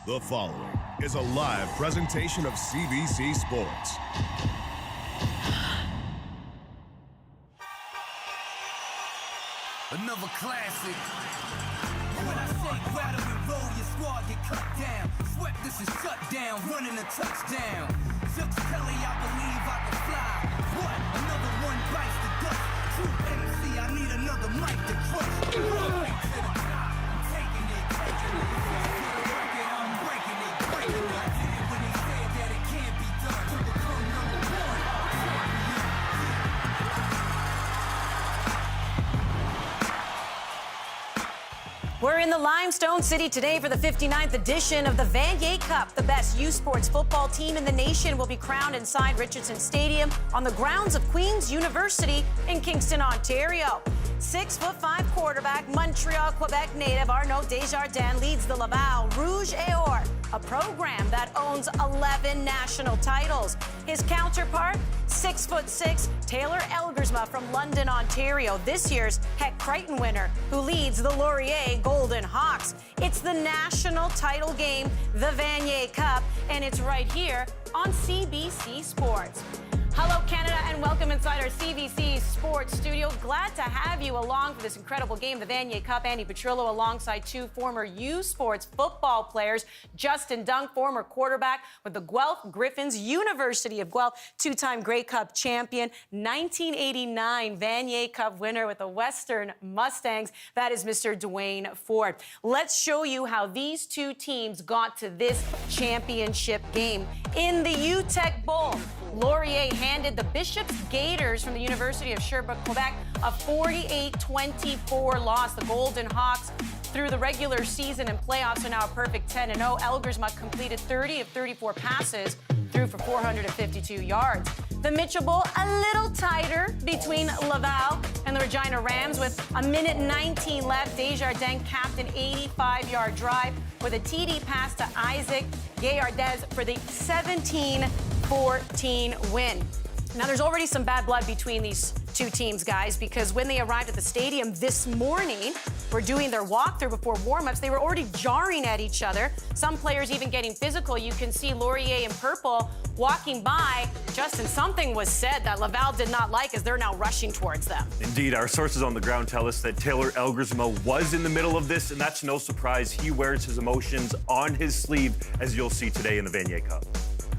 The following is a live presentation of CBC Sports. Another classic. When I say rattle and roll, your squad get cut down. Sweat, this is shut down, running a touchdown. Six Kelly, I believe I can fly. What? Another one bites the dust. True MC, I need another mic to crush. To the top, I'm taking it. I'm breaking it. I did it when they said that it can't be done. To become number one. We're in the Limestone City today for the 59th edition of the Vanier Cup. The best youth sports football team in the nation will be crowned inside Richardson Stadium on the grounds of Queen's University in Kingston, Ontario. 6'5" quarterback, Montreal, Quebec native Arnaud Desjardins leads the LAVAL ROUGE, a program that owns 11 national titles. His counterpart, 6'6", Taylor Elgersma from London, Ontario, this year's Heck Crichton winner, who leads the Laurier Golden Hawks. It's the national title game, the Vanier Cup, and it's right here on CBC Sports. Hello, Canada, and welcome inside our CBC Sports studio. Glad to have you along for this incredible game, the Vanier Cup. Andy Petrillo alongside two former U Sports football players. Justin Dunk, former quarterback with the Guelph Griffins, University of Guelph, two-time Grey Cup champion, 1989 Vanier Cup winner with the Western Mustangs. That is Mr. Dwayne Ford. Let's show you how these two teams got to this championship game. In the UTech Bowl, Laurier handed the Bishop's Gators from the University of Sherbrooke, Quebec, a 48-24 loss. The Golden Hawks, through the regular season and playoffs, are now a perfect 10-0. Elgersma completed 30 of 34 passes, threw for 452 yards. The Mitchell Bowl, a little tighter between Laval and the Regina Rams with a minute 19 left. Desjardins capped an 85-yard drive with a TD pass to Isaac Gaillardes for the 17-14 win. Now, there's already some bad blood between these two teams, guys, because when they arrived at the stadium this morning, were doing their walkthrough before warm-ups, they were already jarring at each other. Some players even getting physical. You can see Laurier in purple walking by. Justin, something was said that Laval did not like as they're now rushing towards them. Indeed, our sources on the ground tell us that Taylor Elgersma was in the middle of this, and that's no surprise. He wears his emotions on his sleeve, as you'll see today in the Vanier Cup.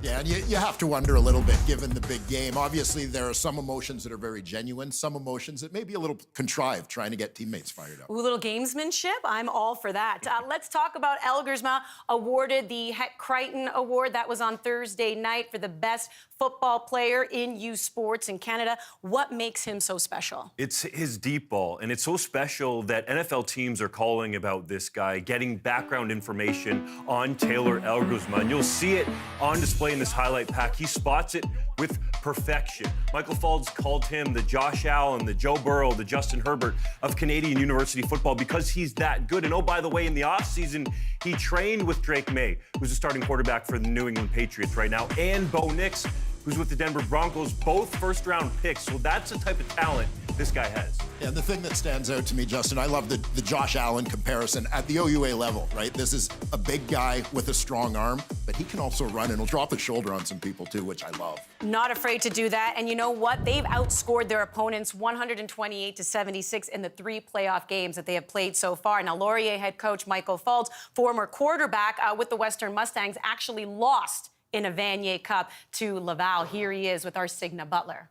Yeah, and you have to wonder a little bit, given the big game. Obviously, there are some emotions that are very genuine, some emotions that may be a little contrived, trying to get teammates fired up. Ooh, little gamesmanship? I'm all for that. Let's talk about Elgersma, awarded the Heck Crichton Award. That was on Thursday night for the best football player in U Sports in Canada. What makes him so special? It's his deep ball, and it's so special that NFL teams are calling about this guy, getting background information on Taylor Elgersma, and you'll see it on display in this highlight pack. He spots it with perfection. Michael Faulds called him the Josh Allen, the Joe Burrow, the Justin Herbert of Canadian university football because he's that good. And oh, by the way, in the offseason, he trained with Drake May, who's a starting quarterback for the New England Patriots right now, and Bo Nix, who's with the Denver Broncos, both first-round picks. So that's the type of talent this guy has. Yeah, and the thing that stands out to me, Justin, I love the Josh Allen comparison at the OUA level, right? This is a big guy with a strong arm, but he can also run and he'll drop his shoulder on some people too, which I love. Not afraid to do that. And you know what? They've outscored their opponents 128-76 in the 3 playoff games that they have played so far. Now, Laurier head coach Michael Faulds, former quarterback with the Western Mustangs, actually lost in a Vanier Cup to Laval. Here he is with our Signa Butler.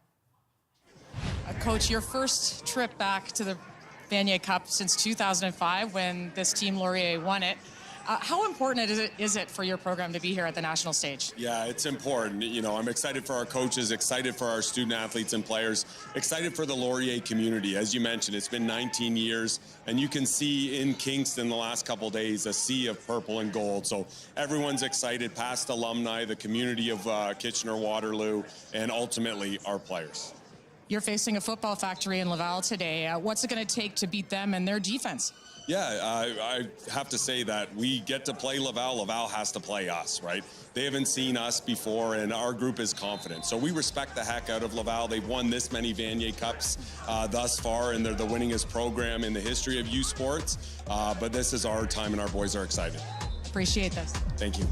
Coach, your first trip back to the Vanier Cup since 2005 when this team Laurier won it. How important is it for your program to be here at the national stage? Yeah, it's important. You know, I'm excited for our coaches, excited for our student athletes and players, excited for the Laurier community. As you mentioned, it's been 19 years, and you can see in Kingston the last couple of days a sea of purple and gold. So everyone's excited, past alumni, the community of Kitchener-Waterloo, and ultimately our players. You're facing a football factory in Laval today. What's it going to take to beat them and their defense? Yeah, I have to say that we get to play Laval. Laval has to play us, right? They haven't seen us before, and our group is confident. So we respect the heck out of Laval. They've won this many Vanier Cups thus far, and they're the winningest program in the history of U Sports. But this is our time, and our boys are excited. Appreciate this. Thank you.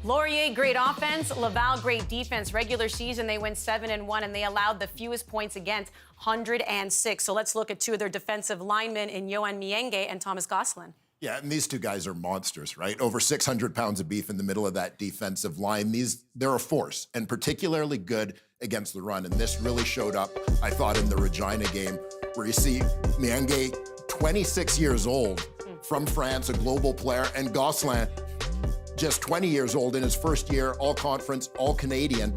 Laurier, great offense. Laval, great defense. Regular season, they win 7-1, and they allowed the fewest points against, 106. So let's look at two of their defensive linemen in Yohan Mienge and Thomas Gosselin. Yeah, and these two guys are monsters, right? Over 600 pounds of beef in the middle of that defensive line. They're a force, and particularly good against the run. And this really showed up, I thought, in the Regina game, where you see Mienge, 26 years old, from France, a global player, and Gosselin, just 20 years old in his first year, all-conference, all-Canadian.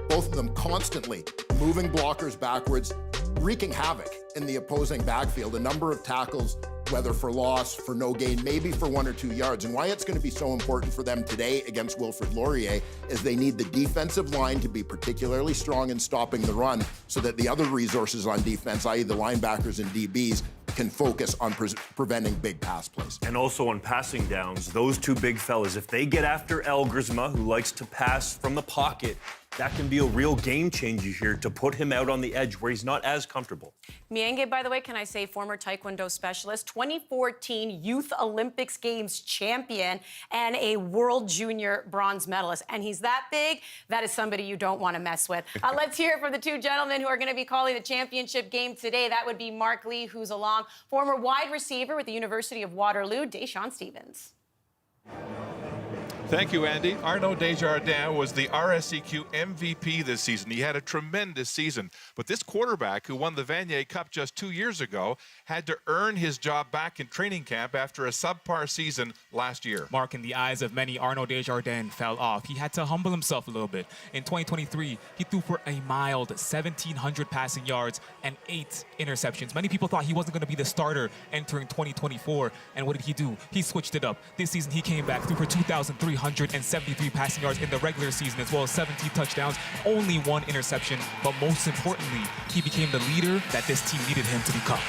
Both of them constantly moving blockers backwards, wreaking havoc in the opposing backfield. A number of tackles, whether for loss, for no gain, maybe for 1 or 2 yards. And why it's going to be so important for them today against WILFRED Laurier is they need the defensive line to be particularly strong in stopping the run so that the other resources on defense, i.e. the linebackers and DBs, can focus on preventing big pass plays. And also on passing downs, those two big fellas, if they get after Elgersma, who likes to pass from the pocket, that can be a real game changer here to put him out on the edge where he's not as comfortable. Mienge, by the way, can I say former Taekwondo specialist, 2014 Youth Olympics Games champion, and a World Junior bronze medalist. And he's that big, that is somebody you don't want to mess with. Let's hear it from the two gentlemen who are going to be calling the championship game today. That would be Mark Lee, who's along, former wide receiver with the University of Waterloo, Deshaun Stevens. Thank you, Andy. Arnaud Desjardins was the RSEQ MVP this season. He had a tremendous season. But this quarterback, who won the Vanier Cup just 2 years ago, had to earn his job back in training camp after a subpar season last year. Mark, in the eyes of many, Arnaud Desjardins fell off. He had to humble himself a little bit. In 2023, he threw for a mild 1,700 passing yards and 8 interceptions. Many people thought he wasn't going to be the starter entering 2024. And what did he do? He switched it up. This season, he came back, threw for 2,373 passing yards in the regular season, as well as 17 touchdowns, only 1 interception. But most importantly, he became the leader that this team needed him to become.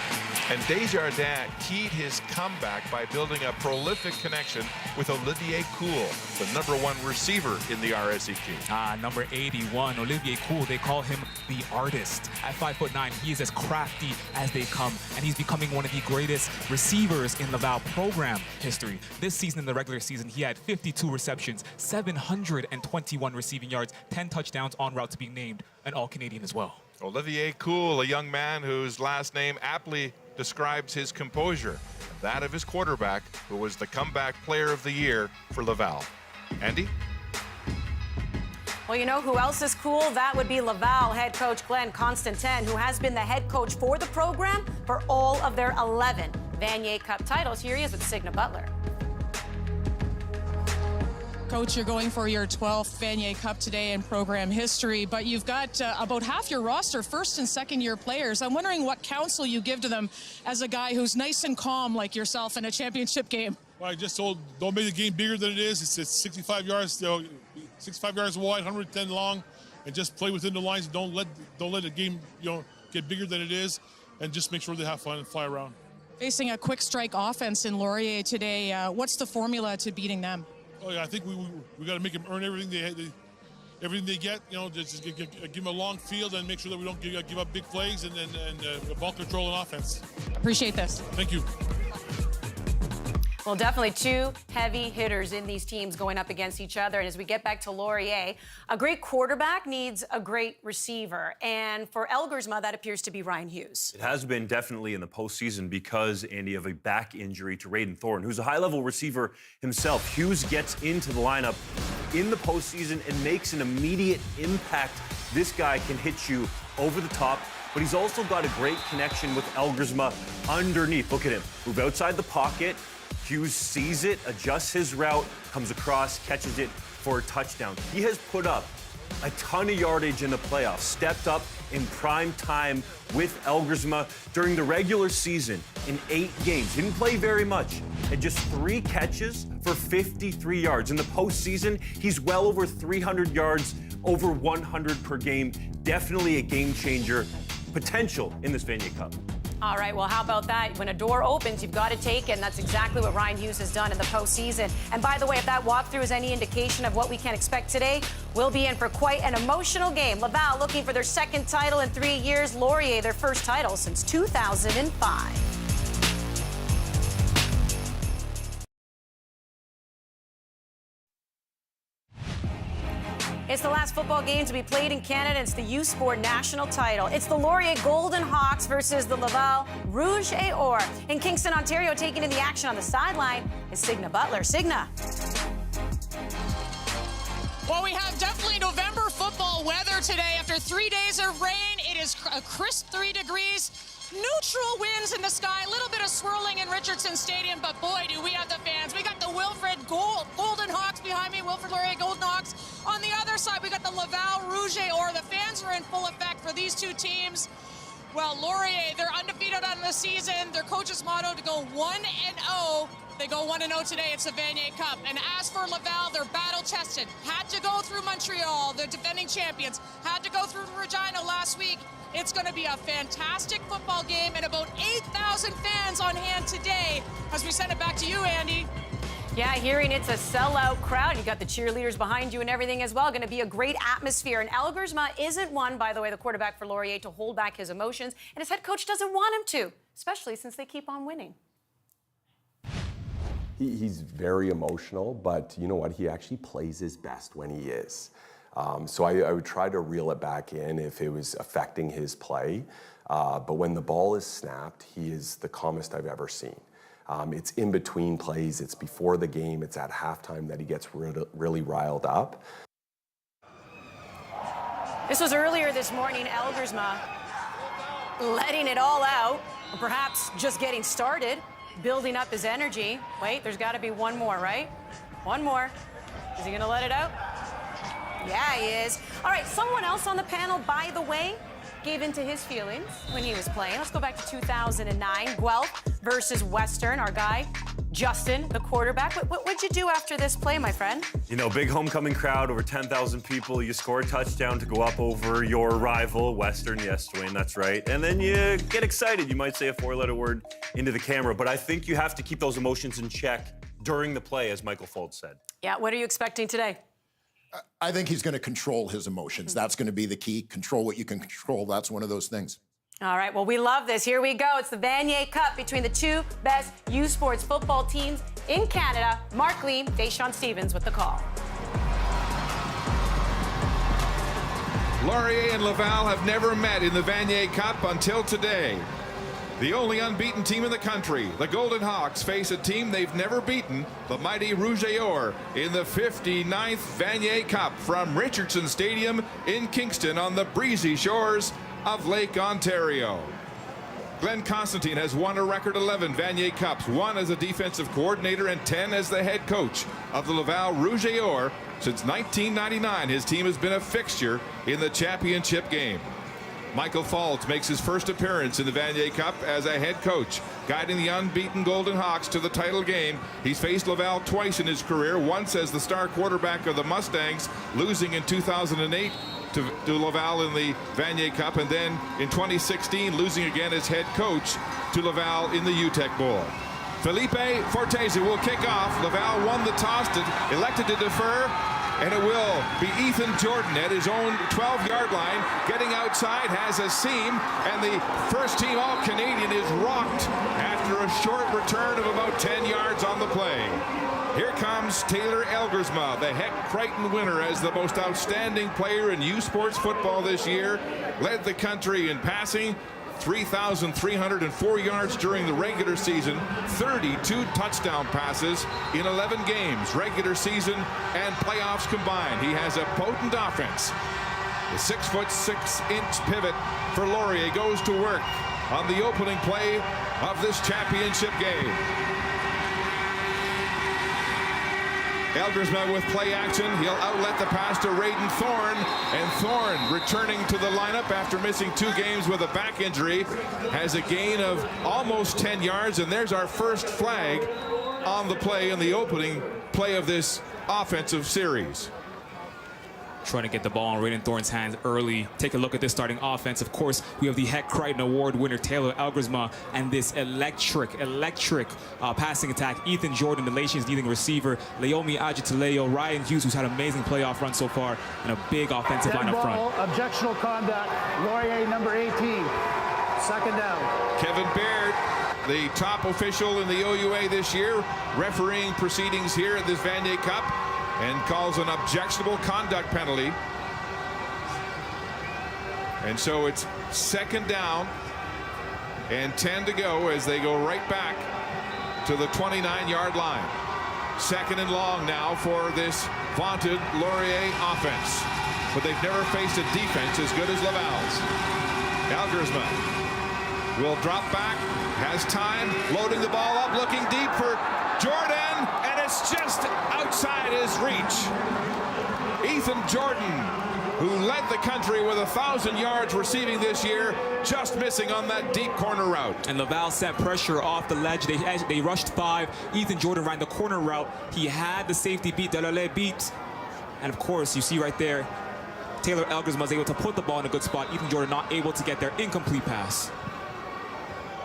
And Desjardins keyed his comeback by building a prolific connection with Olivier Cool, the #1 receiver in the RSEQ. Number 81, Olivier Cool. They call him the artist. At 5'9", he is as crafty as they come, and he's becoming one of the greatest receivers in LAVAL program history. This season, in the regular season, he had 52 receptions, 721 receiving yards, 10 touchdowns, en route to being named an All-Canadian as well. Olivier Cool, a young man whose last name aptly describes his composure, that of his quarterback, who was the comeback player of the year for LAVAL. Andy? Well, you know who else is cool? That would be LAVAL head coach Glenn Constantin, who has been the head coach for the program for all of their 11 Vanier Cup titles. Here he is with Signa Butler. Coach, you're going for your 12th Vanier Cup today in program history, but you've got about half your roster first and second year players. I'm wondering what counsel you give to them as a guy who's nice and calm like yourself in a championship game. Well, I just told, don't make the game bigger than it is. It's 65 yards, 65 yards wide, 110 long, and just play within the lines. Don't let the game, get bigger than it is, and just make sure they have fun and fly around. Facing a quick strike offense in Laurier today, what's the formula to beating them? Oh yeah, I think we got to make them earn everything they get. Just give them a long field and make sure that we don't give up big plays and ball control and offense. Appreciate this. Thank you. Well, definitely two heavy hitters in these teams going up against each other. And as we get back to Laurier, a great quarterback needs a great receiver. And for Elgersma, that appears to be Ryan Hughes. It has been definitely in the postseason because, Andy, of a back injury to Raiden Thorne, who's a high-level receiver himself. Hughes gets into the lineup in the postseason and makes an immediate impact. This guy can hit you over the top, but he's also got a great connection with Elgersma underneath. Look at him. Move outside the pocket. Hughes sees it, adjusts his route, comes across, catches it for a touchdown. He has put up a ton of yardage in the playoffs, stepped up in prime time with Elgersma during the regular season in 8 games. Didn't play very much. Had just 3 catches for 53 yards. In the postseason, he's well over 300 yards, over 100 per game. Definitely a game changer potential in this Vanier Cup. All right, well, how about that? When a door opens, you've got to take it, and that's exactly what Ryan Hughes has done in the postseason. And by the way, if that walkthrough is any indication of what we can expect today, we'll be in for quite an emotional game. LAVAL looking for their 2nd title in 3 years. Laurier, their 1st title since 2005. It's the last football game to be played in Canada. It's the U Sport national title. It's the Laurier Golden Hawks versus the LAVAL Rouge et Or. In Kingston, Ontario, taking in the action on the sideline is Signa Butler. Signa. Well, we have definitely November football weather today. After 3 days of rain, it is a crisp 3 degrees. Neutral winds in the sky, a little bit of swirling in Richardson Stadium, but boy, do we have the fans. We got the WILFRED Golden Hawks behind me, WILFRED Laurier Golden Hawks. On the other side, we got the LAVAL Rouge et Or. The fans are in full effect for these two teams. Well, Laurier, they're undefeated on the season. Their coach's motto to go 1-0. They go 1-0 today. It's the Vanier Cup. And as for LAVAL, they're battle-tested. Had to go through Montreal, the defending champions. Had to go through Regina last week. It's going to be a fantastic football game and about 8,000 fans on hand today as we send it back to you, Andy. Yeah, hearing it's a sellout crowd. You got the cheerleaders behind you and everything as well. Going to be a great atmosphere. And Elgersma isn't one, by the way, the quarterback for Laurier, to hold back his emotions. And his head coach doesn't want him to, especially since they keep on winning. He's very emotional, but you know what? He actually plays his best when he is. So I would try to reel it back in if it was affecting his play. But when the ball is snapped, he is the calmest I've ever seen. It's in between plays, it's before the game, it's at halftime that he gets really riled up. This was earlier this morning, Elgersma letting it all out, or perhaps just getting started, building up his energy. Wait, there's got to be one more, right? One more. Is he going to let it out? Yeah, he is. All right, someone else on the panel, by the way, gave into his feelings when he was playing. Let's go back to 2009, Guelph versus Western. Our guy, Justin, the quarterback. What'd you do after this play, my friend? You know, big homecoming crowd, over 10,000 people. You score a touchdown to go up over your rival, Western. Yes, Dwayne, that's right. And then you get excited. You might say a four-letter word into the camera. But I think you have to keep those emotions in check during the play, as Michael Foltz said. Yeah, what are you expecting today? I think he's going to control his emotions. That's going to be the key. Control what you can control. That's one of those things. All right, well, we love this. Here we go. It's the Vanier Cup between the two best U Sports football teams in Canada. Mark Lee, Deshaun Stevens with the call. Laurier and LAVAL have never met in the Vanier Cup until today. The only unbeaten team in the country, the Golden Hawks, face a team they've never beaten, the mighty Rouge et Or, in the 59th Vanier Cup from Richardson Stadium in Kingston on the breezy shores of Lake Ontario. Glenn Constantine has won a record 11 Vanier Cups, 1 as a defensive coordinator and 10 as the head coach of the LAVAL Rouge et Or. Since 1999, his team has been a fixture in the championship game. Michael Foltz makes his first appearance in the Vanier Cup as a head coach, guiding the unbeaten Golden Hawks to the title game. He's faced LAVAL twice in his career, once as the star quarterback of the Mustangs, losing in 2008 to LAVAL in the Vanier Cup, and then in 2016 losing again as head coach to LAVAL in the UTEC Bowl. Felipe Forteza will kick off. LAVAL won the toss, elected to defer, and it will be Ethan Jordan at his own 12-yard line, getting outside, has a seam, and the first-team All-Canadian is rocked after a short return of about 10 yards on the play. Here comes Taylor Elgersma, the Heck Crichton winner as the most outstanding player in U Sports football this year. Led the country in passing, 3,304 yards during the regular season, 32 touchdown passes in 11 games, regular season and playoffs combined. He has a potent offense. The 6'6" pivot for Laurier goes to work on the opening play of this championship game. Elgersma with play action. He'll outlet the pass to Raiden Thorne, and Thorne, returning to the lineup after missing 2 games with a back injury, has a gain of almost 10 yards, and there's our first flag on the play in the opening play of this offensive series. Trying to get the ball in Raiden Thorne's hands early. Take a look at this starting offense. Of course, we have the Heck Crichton Award winner Taylor Elgersma and this electric passing attack. Ethan Jordan, the nation's leading receiver. Leomi Ajitaleo, Ryan Hughes, who's had an amazing playoff run so far, and a big offensive line up front. Objectional conduct. Laurier, number 18. Second down. Kevin Baird, the top official in the OUA this year, refereeing proceedings here at this Vanier Cup. and calls an objectionable conduct penalty. And so it's 2nd down and 10 to go as they go right back to the 29-yard line. 2nd and long now for this vaunted Laurier offense. But they've never faced a defense as good as Laval's. Elgersma will drop back, has time, loading the ball up, looking deep for Jordan, and it's just outside his reach. Ethan Jordan, who led the country with 1,000 yards receiving this year, just missing on that deep corner route. And Laval set pressure off the ledge. They rushed 5. Ethan Jordan ran the corner route. He had the safety beat, Delalay beat. And of course, you see right there, Taylor Elgersma was able to put the ball in a good spot. Ethan Jordan not able to get there. Incomplete pass.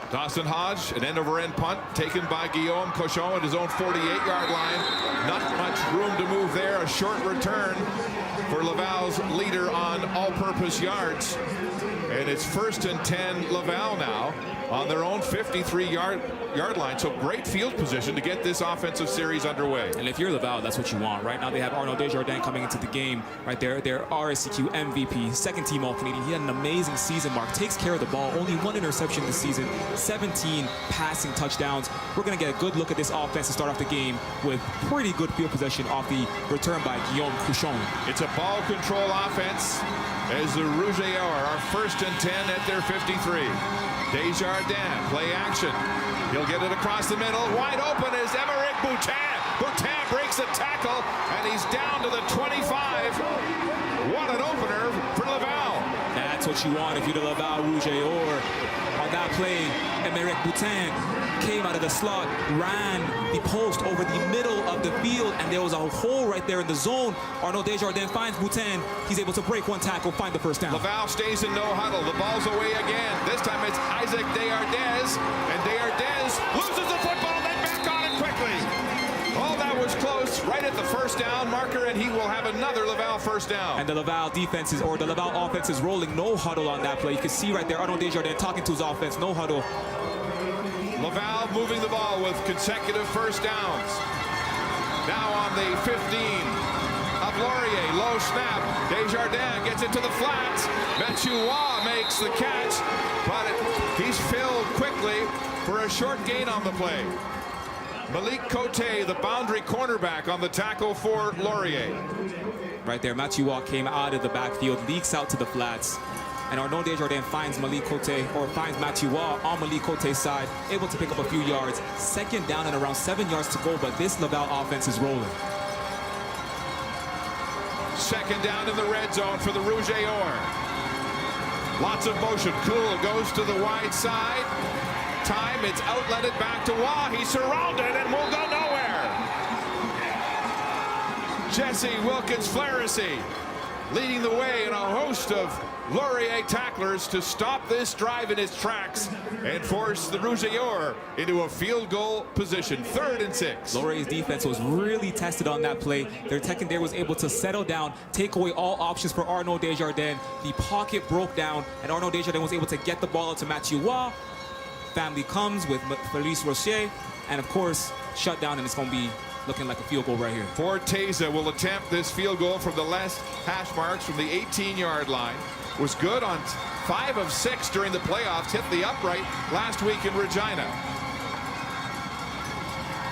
Dawson Hodge, an end-over-end punt taken by Guillaume Cochon at his own 48-yard line. Not much room to move there. A short return for Laval's leader on all-purpose yards. And it's 1st and 10 Laval now on their own 53-yard line. So great field position to get this offensive series underway. And if you're Laval, that's what you want. Right now they have Arnaud Desjardins coming into the game. Right there, their RSCQ MVP, 2nd-team All-Canadian. He had an amazing season, Mark. Takes care of the ball. Only 1 interception this season. 17 passing touchdowns. We're going to get a good look at this offense to start off the game with pretty good field possession off the return by Guillaume Couchon. It's a ball control offense as the Rouge are 1st and 10 at their 53. Desjardins, play action. He'll get it across the middle. Wide open is Emerick Boutin. Boutin breaks the tackle, and he's down to the 25. What an opener for Laval. That's what you want if you're the Laval Rouge. Or on that play, Emerick Boutin came out of the slot, ran the post over the middle of the field, and there was a hole right there in the zone. Arnaud Desjardins finds Boutin. He's able to break 1 tackle, find the 1st down. Laval stays in no huddle. The ball's away again. This time it's Isaac Desjardins, and Desjardins loses the football, then back on it quickly. Oh, that was close, right at the 1st down marker, and he will have another Laval 1st down. And the Laval defenses, or the Laval offense, is rolling no huddle on that play. You can see right there Arnaud Desjardins talking to his offense, no huddle. Laval moving the ball with consecutive 1st downs. Now on the 15 of Laurier, low snap. Desjardins gets it to the flats. Mathieu Waugh makes the catch, but he's filled quickly for a short gain on the play. Malik Cote, the boundary cornerback, on the tackle for Laurier. Right there, Mathieu Waugh came out of the backfield, leaks out to the flats. And Arnaud Desjardins finds Malik Cote, or finds Mathieu Waugh on Malik Cote's side, able to pick up a few yards. 2nd down and around 7 yards to go, but this Laval offense is rolling. 2nd down in the red zone for the Rouge Or. Lots of motion. Cool goes to the wide side. Time, it's outletted back to Waugh. He's surrounded and will go nowhere. Jesse Wilkins-Flaherty leading the way in a host of Laurier tacklers to stop this drive in its tracks and force the Rouge Or into a field goal position. 3rd and 6. Laurier's defense was really tested on that play. Their secondary was able to settle down, take away all options for Arnaud Desjardins. The pocket broke down, and Arnaud Desjardins was able to get the ball out to Mathieu Waugh. Family comes with Felice Rocher, and of course, shut down, and it's going to be looking like a field goal right here. Forteza will attempt this field goal from the left hash marks from the 18-yard line. Was good on 5 of 6 during the playoffs, hit the upright last week in Regina.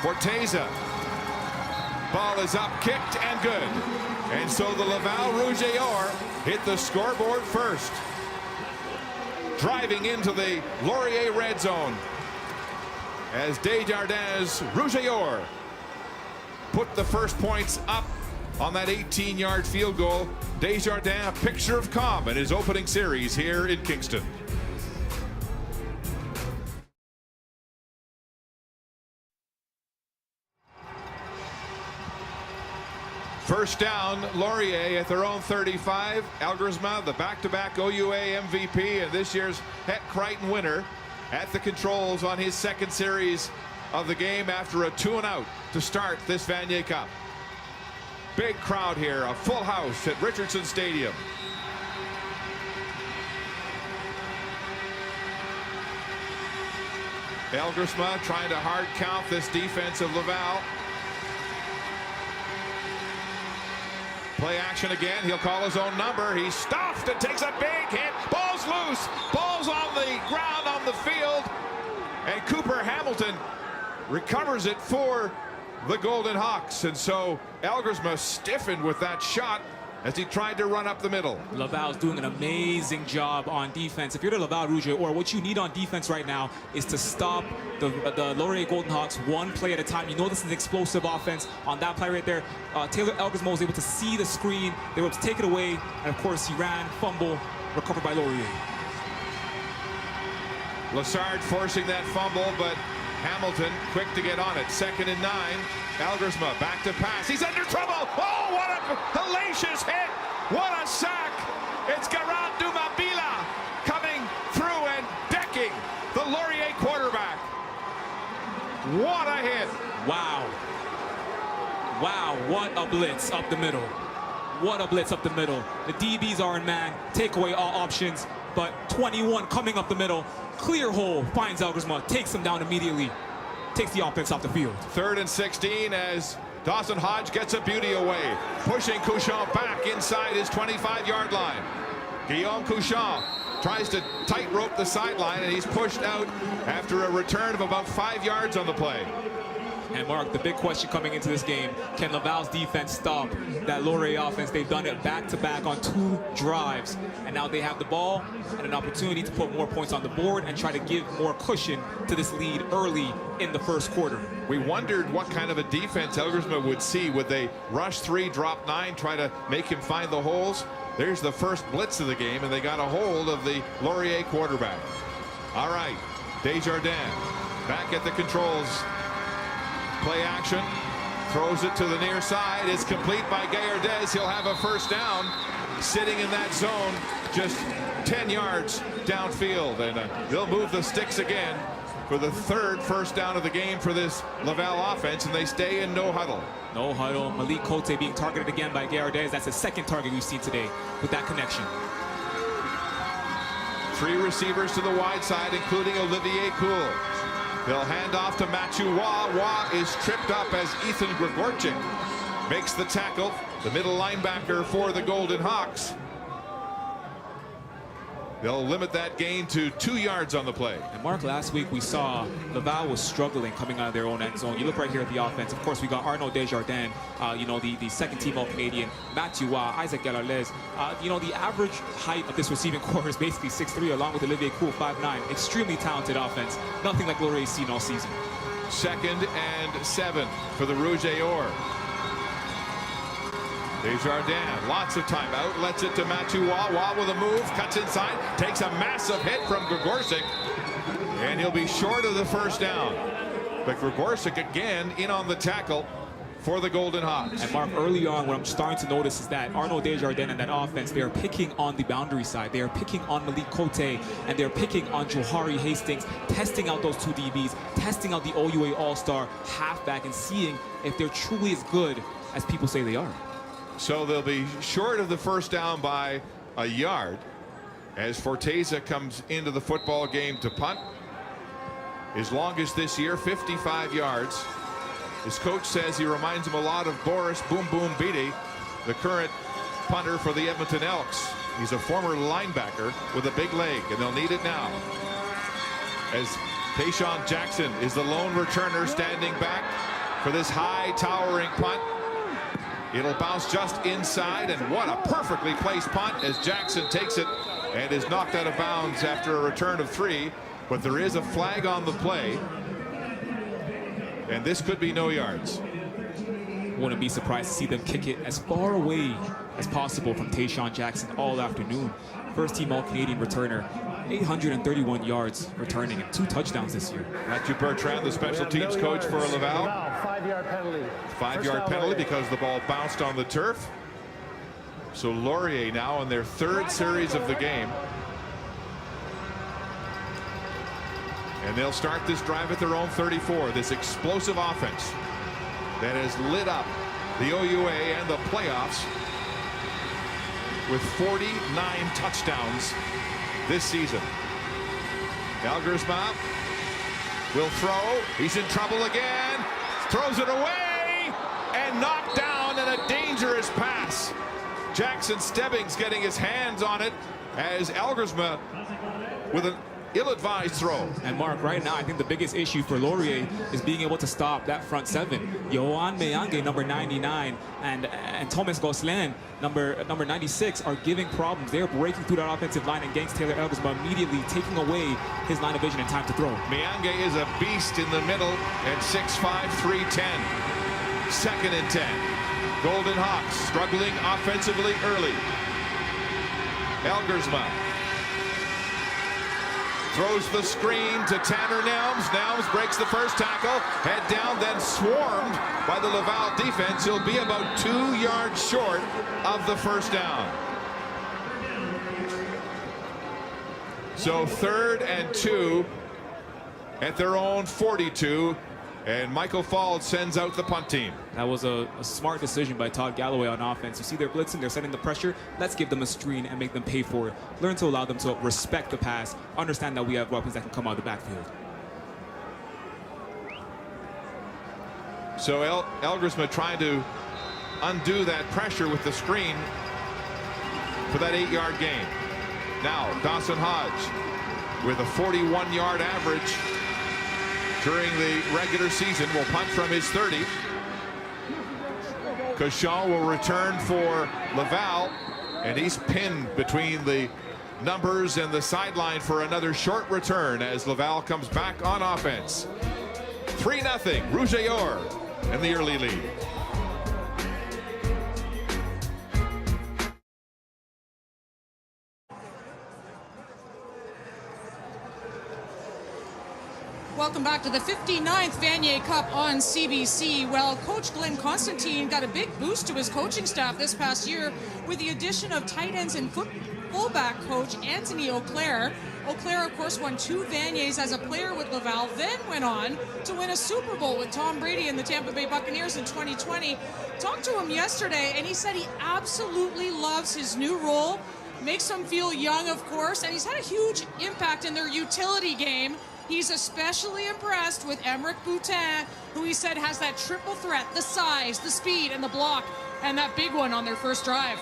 Forteza, ball is up, kicked, and good. And so the Laval Rouge Or hit the scoreboard first. Driving into the Laurier red zone as Desjardins Rouge Or put the 1st points up on that 18-yard field goal. Desjardins, a picture of calm in his opening series here in Kingston. First down, Laurier at their own 35. Elgersma, the back-to-back OUA MVP and this year's Het Crichton winner, at the controls on his 2nd series of the game after a 2-and-out to start this Vanier Cup. Big crowd here, a full house at Richardson Stadium. Elgersma trying to hard count this defense of Laval. Play action again. He'll call his own number. He's stuffed and takes a big hit. Ball's loose. Ball's on the ground on the field. And Cooper Hamilton recovers it for the Golden Hawks. And so Elgersma stiffened with that shot as he tried to run up the middle. Laval's doing an amazing job on defense. If you're the Laval Rouge, or what you need on defense right now is to stop the Laurier Golden Hawks one play at a time. You know this is an explosive offense. On that play right there, Taylor Elgersma was able to see the screen. They were able to take it away. And of course, he ran, fumble, recovered by Laurier. Lassard forcing that fumble, but Hamilton quick to get on it. 2nd and 9. Elgersma back to pass. He's under trouble. Oh, what a hellacious hit. What a sack. It's Garant Dumabila coming through and decking the Laurier quarterback. What a hit. Wow. Wow, what a blitz up the middle. What a blitz up the middle. The DBs are in man. Take away all options. But 21 coming up the middle. Clear hole. Finds Elgersma. Takes him down immediately. Takes the offense off the field. 3rd and 16 as Dawson Hodge gets a beauty away. Pushing Couchon back inside his 25-yard line. Guillaume Couchon tries to tightrope the sideline, and he's pushed out after a return of about 5 yards on the play. And Mark, the big question coming into this game, can Laval's defense stop that Laurier offense? They've done it back-to-back on 2 drives, and now they have the ball and an opportunity to put more points on the board and try to give more cushion to this lead early in the first quarter. We wondered what kind of a defense Elgersma would see. Would they rush 3, drop 9, try to make him find the holes? There's the first blitz of the game, and they got a hold of the Laurier quarterback. All right, Desjardins back at the controls. Play action, throws it to the near side. It's complete by Gaillardes. He'll have a first down, sitting in that zone just 10 yards downfield. And they'll move the sticks again for the 3rd first down of the game for this Laval offense, and they stay in no huddle. No huddle. Malik Cote being targeted again by Gaillardes. That's the 2nd target we've seen today with that connection. 3 receivers to the wide side, including Olivier Cool. They'll hand off to Mathieu Waugh. Waugh is tripped up as Ethan Grigorczyk makes the tackle, the middle linebacker for the Golden Hawks. They'll limit that gain to 2 yards on the play. And Mark, last week we saw Laval was struggling coming out of their own end zone. You look right here at the offense. Of course, we got Arnaud Desjardins, you know, the 2nd team All-Canadian, Mathieu Waugh, Isaac Gaillardes. You know, the average height of this receiving core is basically 6'3", along with Olivier Cool, 5'9". Extremely talented offense. Nothing like Laurier's seen all season. 2nd and 7 for the Rouge et Or. Desjardins, lots of time out, lets it to Mathieu Waugh. Waugh with a move, cuts inside, takes a massive hit from Grigorczyk, and he'll be short of the first down. But Grigorczyk again in on the tackle for the Golden Hawks. And Mark, early on, what I'm starting to notice is that Arnaud Desjardins and that offense, they are picking on the boundary side. They are picking on Malik Cote, and they're picking on Johari Hastings, testing out those 2 DBs, testing out the OUA All-Star halfback, and seeing if they're truly as good as people say they are. So they'll be short of the first down by a yard as Forteza comes into the football game to punt. His longest this year, 55 yards. His coach says he reminds him a lot of Boris Boom Boom Beatty, the current punter for the Edmonton Elks. He's a former linebacker with a big leg, and they'll need it now. As Tayshaun Jackson is the lone returner standing back for this high towering punt. It'll bounce just inside, and what a perfectly placed punt as Jackson takes it and is knocked out of bounds after a return of 3. But there is a flag on the play, and this could be no yards. Wouldn't be surprised to see them kick it as far away as possible from Tayshaun Jackson all afternoon. First team All-Canadian returner, 831 yards returning and 2 touchdowns this year. Matthew Bertrand, the special teams coach for Laval. 5-yard penalty. 5-yard penalty because the ball bounced on the turf. So Laurier now in their 3rd series of the game. And they'll start this drive at their own 34. This explosive offense that has lit up the OUA and the playoffs with 49 touchdowns this season. Elgersma will throw. He's in trouble again. Throws it away and knocked down, and a dangerous pass Jackson Stebbings getting his hands on it as Elgersma with an ill-advised throw. And Mark, right now, I think the biggest issue for Laurier is being able to stop that front seven. Yohan Meyange, number 99, and Thomas Gosselin, number 96, are giving problems. They're breaking through that offensive line, and Gangs Taylor Elgersma immediately taking away his line of vision and time to throw. Meyange is a beast in the middle at 6'5", 310. 2nd and 10. Golden Hawks struggling offensively early. Elgersma throws the screen to Tanner Nelms. Nelms breaks the first tackle, head down, then swarmed by the Laval defense. He'll be about 2 yards short of the first down. So 3rd and 2 at their own 42. And Michael Fald sends out the punt team. That was a smart decision by Todd Galloway on offense. You see they're blitzing, they're setting the pressure. Let's give them a screen and make them pay for it. Learn to allow them to respect the pass. Understand that we have weapons that can come out of the backfield. So Elgersma trying to undo that pressure with the screen for that 8-yard gain. Now Dawson Hodge with a 41-yard average during the regular season will punt from his 30. Cochon will return for Laval, and he's pinned between the numbers and the sideline for another short return as Laval comes back on offense. 3-0, ROUGE in the early lead. Welcome back to the 59th Vanier Cup on CBC. Well, Coach Glenn Constantine got a big boost to his coaching staff this past year with the addition of tight ends and fullback coach Anthony Auclair. Auclair, of course, won 2 Vaniers as a player with Laval, then went on to win a Super Bowl with Tom Brady and the Tampa Bay Buccaneers in 2020. Talked to him yesterday, and he said he absolutely loves his new role. Makes him feel young, of course, and he's had a huge impact in their utility game. He's especially impressed with Emeric Boutin, who he said has that triple threat, the size, the speed, and the block, and that big one on their first drive.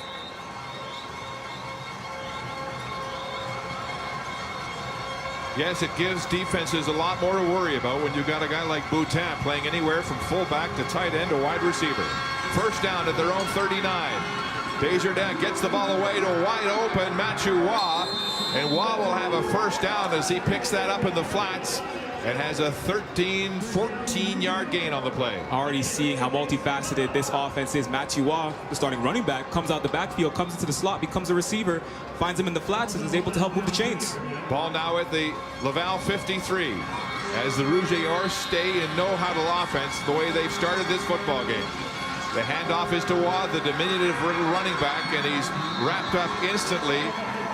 Yes, it gives defenses a lot more to worry about when you've got a guy like Boutin playing anywhere from fullback to tight end to wide receiver. First down at their own 39. Desjardins gets the ball away to wide open Mathieu Waugh, and Waugh will have a first down as he picks that up in the flats and has a 14-yard gain on the play. Already seeing how multifaceted this offense is. Mathieu Waugh, the starting running back, comes out the backfield, comes into the slot, becomes a receiver, finds him in the flats, and is able to help move the chains. Ball now at the Laval 53 as the Rouge stay in no-huddle offense the way they've started this football game. The handoff is to Waugh, the diminutive running back, and he's wrapped up instantly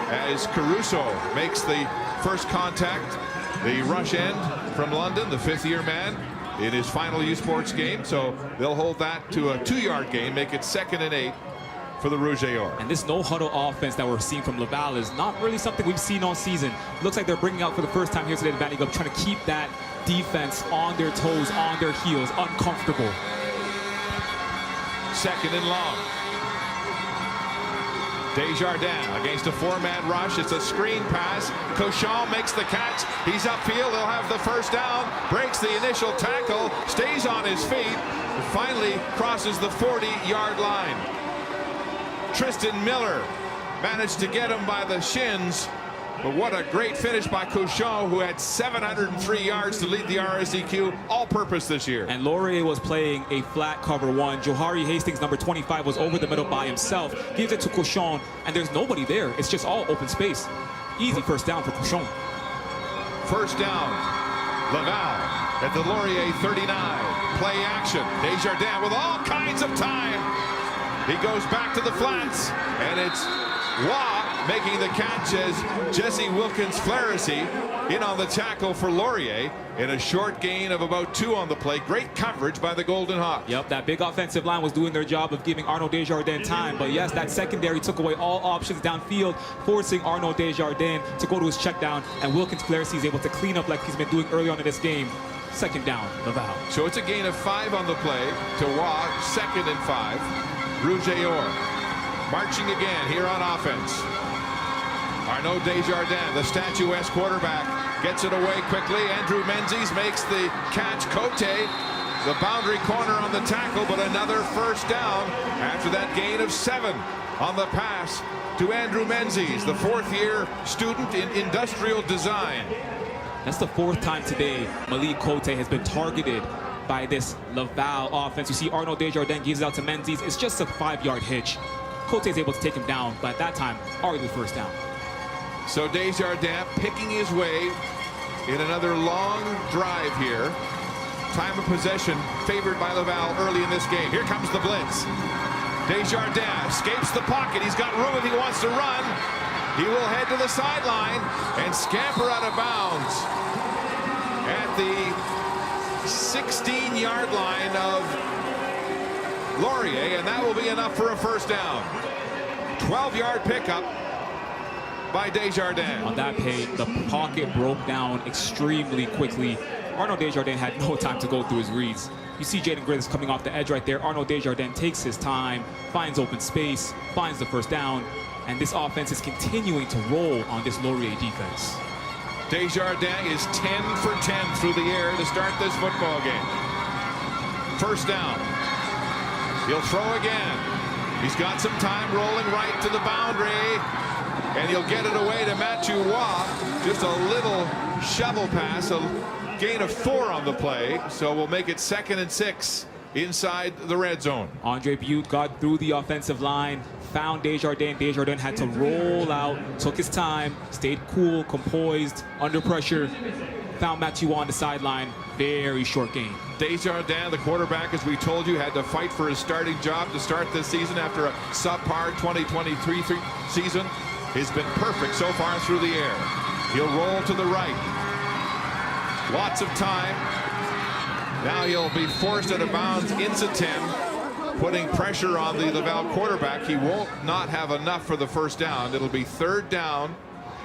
as Caruso makes the first contact. The rush end from London, the 5th-year man, in his final U Sports game. So they'll hold that to a 2-yard gain, make it 2nd and 8 for the Rouge. And this no-huddle offense that we're seeing from Laval is not really something we've seen all season. Looks like they're bringing out for the first time here today at Vanier Cup, trying to keep that defense on their toes, on their heels, uncomfortable. 2nd and long. Desjardins against a 4-man rush. It's a screen pass. Cochon makes the catch. He's upfield. He'll have the first down. Breaks the initial tackle. Stays on his feet. And finally crosses the 40-yard line. Tristan Miller managed to get him by the shins. But what a great finish by Cochon, who had 703 yards to lead the RSEQ all-purpose this year. And Laurier was playing a flat cover 1. Johari Hastings, number 25, was over the middle by himself. Gives it to Cochon, and there's nobody there. It's just all open space. Easy first down for Cochon. First down, Laval at the Laurier 39. Play action. Desjardins with all kinds of time. He goes back to the flats, and it's Waugh making the catch as Jesse Wilkins-Flaherty in on the tackle for Laurier in a short gain of about 2 on the play. Great coverage by the Golden Hawks. Yep, that big offensive line was doing their job of giving Arnaud Desjardins time. But yes, that secondary took away all options downfield, forcing Arnaud Desjardins to go to his check down, and Wilkins-Flaherty is able to clean up like he's been doing early on in this game. 2nd down, Laval. So it's a gain of 5 on the play to Waugh, 2nd and 5. Rouge. marching again here on offense. Arnaud Desjardins, the statuesque quarterback, gets it away quickly. Andrew Menzies makes the catch. Cote, the boundary corner on the tackle, but another first down after that gain of 7 on the pass to Andrew Menzies, the 4th-year student in industrial design. That's the 4th time today Malik Cote has been targeted by this Laval offense. You see Arnaud Desjardins gives it out to Menzies. It's just a 5-yard hitch. Cote is able to take him down, but at that time, arguably first down. So Desjardins picking his way in another long drive here. Time of possession favored by Laval early in this game. Here comes the blitz. Desjardins escapes the pocket. He's got room if he wants to run. He will head to the sideline and scamper out of bounds at the 16-yard line of Laurier, and that will be enough for a first down. 12-yard pickup by Desjardins. On that play, the pocket broke down extremely quickly. Arnaud Desjardins had no time to go through his reads. You see Jaden Griffiths coming off the edge right there. Arnaud Desjardins takes his time, finds open space, finds the first down, and this offense is continuing to roll on this Laurier defense. Desjardins is 10 for 10 through the air to start this football game. First down. He'll throw again. He's got some time rolling right to the boundary, and he'll get it away to Mathieu Waugh. Just a little shovel pass, a gain of 4 on the play, so we'll make it 2nd and 6 inside the red zone. Andre Butte got through the offensive line, found Desjardins. Desjardins had to roll out, took his time, stayed cool, composed, under pressure, found Mathieu Waugh on the sideline. Very short gain. Desjardins, the quarterback, as we told you, had to fight for his starting job to start this season after a subpar 2023 season. He's been perfect so far through the air. He'll roll to the right. Lots of time. Now he'll be forced out of bounds into 10, putting pressure on the Laval quarterback. He won't not have enough for the first down. It'll be 3rd down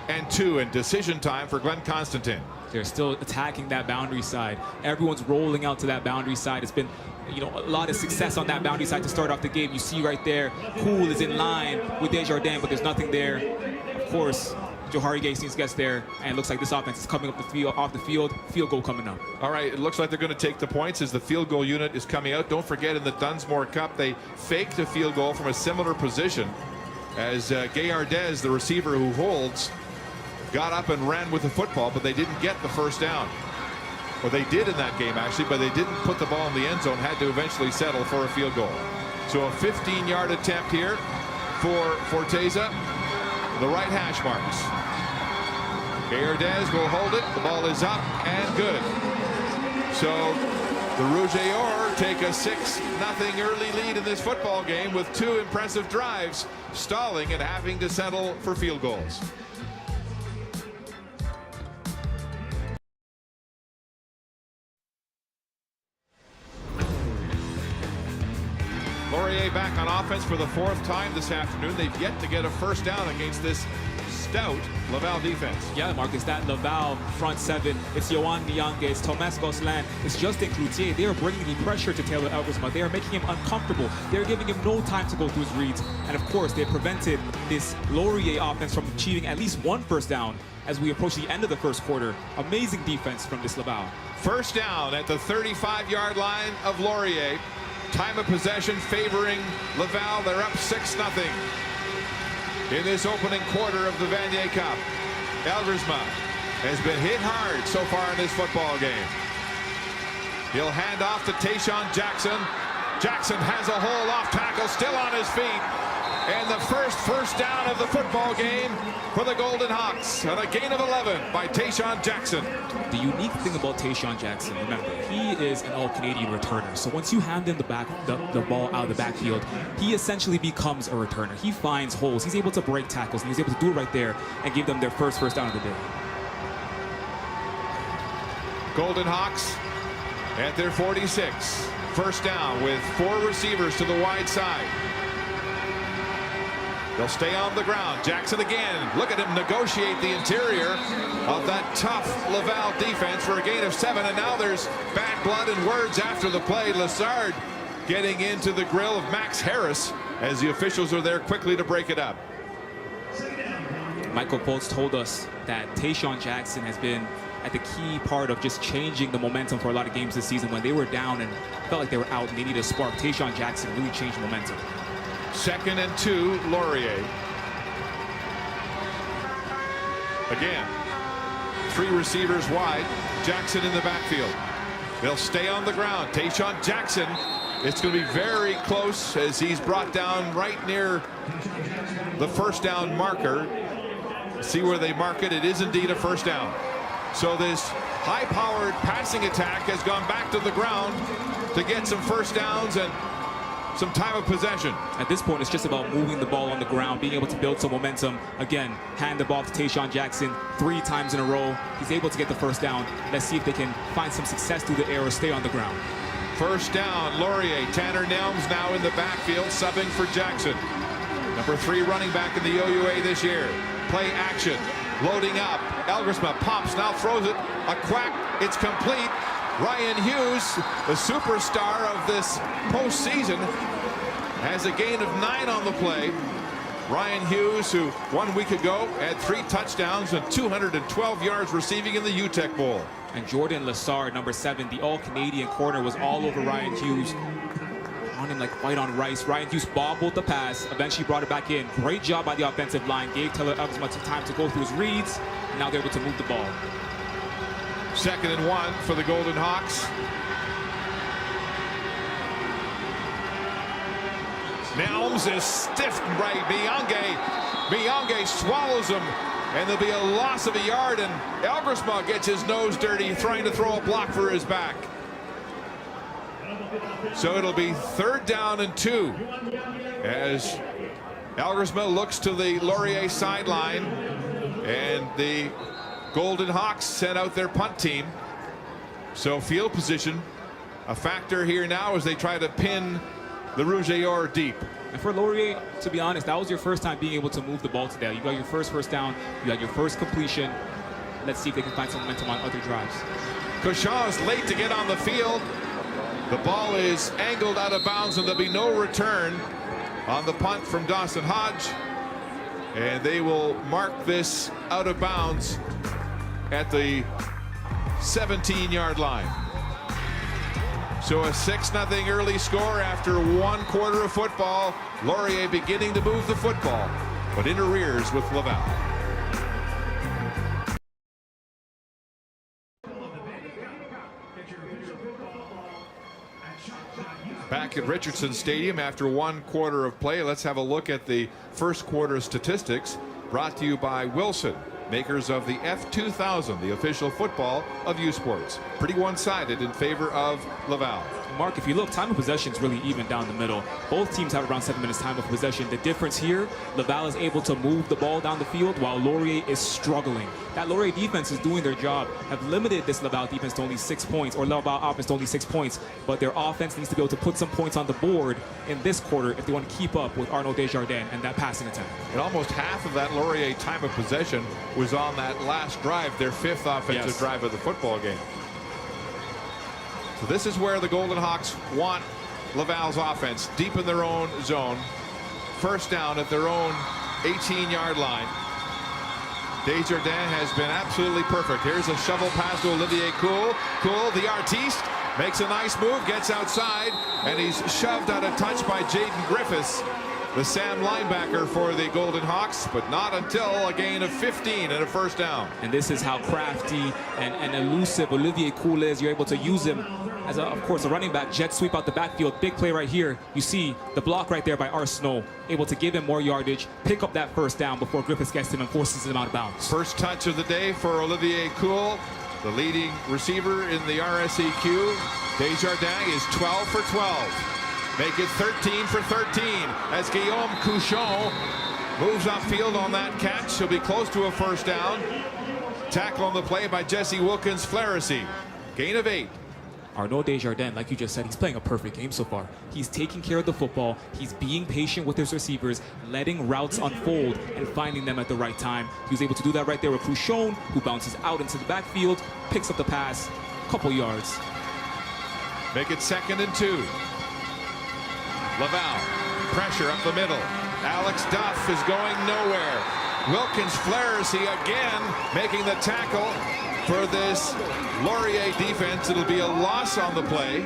and 2, and decision time for Glenn Constantine. They're still attacking that boundary side. Everyone's rolling out to that boundary side. It's been, a lot of success on that boundary side to start off the game. You see right there, Cool is in line with Desjardins, but there's nothing there. Of course, Johari Gastings gets there, and it looks like this offense is coming up off the field. Field goal coming up. All right, it looks like they're going to take the points as the field goal unit is coming out. Don't forget, in the Dunsmore Cup, they faked a field goal from a similar position as Gayardez, the receiver who holds, got up and ran with the football, but they didn't get the first down. Or they did in that game, actually, but they didn't put the ball in the end zone, had to eventually settle for a field goal. So a 15-yard attempt here for Forteza. The right hash marks. Gayardez will hold it. The ball is up and good. So the Rouge take a 6-0 early lead in this football game with 2 impressive drives, stalling and having to settle for field goals. Laurier back on offense for the 4th time this afternoon. They've yet to get a first down against this stout Laval defense. Yeah, Marcus, that Laval front 7, it's Yohan Niang, it's Thomas Gosselin, it's Justin Cloutier. They are bringing the pressure to Taylor Elgersma. They are making him uncomfortable. They're giving him no time to go through his reads. And of course, they prevented this Laurier offense from achieving at least 1 first down as we approach the end of the first quarter. Amazing defense from this Laval. First down at the 35-yard line of Laurier. Time of possession favoring Laval. They're up 6-0 in this opening quarter of the Vanier Cup. Elgersma has been hit hard so far in this football game. He'll hand off to Tayshaun Jackson. Jackson has a hole off tackle, still on his feet. And the first down of the football game for the Golden Hawks on a gain of 11 by Tayshaun Jackson. The unique thing about Tayshaun Jackson, remember, he is an all-Canadian returner. So once you hand him the ball out of the backfield, he essentially becomes a returner. He finds holes. He's able to break tackles, and he's able to do it right there and give them their first down of the day. Golden Hawks at their 46. First down with 4 receivers to the wide side. They'll stay on the ground. Jackson again. Look at him negotiate the interior of that tough Laval defense for a gain of 7. And now there's bad blood and words after the play. Lassard getting into the grill of Max Harris. as the officials are there quickly to break it up. Michael Bolts told us that Tayshaun Jackson has been at the key part of just changing the momentum for a lot of games this season. When they were down and felt like they were out and they needed a spark, Tayshaun Jackson really changed momentum. 2nd and 2, Laurier. Again, 3 receivers wide, Jackson in the backfield. They'll stay on the ground. Tayshaun Jackson, it's going to be very close as he's brought down right near the first down marker. See where they mark it. It is indeed a first down. So this high-powered passing attack has gone back to the ground to get some first downs and some time of possession. At this point, it's just about moving the ball on the ground, being able to build some momentum. Again, hand the ball to Tayshaun Jackson 3 times in a row. He's able to get the first down. Let's see if they can find some success through the air or stay on the ground. First down, Laurier. Tanner Nelms now in the backfield, subbing for Jackson. Number 3 running back in the OUA this year. Play action, loading up. Elgersma pops, now throws it. A quack, it's complete. Ryan Hughes, the superstar of this postseason, has a gain of 9 on the play. Ryan Hughes, who 1 week ago had 3 touchdowns and 212 yards receiving in the UTEC Bowl. And Jordan Lassard, number 7, the all-Canadian corner, was all over Ryan Hughes. On him like white on rice. Ryan Hughes bobbled the pass, eventually brought it back in. Great job by the offensive line. Gave Taylor as much time to go through his reads. And now they're able to move the ball. 2nd and 1 for the Golden Hawks. Nelms is stiffed right. Biange swallows him, and there'll be a loss of a yard, and Elgersma gets his nose dirty trying to throw a block for his back. So it'll be 3rd down and 2 as Elgersma looks to the Laurier sideline, and the Golden Hawks sent out their punt team. So field position a factor here now as they try to pin the ROUGE deep. And for Laurier, to be honest, that was your first time being able to move the ball today. You got your first down, you got your first completion. Let's see if they can find some momentum on other drives. Cochon's late to get on the field. The ball is angled out of bounds, and there'll be no return on the punt from Dawson Hodge. And they will mark this out of bounds at the 17-yard line. So a 6-0 early score after 1 quarter of football. Laurier beginning to move the football, but in arrears with Laval. Back at Richardson Stadium after 1 quarter of play, let's have a look at the first quarter statistics brought to you by Wilson, makers of the F2000, the official football of U Sports. Pretty one-sided in favor of Laval. Mark, if you look, time of possession is really even down the middle. Both teams have around 7 minutes time of possession. The difference here, Laval is able to move the ball down the field while Laurier is struggling. That Laurier defense is doing their job, have limited this Laval defense to only 6 points, or Laval offense to only 6 points, but their offense needs to be able to put some points on the board in this quarter if they want to keep up with Arnaud Desjardins and that passing attack. And almost half of that Laurier time of possession was on that last drive, their 5th offensive drive of the football game. So this is where the Golden Hawks want Laval's offense, deep in their own zone. First down at their own 18-yard line. Desjardins has been absolutely perfect. Here's a shovel pass to Olivier Cool. Cool, the artiste, makes a nice move, gets outside, and he's shoved out of touch by Jaden Griffiths, the Sam linebacker for the Golden Hawks, but not until a gain of 15 and a first down. And this is how crafty and elusive Olivier Cool is. You're able to use him as, of course, a running back. Jet sweep out the backfield. Big play right here. You see the block right there by Arsenault, able to give him more yardage, pick up that first down before Griffiths gets him and forces him out of bounds. First touch of the day for Olivier Cool, the leading receiver in the RSEQ. Desjardins is 12 for 12. Make it 13 for 13 as Guillaume Couchon moves upfield on that catch. He'll be close to a first down. Tackle on the play by Jesse Wilkins-Flaherty. Gain of 8. Arnaud Desjardins, like you just said, he's playing a perfect game so far. He's taking care of the football. He's being patient with his receivers, letting routes unfold and finding them at the right time. He was able to do that right there with Couchon, who bounces out into the backfield, picks up the pass, couple yards. Make it 2nd and 2. Laval Pressure up the middle. Alex Duff is going nowhere. Wilkins Flaherty again making the tackle for this Laurier defense. It'll be a loss on the play.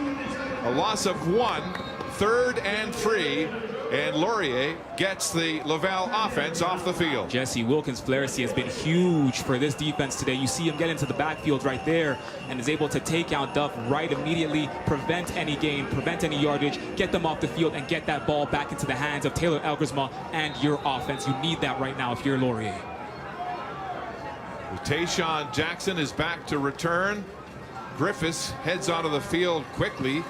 A loss of 1, 3rd and 3. And Laurier gets the Laval offense off the field. Jesse, Wilkins Flaherty has been huge for this defense today. You see him get into the backfield right there and is able to take out Duff right immediately, prevent any gain, prevent any yardage, get them off the field, and get that ball back into the hands of Taylor Elgersma and your offense. You need that right now if you're Laurier. Tayshaun Jackson is back to return. Griffiths heads onto the field quickly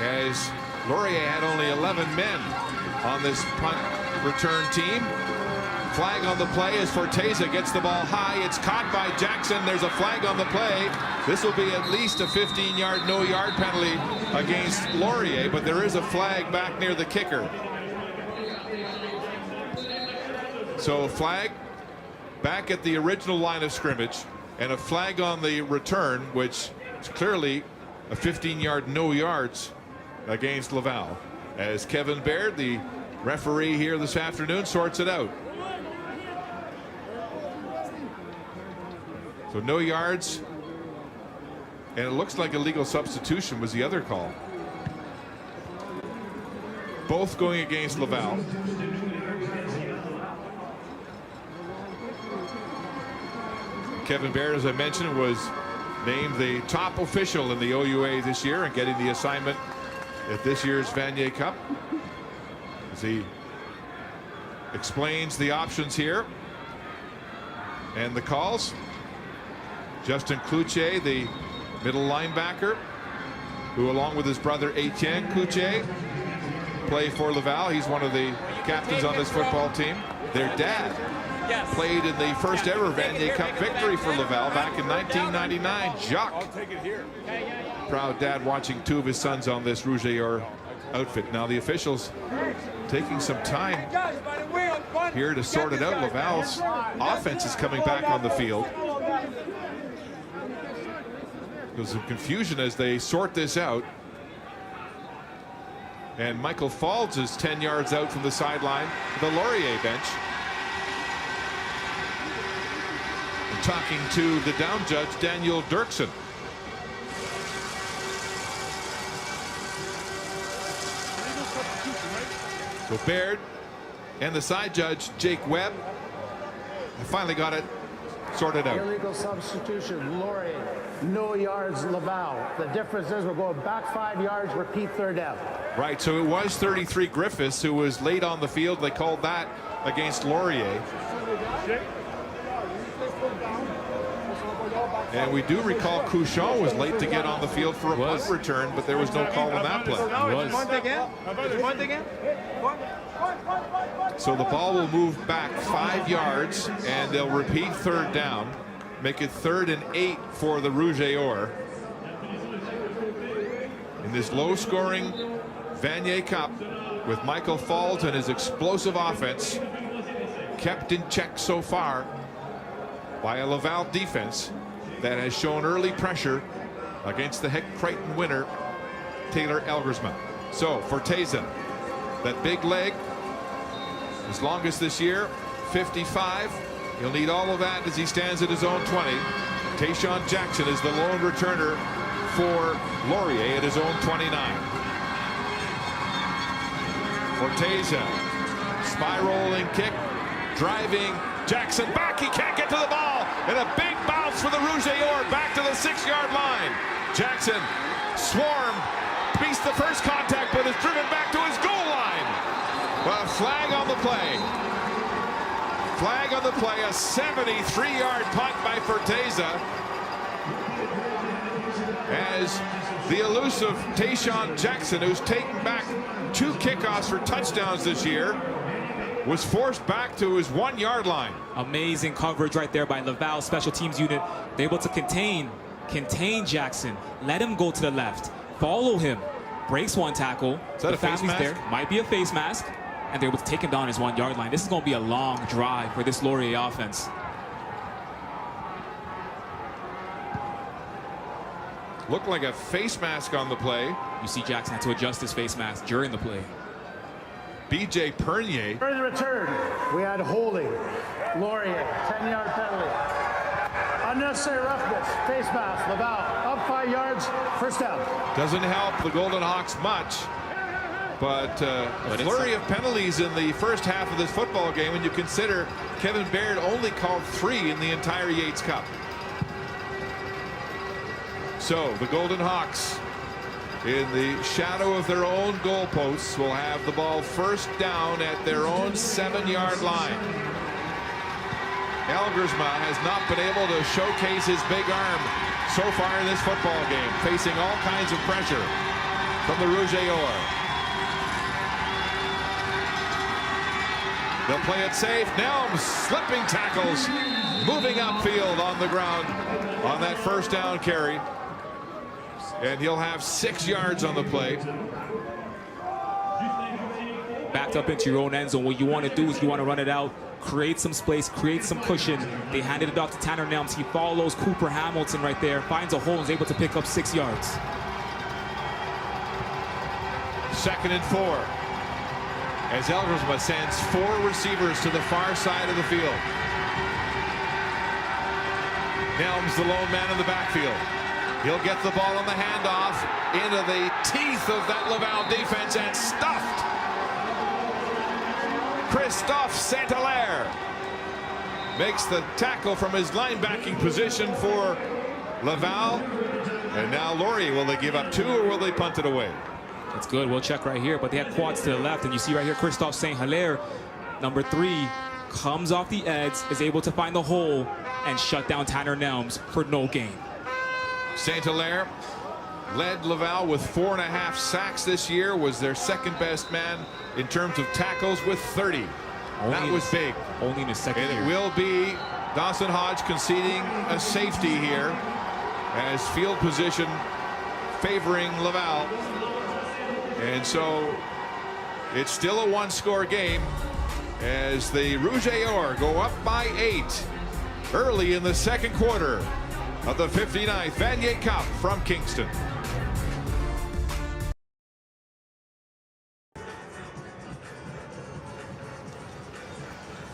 as Laurier had only 11 men on this punt return team. Flag on the play as Forteza gets the ball high. It's caught by Jackson. There's a flag on the play. This will be at least a 15-yard no-yard penalty against Laurier, but there is a flag back near the kicker. So flag back at the original line of scrimmage and a flag on the return, which is clearly a 15-yard no yards against Laval, as Kevin Baird, the referee here this afternoon, sorts it out. So no yards, and it looks like a legal substitution was the other call. Both going against Laval. Kevin Baird, as I mentioned, was named the top official in the OUA this year and getting the assignment at this year's Vanier Cup, as he explains the options here and the calls. Justin Cloutier, the middle linebacker, who along with his brother Etienne Cloutier play for Laval. He's one of the captains on this football team. Their dad played in the first ever Vanier Cup victory for Laval back in 1999. Jacques, proud dad, watching two of his sons on this Rouge outfit. Now the officials taking some time here to sort it out. Laval's offense is coming back on the field. There's some confusion as they sort this out. And Michael Faulds is 10 yards out from the sideline, the Laurier bench. And talking to the down judge, Daniel Dirksen. So Baird and the side judge, Jake Webb, finally got it sorted out. Illegal substitution, Laurier. No yards, Laval. The difference is we're going back 5 yards, repeat third down. Right, so it was 33 Griffiths who was late on the field. They called that against Laurier. And we do recall Couchon was late to get on the field for a punt return, but there was no call on that play. So the ball will move back 5 yards, and they'll repeat third down, make it 3rd and 8 for the Rouge-Or. In this low-scoring Vanier Cup, with Michael Faulds and his explosive offense kept in check so far by a Laval defense that has shown early pressure against the Heck Crichton winner, Taylor Elgersma. So Forteza, that big leg, his longest this year, 55. He'll need all of that as he stands at his own 20. Tayshaun Jackson is the lone returner for Laurier at his own 29. Forteza, spiraling kick, driving Jackson back. He can't get to the ball, and a big bounce for the Rouge-Or back to the 6-yard line. Jackson swarmed, beats the first contact, but is driven back to his goal line. Well, flag on the play. Flag on the play, a 73-yard punt by Forteza, as the elusive Tayshaun Jackson, who's taken back 2 kickoffs for touchdowns this year, was forced back to his 1-yard line. Amazing coverage right there by Laval special teams unit. They're able to contain Jackson, let him go to the left, follow him, breaks one tackle. Is that a face mask? There might be a face mask, and they're able to take him down his 1-yard line. This is going to be a long drive for this Laurier offense. Looked like a face mask on the play. You see Jackson had to adjust his face mask during the play. B.J. Pernier. During the return, we had holding. Laurier, 10-yard penalty. Unnecessary roughness, face mask, Laval, up 5 yards, first down. Doesn't help the Golden Hawks much, but a flurry of penalties in the first half of this football game when you consider Kevin Baird only called 3 in the entire Yates Cup. So the Golden Hawks, in the shadow of their own goalposts, will have the ball first down at their own 7-yard line. Elgersma has not been able to showcase his big arm so far in this football game, facing all kinds of pressure from the Rouge. They'll play it safe. Nelms slipping tackles, moving upfield on the ground on that first down carry. And he'll have 6 yards on the play. Backed up into your own end zone. What you want to do is you want to run it out, create some space, create some cushion. They handed it off to Tanner Nelms. He follows Cooper Hamilton right there, finds a hole and is able to pick up 6 yards. 2nd and 4. As Elgersma sends 4 receivers to the far side of the field. Nelms, the lone man in the backfield. He'll get the ball on the handoff into the teeth of that Laval defense and stuffed. Christophe Saint-Hilaire makes the tackle from his linebacking position for Laval. And now Laurier, will they give up 2 or will they punt it away? That's good. We'll check right here. But they have quads to the left. And you see right here, Christophe Saint-Hilaire, number 3, comes off the edge, is able to find the hole and shut down Tanner Nelms for no gain. Saint-Hilaire led Laval with 4.5 sacks this year, was their 2nd best man in terms of tackles with 30. That was big. Only in his 2nd year. And it will be Dawson Hodge conceding a safety here as field position favoring Laval. And so it's still a 1-score game as the Rouge go up by 8 early in the 2nd quarter of the 59th Vanier Cup from Kingston.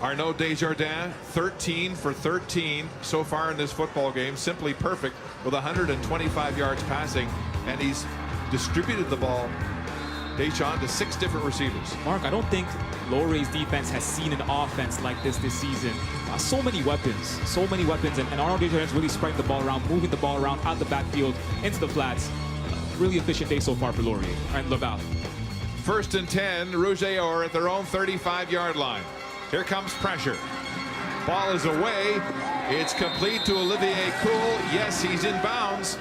Arnaud Desjardins, 13 for 13 so far in this football game. Simply perfect with 125 yards passing, and he's distributed the ball, Deschamps, to 6 different receivers. Mark, I don't think Laurier's defense has seen an offense like this season. So many weapons, and Arnaud Desjardins really spreading the ball around, moving the ball around out the backfield into the flats. Really efficient day so far for Laurier and Laval. 1st and 10, Rouge at their own 35-yard line. Here comes pressure. Ball is away. It's complete to Olivier Cool. Yes, he's in bounds.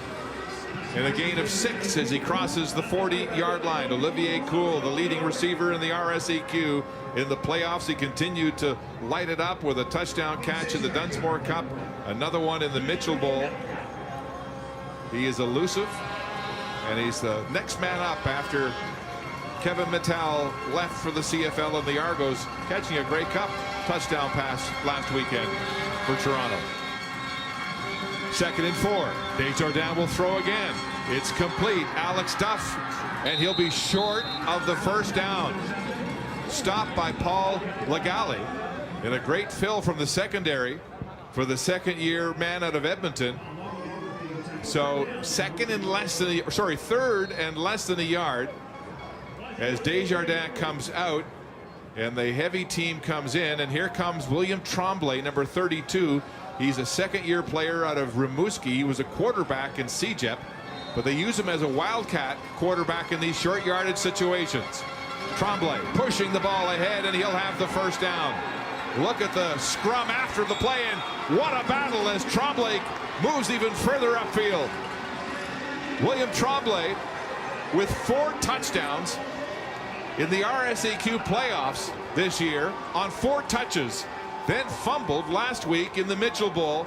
And a gain of 6 as he crosses the 40-yard line. Olivier Cool, the leading receiver in the RSEQ. In the playoffs, he continued to light it up with a touchdown catch in the Dunsmore Cup. Another one in the Mitchell Bowl. He is elusive, and he's the next man up after Kevin Mittal left for the CFL and the Argos, catching a Grey Cup touchdown pass last weekend for Toronto. 2nd and 4. Desjardins will throw again. It's complete. Alex Duff, and he'll be short of the first down. Stopped by Paul Legali, and a great fill from the secondary for the 2nd-year man out of Edmonton. So 3rd and less than a yard as Desjardins comes out and the heavy team comes in, and here comes William Tremblay, number 32. He's a 2nd-year player out of Rimouski. He was a quarterback in CEGEP, but they use him as a wildcat quarterback in these short yardage situations. Tremblay pushing the ball ahead, and he'll have the first down. Look at the scrum after the play, and what a battle as Tremblay moves even further upfield. William Tremblay with 4 touchdowns in the RSEQ playoffs this year on 4 touches, then fumbled last week in the Mitchell Bowl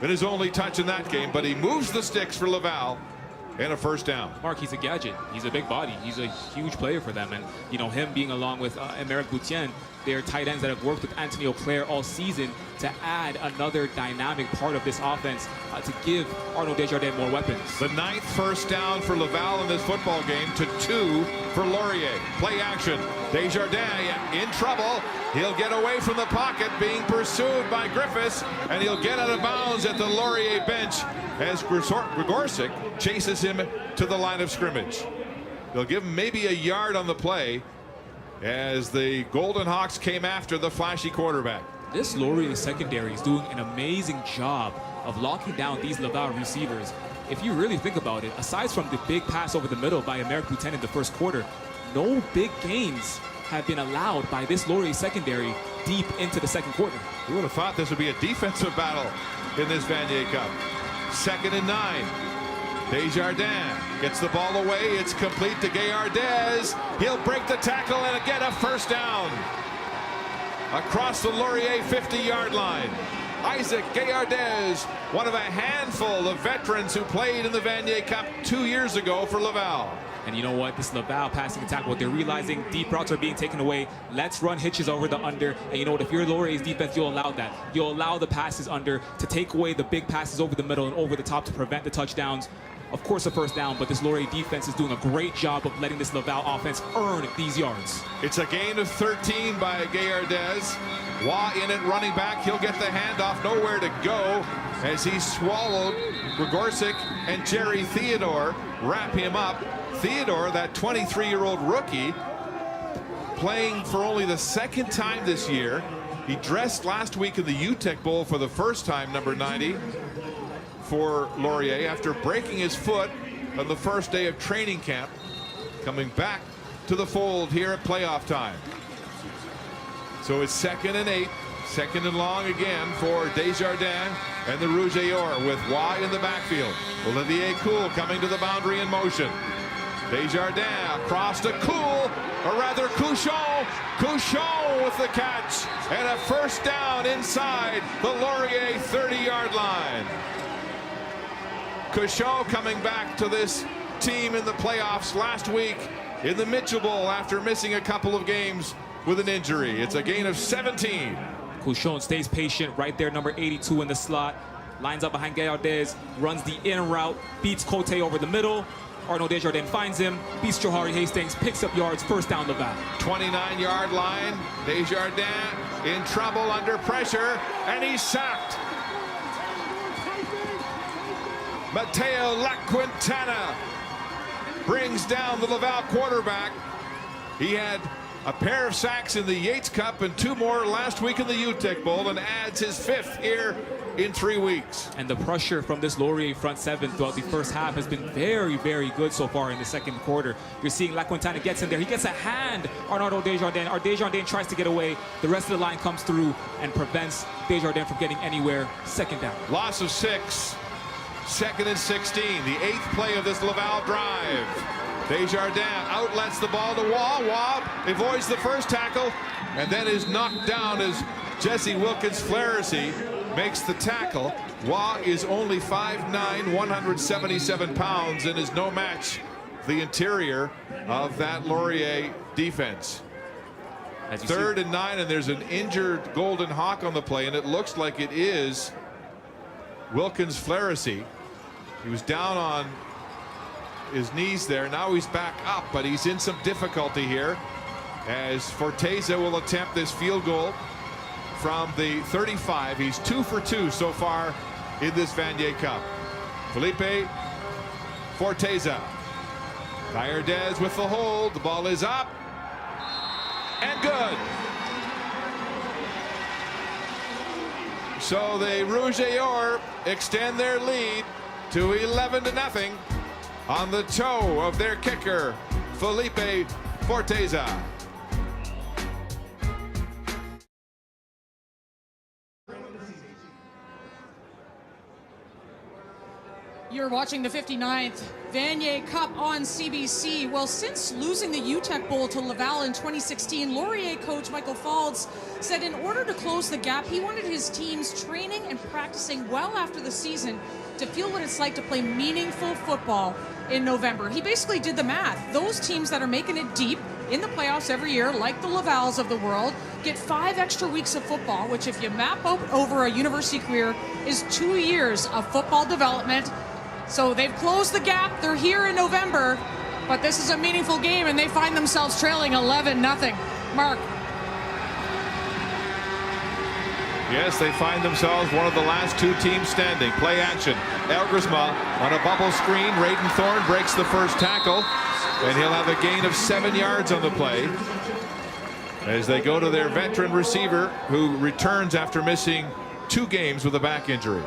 in his only touch in that game, but he moves the sticks for Laval and a first down. Mark, he's a gadget. He's a big body. He's a huge player for them. And, you know, him being along with Emerick Boutien, they're tight ends that have worked with Anthony Auclair all season to add another dynamic part of this offense to give Arnaud Desjardins more weapons. The 9th first down for Laval in this football game to 2 for Laurier. Play action. Desjardins in trouble. He'll get away from the pocket, being pursued by Griffiths, and he'll get out of bounds at the Laurier bench as Gregorczyk chases him to the line of scrimmage. They'll give him maybe a yard on the play as the Golden Hawks came after the flashy quarterback. This Laurier secondary is doing an amazing job of locking down these Laval receivers. If you really think about it, aside from the big pass over the middle by Emerick Boutien in the first quarter, no big gains have been allowed by this Laurier secondary deep into the second quarter. You would have thought this would be a defensive battle in this Vanier Cup. 2nd and 9. Desjardins gets the ball away. It's complete to Gaillardes. He'll break the tackle and get a first down. Across the Laurier 50-yard line. Isaac Gaillardes, one of a handful of veterans who played in the Vanier Cup 2 years ago for Laval. And you know what? This Laval passing attack, what they're realizing, deep routes are being taken away. Let's run hitches over the under. And you know what? If you're Laurier's defense, you'll allow that. You'll allow the passes under to take away the big passes over the middle and over the top to prevent the touchdowns. Of course, a first down, but this Laurier defense is doing a great job of letting this Laval offense earn these yards. It's a gain of 13 by Gaillardes. Waugh in it, running back. He'll get the handoff, nowhere to go as he swallowed Gregorczyk and Jerry Theodore wrap him up. Theodore, that 23-year-old rookie, playing for only the 2nd time this year. He dressed last week in the UTEC Bowl for the first time, number 90. For Laurier after breaking his foot on the first day of training camp, coming back to the fold here at playoff time. So it's 2nd and 8, 2nd and long again for Desjardins and the Rouge et Or with Waugh in the backfield. Olivier Cool coming to the boundary in motion. Desjardins across to Cool, or rather Couchon. Couchon with the catch and a first down inside the Laurier 30-yard line. Couchon coming back to this team in the playoffs last week in the Mitchell Bowl after missing a couple of games with an injury. It's a gain of 17. Couchon stays patient right there, number 82 in the slot. Lines up behind Gaillardes, runs the in route, beats Cote over the middle. Arnaud Desjardins finds him, beats Johari Hastings, picks up yards, first down Laval. 29-yard line. Desjardins in trouble under pressure, and he's sacked. Mateo LaQuintana brings down the Laval quarterback. He had a pair of sacks in the Yates Cup and 2 more last week in the UTEC Bowl, and adds his 5th here in 3 weeks. And the pressure from this Laurier front 7 throughout the first half has been very, very good so far in the second quarter. You're seeing LaQuintana gets in there. He gets a hand on Arnaud Desjardins. Desjardins tries to get away. The rest of the line comes through and prevents Desjardins from getting anywhere. Second down. Loss of 6. 2nd and 16. The 8th play of this Laval drive. Desjardins outlets the ball to Waugh. Waugh avoids the first tackle and then is knocked down as Jesse Wilkins-Flaherty makes the tackle. Waugh is only 5'9", 177 pounds, and is no match for the interior of that Laurier defense. 3rd and 9, and there's an injured Golden Hawk on the play, and it looks like it is Wilkins-Flaherty. He was down on his knees there. Now he's back up, but he's in some difficulty here as Forteza will attempt this field goal from the 35. He's 2 for 2 so far in this Vanier Cup. Felipe Forteza. Gaillardes with the hold. The ball is up and good. So the Rouge et Or extend their lead to 11-0 on the toe of their kicker, Felipe Forteza. You're watching the 59th Vanier Cup on CBC. Well, since losing the UTEC Bowl to Laval in 2016, Laurier coach Michael Falds said in order to close the gap, he wanted his teams training and practicing well after the season to feel what it's like to play meaningful football in November. He basically did the math. Those teams that are making it deep in the playoffs every year, like the LAVALs of the world, get 5 extra weeks of football, which if you map out over a university career is 2 years of football development. So they've closed the gap. They're here in November, but this is a meaningful game, and they find themselves trailing 11-0. Mark. Yes, they find themselves one of the last 2 teams standing. Play action. Elgersma on a bubble screen. Raiden Thorne breaks the first tackle, and he'll have a gain of 7 yards on the play as they go to their veteran receiver, who returns after missing 2 games with a back injury.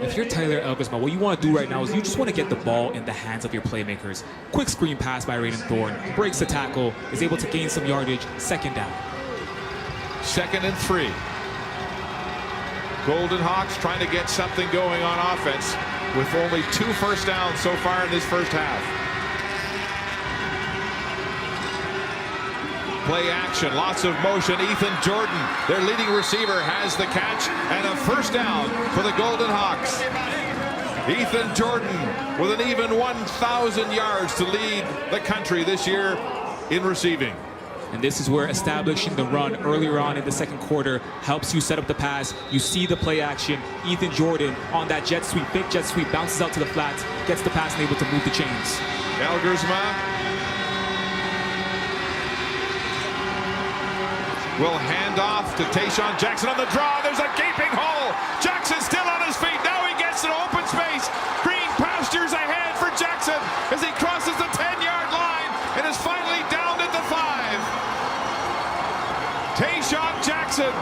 If you're Tyler Elgersma, what you want to do right now is you just want to get the ball in the hands of your playmakers. Quick screen pass by Raiden Thorne, breaks the tackle, is able to gain some yardage, 2nd down. 2nd and 3. Golden Hawks trying to get something going on offense with only 2 first downs so far in this first half. Play action, lots of motion. Ethan Jordan, their leading receiver, has the catch and a first down for the Golden Hawks. Ethan Jordan with an even 1,000 yards to lead the country this year in receiving. And this is where establishing the run earlier on in the 2nd quarter helps you set up the pass. You see the play action. Ethan Jordan on that jet sweep, big jet sweep, bounces out to the flats, gets the pass and able to move the chains. Elgersma will hand off to Tayshaun Jackson on the draw. There's a gaping hole. Jackson still on his feet. Now he gets an open space. Green pastures ahead for Jackson as he crosses the 10-yard line and is finally down at the 5. Tayshaun Jackson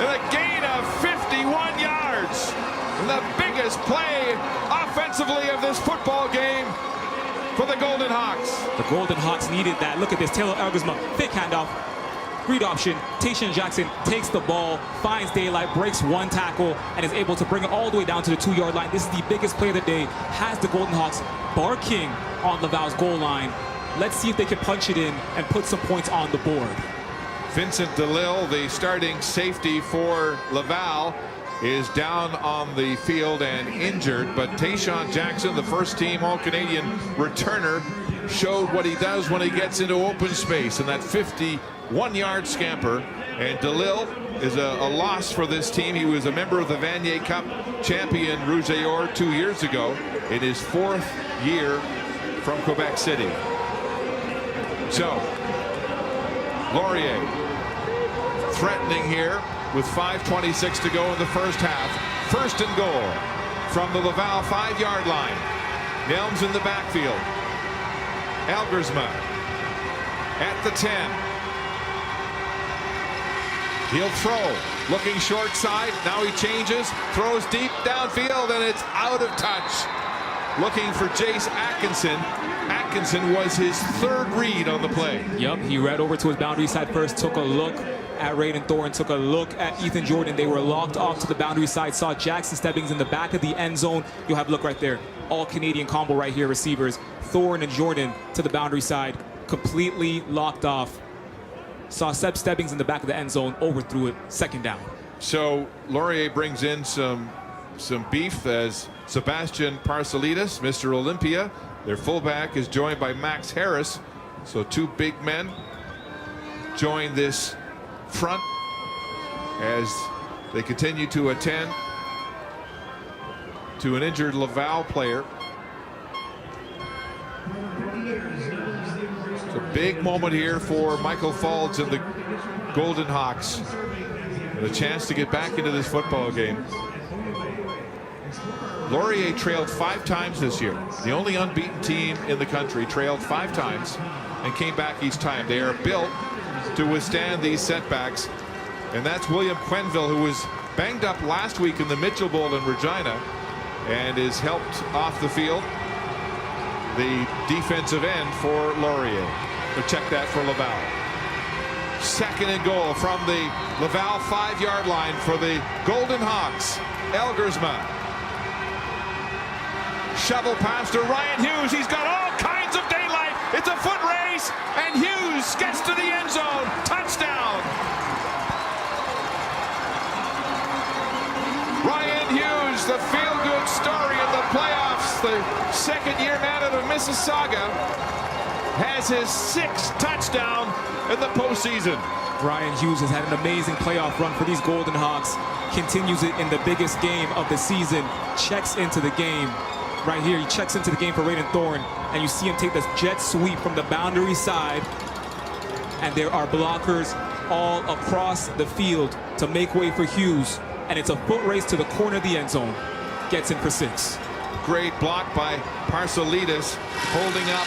and a gain of 51 yards. The biggest play offensively of this football game for the Golden Hawks. The Golden Hawks needed that. Look at this. Taylor Elgersma, thick handoff, read option. Tayshaun Jackson takes the ball, finds daylight, breaks 1 tackle, and is able to bring it all the way down to the 2-yard line. This is the biggest play of the day. Has the Golden Hawks barking on Laval's goal line. Let's see if they can punch it in and put some points on the board. Vincent DeLille, the starting safety for Laval, is down on the field and injured, but Tayshaun Jackson, the first-team All-Canadian returner, showed what he does when he gets into open space in that 51-yard scamper. And DeLille is a loss for this team. He was a member of the Vanier Cup champion Rouge 2 years ago in his 4th year from Quebec City. So, Laurier threatening here with 5:26 to go in the first half. 1st and goal from the Laval 5-yard line. Nelms in the backfield. Elgersma at the 10. He'll throw, looking short side. Now he changes, throws deep downfield, and it's out of touch. Looking for Jace Atkinson. Atkinson was his 3rd read on the play. Yep, he read over to his boundary side first, took a look at Raiden Thorne, took a look at Ethan Jordan. They were locked off to the boundary side, saw Jackson Stebbings in the back of the end zone. You'll have a look right there. All Canadian combo right here, receivers. Thorne and Jordan to the boundary side, completely locked off. Saw Seb Stebbings in the back of the end zone, overthrew it, 2nd down. So Laurier brings in some beef as Sebastian Parcelidis, Mr. Olympia. Their fullback is joined by Max Harris. So 2 big men join this front as they continue to attend to an injured Laval player. It's a big moment here for Michael Falds and the Golden Hawks. And a chance to get back into this football game. Laurier trailed 5 times this year. The only unbeaten team in the country, trailed 5 times and came back each time. They are built to withstand these setbacks. And that's William Quenville, who was banged up last week in the Mitchell Bowl in Regina and is helped off the field. The defensive end for Laurier. So check that for Laval. Second and goal from the Laval 5-yard line for the Golden Hawks. Elgersma. Shovel pass to Ryan Hughes. He's got all kinds of daylight. It's a foot race, and Hughes gets to the end zone. Touchdown. Ryan Hughes, the feel-good story in the playoffs. The second-year man out of Mississauga has his 6th touchdown in the postseason. Ryan Hughes has had an amazing playoff run for these Golden Hawks. Continues it in the biggest game of the season. Checks into the game. Right here, he checks into the game for Raiden Thorne, and you see him take this jet sweep from the boundary side. And there are blockers all across the field to make way for Hughes. And it's a foot race to the corner of the end zone. Gets in for 6. Great block by Parcelidis, holding up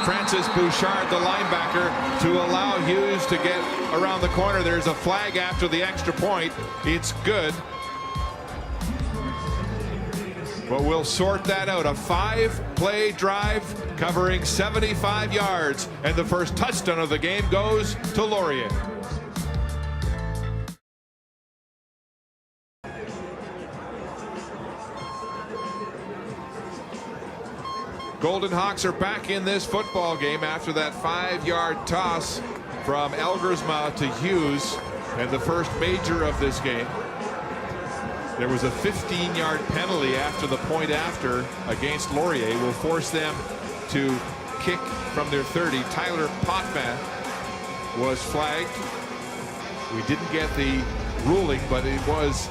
Francis Bouchard, the linebacker, to allow Hughes to get around the corner. There's a flag after the extra point. It's good. But we'll sort that out. A 5-play drive covering 75 yards. And the first touchdown of the game goes to Laurier. Golden Hawks are back in this football game after that 5-yard toss from Elgersma to Hughes, and the first major of this game. There was a 15-yard penalty after the point after against Laurier. Will force them to kick from their 30. Tyler Potvin was flagged. We didn't get the ruling, but it was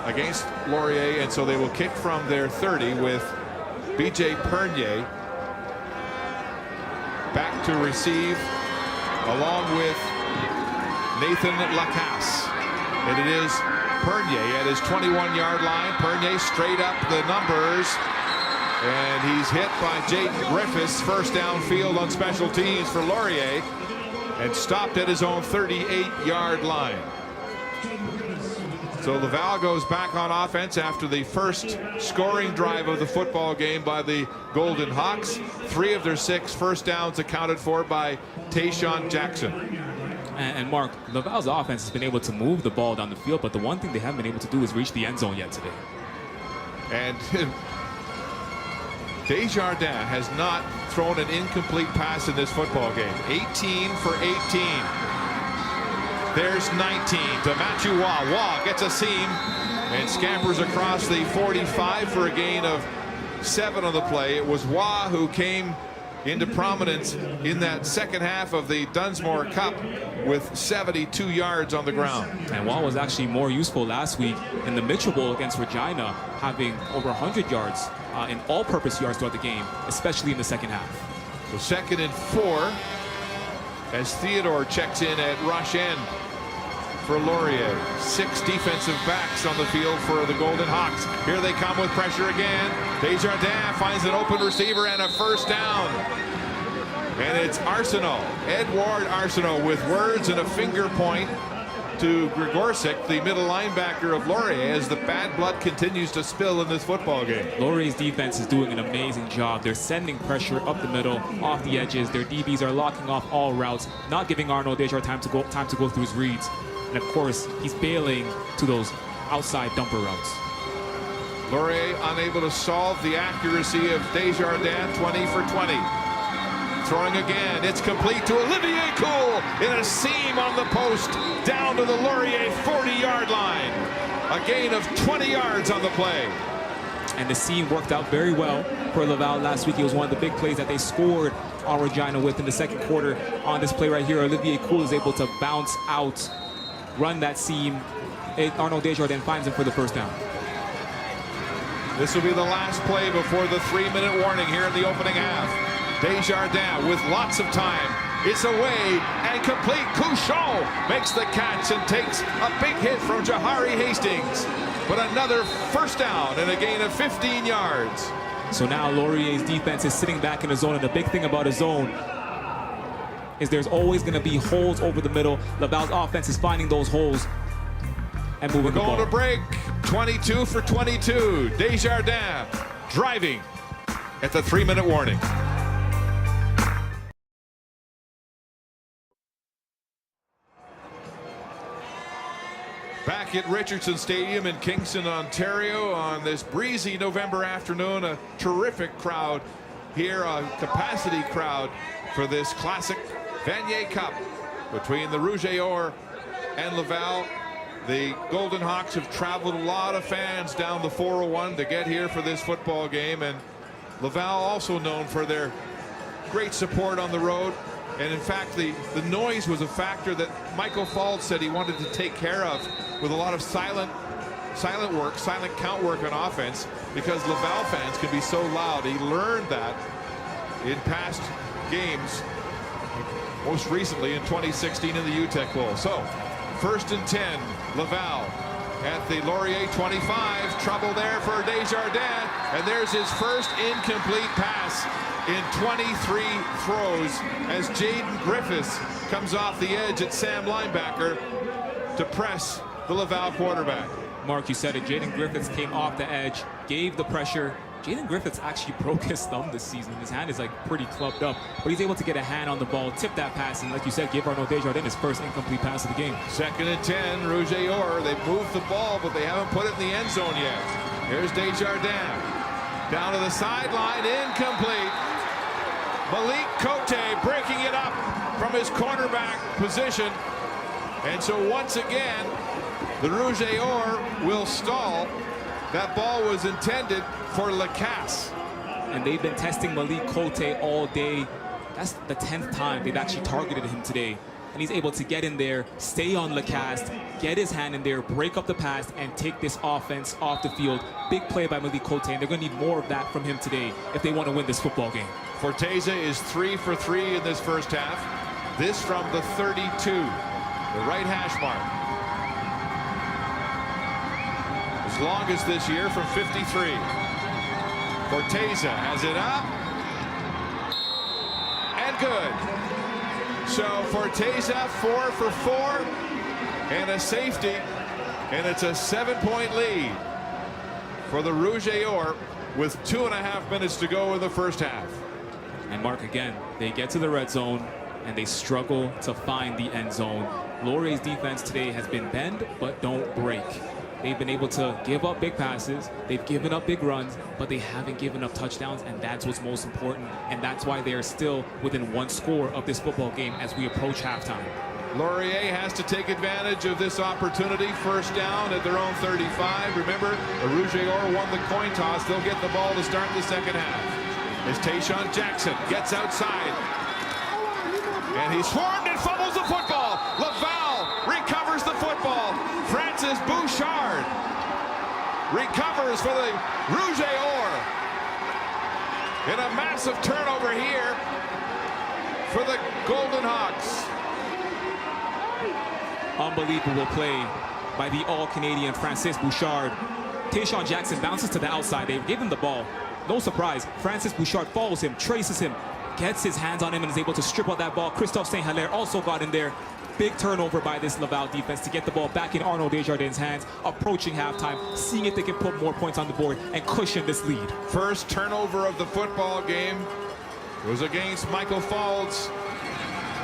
against Laurier, and so they will kick from their 30 with B.J. Pernier back to receive along with Nathan Lacasse. And it is Pernier at his 21-yard line. Pernier straight up the numbers. And he's hit by Jaden Griffiths. First downfield on special teams for Laurier. And stopped at his own 38-yard line. So Laval goes back on offense after the first scoring drive of the football game by the Golden Hawks. 3 of their 6 first downs accounted for by Tayshaun Jackson. And Mark, Laval's offense has been able to move the ball down the field, but the one thing they haven't been able to do is reach the end zone yet today. And Desjardins has not thrown an incomplete pass in this football game. 18 for 18. There's 19 to Matthew Waugh. Waugh gets a seam and scampers across the 45 for a gain of 7 on the play. It was Waugh who came into prominence in that second half of the Dunsmore Cup with 72 yards on the ground. And Waugh was actually more useful last week in the Mitchell Bowl against Regina, having over 100 yards in all-purpose yards throughout the game, especially in the second half. So 2nd and 4 as Theodore checks in at rush end for Laurier. 6 defensive backs on the field for the Golden Hawks. Here they come with pressure again. Desjardins finds an open receiver and a first down. And it's Arsenault, Edouard Arsenault, with words and a finger point to Grigorczyk, the middle linebacker of Laurier, as the bad blood continues to spill in this football game. Laurier's defense is doing an amazing job. They're sending pressure up the middle, off the edges. Their DBs are locking off all routes, not giving Arnaud Desjardins time to go through his reads. And of course, he's bailing to those outside dumper routes. Laurier unable to solve the accuracy of Desjardins, 20 for 20. Throwing again, it's complete to Olivier Cool in a seam on the post, down to the Laurier 40-yard line. A gain of 20 yards on the play. And the seam worked out very well for Laval last week. It was one of the big plays that they scored on Regina with in the second quarter. On this play right here, Olivier Cool is able to bounce out, run that seam. Arnaud Desjardins finds him for the first down. This will be the last play before the 3-minute warning here in the opening half. Desjardins with lots of time. It's away and complete. Couchon makes the catch and takes a big hit from Jahari Hastings. But another first down and a gain of 15 yards. So now Laurier's defense is sitting back in a zone, and the big thing about a zone is there's always going to be holes over the middle. Laval's offense is finding those holes and moving the ball. We're going to break. 22 for 22. Desjardins driving at the 3-minute warning. back at Richardson Stadium in Kingston, Ontario on this breezy November afternoon. A terrific crowd here, a capacity crowd for this classic Vanier Cup between the Rouge and Laval. The Golden Hawks have traveled a lot of fans down the 401 to get here for this football game, and Laval also known for their great support on the road. And in fact, the noise was a factor that Michael Fauld said he wanted to take care of with a lot of silent count work on offense, because Laval fans can be so loud. He learned that in past games, most recently in 2016 in the UTEC Bowl. So 1st and 10, Laval at the Laurier 25. Trouble there for Desjardins, and there's his first incomplete pass in 23 throws as Jaden Griffiths comes off the edge at Sam linebacker to press the Laval quarterback. Mark, you said it. Jaden Griffiths came off the edge, gave the pressure. Jaden Griffiths actually broke his thumb this season. His hand is like pretty clubbed up, but he's able to get a hand on the ball, tip that pass, and like you said, give Arnaud Desjardins his first incomplete pass of the game. 2nd and 10, Rouge. They've moved the ball, but they haven't put it in the end zone yet. Here's Desjardins. Down to the sideline, incomplete. Malik Cote breaking it up from his cornerback position. And so once again, the Rouge will stall. That ball was intended for Lacasse. And they've been testing Malik Cote all day. That's the 10th time they've actually targeted him today. And he's able to get in there, stay on Lacasse, get his hand in there, break up the pass, and take this offense off the field. Big play by Malik Cote, and they're going to need more of that from him today if they want to win this football game. Forteza is 3 for 3 in this first half. This from the 32, the right hash mark. As long as this year from 53. Forteza has it up. And good. So Forteza 4 for 4 and a safety, and it's a 7-point lead for the Rouge with 2.5 minutes to go in the first half. And Mark, again, they get to the red zone and they struggle to find the end zone. Laurier's defense today has been bend but don't break. They've been able to give up big passes, they've given up big runs, but they haven't given up touchdowns, and that's what's most important. And that's why they are still within 1 score of this football game as we approach halftime. Laurier has to take advantage of this opportunity. First down at their own 35. Remember, the Rouge won the coin toss. They'll get the ball to start the second half. As Tayshaun Jackson gets outside, and he's swarmed and fumbles the football. Laval recovers the football. Francis Bouchard recovers for the Rouge in a massive turnover here for the Golden Hawks. Unbelievable play by the All-Canadian Francis Bouchard. Tayshaun Jackson bounces to the outside. They gave him the ball. No surprise. Francis Bouchard follows him, traces him, gets his hands on him, and is able to strip out that ball. Christophe Saint-Hilaire also got in there. Big turnover by this Laval defense to get the ball back in Arnaud Desjardins' hands, approaching halftime, seeing if they can put more points on the board and cushion this lead. First turnover of the football game was against Michael Faulds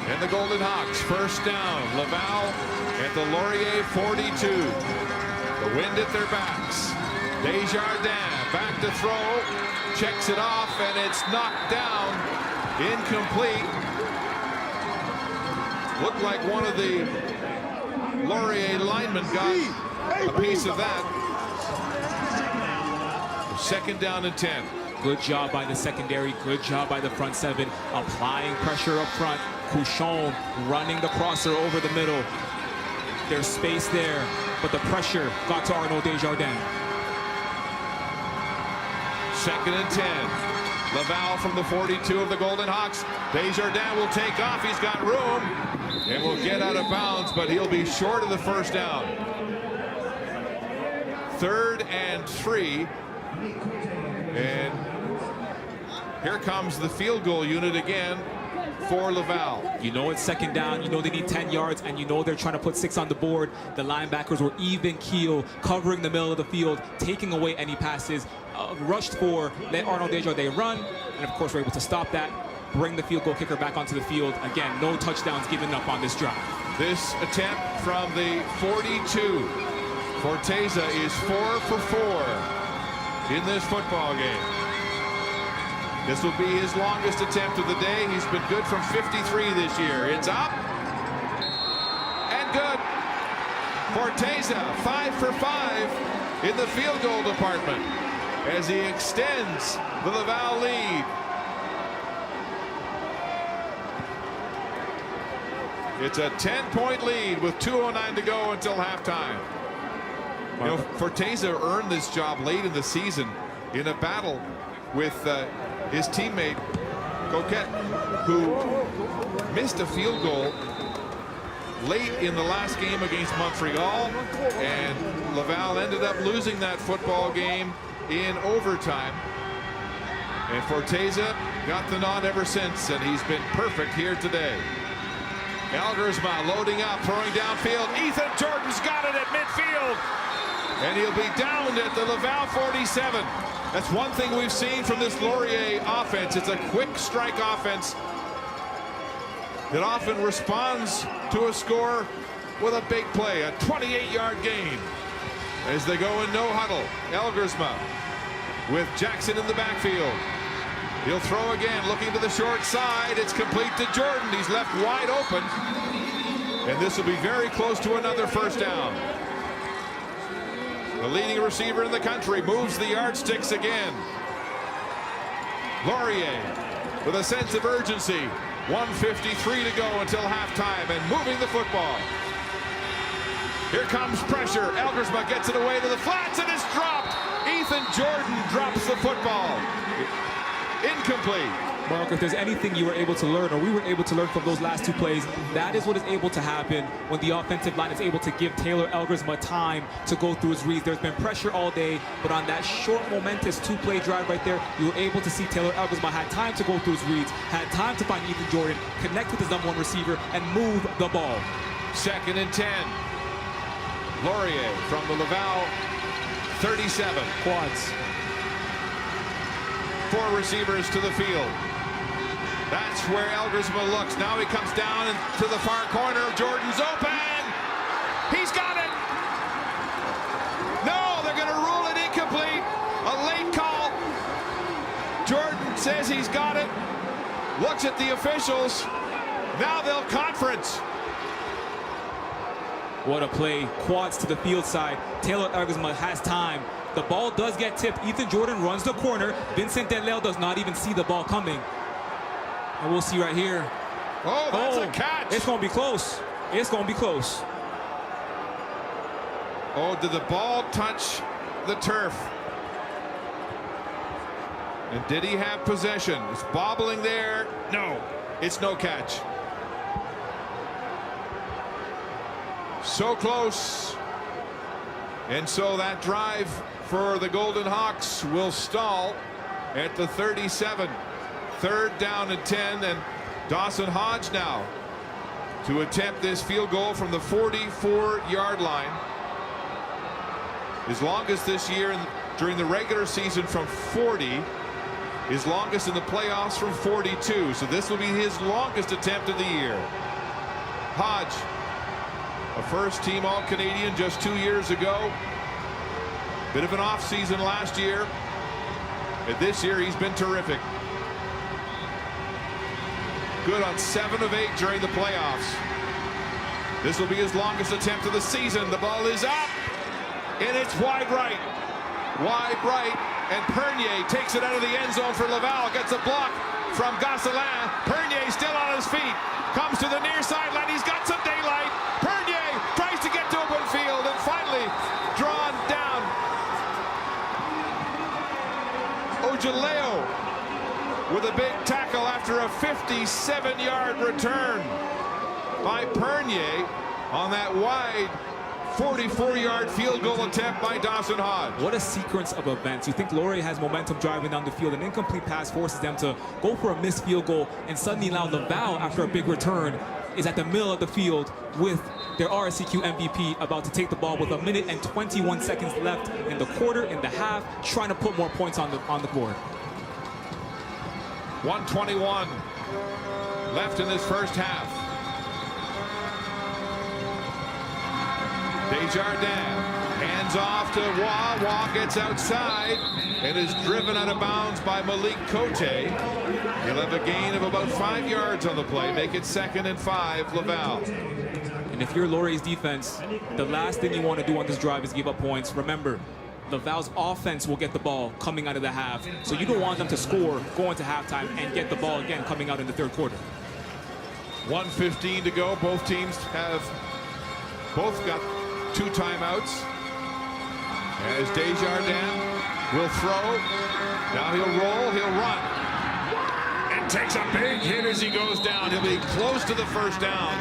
and the Golden Hawks. First down, Laval at the Laurier 42. The wind at their backs. Desjardins back to throw, checks it off, and it's knocked down, incomplete. Looked like one of the Laurier linemen got a piece of that. Second down and 10. Good job by the secondary, good job by the front seven, applying pressure up front. Couchon running the crosser over the middle. There's space there, but the pressure got to Arnaud Desjardins. Second and 10. Laval from the 42 of the Golden Hawks. Desjardins will take off. He's got room and will get out of bounds, but he'll be short of the first down. 3rd and 3. And here comes the field goal unit again for Laval. You know it's second down, you know they need 10 yards, and you know they're trying to put 6 on the board. The linebackers were even keel, covering the middle of the field, taking away any passes, rushed for, let Arnaud Desjardins run, and of course we're able to stop that, bring the field goal kicker back onto the field. Again, no touchdowns given up on this drive. This attempt from the 42. Forteza is 4 for 4 in this football game. This will be his longest attempt of the day. He's been good from 53 this year. It's up and good. Forteza 5 for 5 in the field goal department as he extends the Laval lead. It's a 10-point lead with 2:09 to go until halftime. You know, Forteza earned this job late in the season in a battle with his teammate Coquette, who missed a field goal late in the last game against Montreal, and Laval ended up losing that football game in overtime. And Forteza got the nod ever since, and he's been perfect here today. Elgersma loading up, throwing downfield. Ethan Jordan's got it at midfield, and he'll be down at the Laval 47. That's one thing we've seen from this Laurier offense. It's a quick strike offense that often responds to a score with a big play, a 28-yard gain. As they go in no huddle, Elgersma with Jackson in the backfield. He'll throw again, looking to the short side. It's complete to Jordan. He's left wide open. And this will be very close to another first down. The leading receiver in the country moves the yardsticks again. Laurier with a sense of urgency. 1:53 to go until halftime, and moving the football. Here comes pressure. Elgersma gets it away to the flats, and it's dropped. Ethan Jordan drops the football. Incomplete. Mark, if there's anything you were able to learn, or we were able to learn from those last two plays, that is what is able to happen when the offensive line is able to give Taylor Elgersma time to go through his reads. There's been pressure all day, but on that short, momentous two-play drive right there, you were able to see Taylor Elgersma had time to go through his reads, had time to find Ethan Jordan, connect with his #1 receiver, and move the ball. 2nd and 10. Laurier from the Laval 37. Quads. 4 receivers to the field. That's where Elgersma looks. Now he comes down and to the far corner. Jordan's open. He's got it. No, they're going to rule it incomplete. A late call. Jordan says he's got it. Looks at the officials. Now they'll conference. What a play. Quads to the field side. Taylor Elgersma has time. The ball does get tipped. Ethan Jordan runs the corner. Vincent Delel does not even see the ball coming. And we'll see right here. Oh, that's a catch. It's going to be close. It's going to be close. Oh, did the ball touch the turf? And did he have possession? It's bobbling there. No, it's no catch. So close. And so that drive for the Golden Hawks will stall at the 37. 3rd down and 10, and Dawson Hodge now to attempt this field goal from the 44-yard line. His longest this year during the regular season from 40. His longest in the playoffs from 42. So this will be his longest attempt of the year. Hodge, a first-team All-Canadian just 2 years ago. Bit of an off-season last year. And this year he's been terrific. Good on 7 of 8 during the playoffs. This will be his longest attempt of the season. The ball is up, and it's wide right. Wide right, and Pernier takes it out of the end zone for Laval. Gets a block from Gosselin. Pernier still on his feet. Comes to the near sideline. He's got some daylight. Pernier tries to get to open field, and finally drawn down. Ojaleo with a big tackle after a 57-yard return by Pernier on that wide 44-yard field goal attempt by Dawson Hodge. What a sequence of events. You think Laurier has momentum driving down the field. An incomplete pass forces them to go for a missed field goal, and suddenly now Laval, after a big return, is at the middle of the field with their RSCQ MVP about to take the ball with 1 minute and 21 seconds left in the quarter, in the half, trying to put more points on the board. 1:21 left in this first half. Desjardins Hands off to Waugh. Waugh gets outside and is driven out of bounds by Malik Cote. He'll have a gain of about 5 yards on the play. Make it 2nd and 5, Laval. And if you're Laurier's defense, the last thing you want to do on this drive is give up points. Remember, Laval's offense will get the ball coming out of the half. So you don't want them to score going to halftime and get the ball again coming out in the third quarter. 1:15 to go. Both teams have got 2 timeouts. As Desjardins will throw. Now he'll roll, he'll run. And takes a big hit as he goes down. He'll be close to the first down.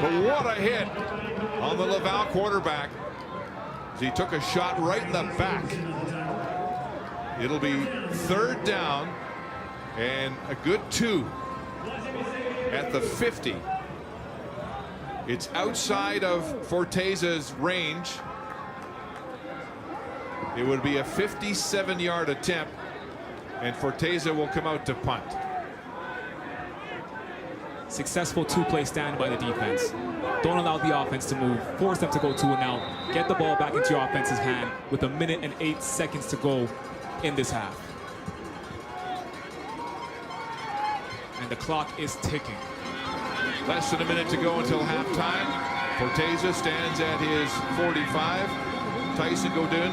But what a hit on the Laval quarterback. As he took a shot right in the back. It'll be 3rd down and a good 2 at the 50. It's outside of Forteza's range. It would be a 57-yard attempt, and Forteza will come out to punt. Successful 2-play stand by the defense. Don't allow the offense to move. Force them to go 2 and out. Get the ball back into your offense's hand with 1 minute and 8 seconds to go in this half. And the clock is ticking. Less than a minute to go until halftime. Forteza stands at his 45. Tyson Godin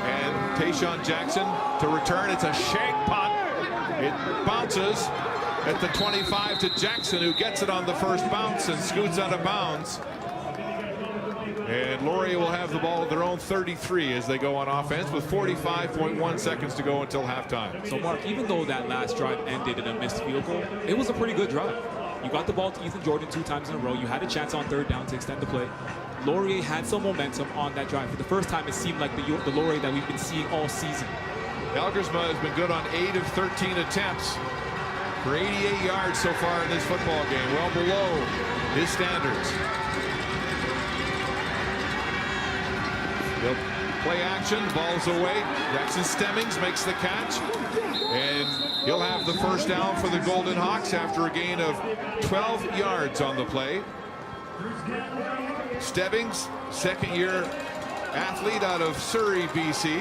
and Tayshaun Jackson to return. It's a shank punt. It bounces at the 25 to Jackson, who gets it on the first bounce and scoots out of bounds. And Laurier will have the ball at their own 33 as they go on offense with 45.1 seconds to go until halftime. So, Mark, even though that last drive ended in a missed field goal, it was a pretty good drive. You got the ball to Ethan Jordan 2 times in a row. You had a chance on 3rd down to extend the play. Laurier had some momentum on that drive. For the first time, it seemed like the Laurier that we've been seeing all season. Elgersma has been good on 8 of 13 attempts for 88 yards so far in this football game, well below his standards. They'll play action, ball's away. Rexon Stemmings makes the catch, and he'll have the first down for the Golden Hawks after a gain of 12 yards on the play. Stebbings, 2nd-year athlete out of Surrey, BC.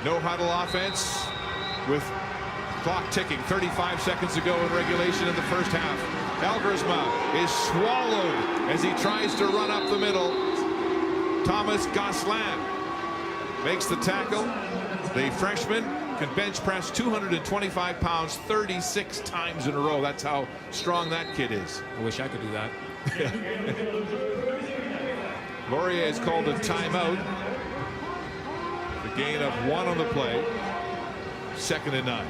No huddle offense with clock ticking. 35 seconds to go in regulation in the first half. Elgersma is swallowed as he tries to run up the middle. Thomas Gosselin makes the tackle. The freshman can bench press 225 pounds 36 times in a row. That's how strong that kid is. I wish I could do that. Laurier has called a timeout. The gain of 1 on the play. 2nd and 9.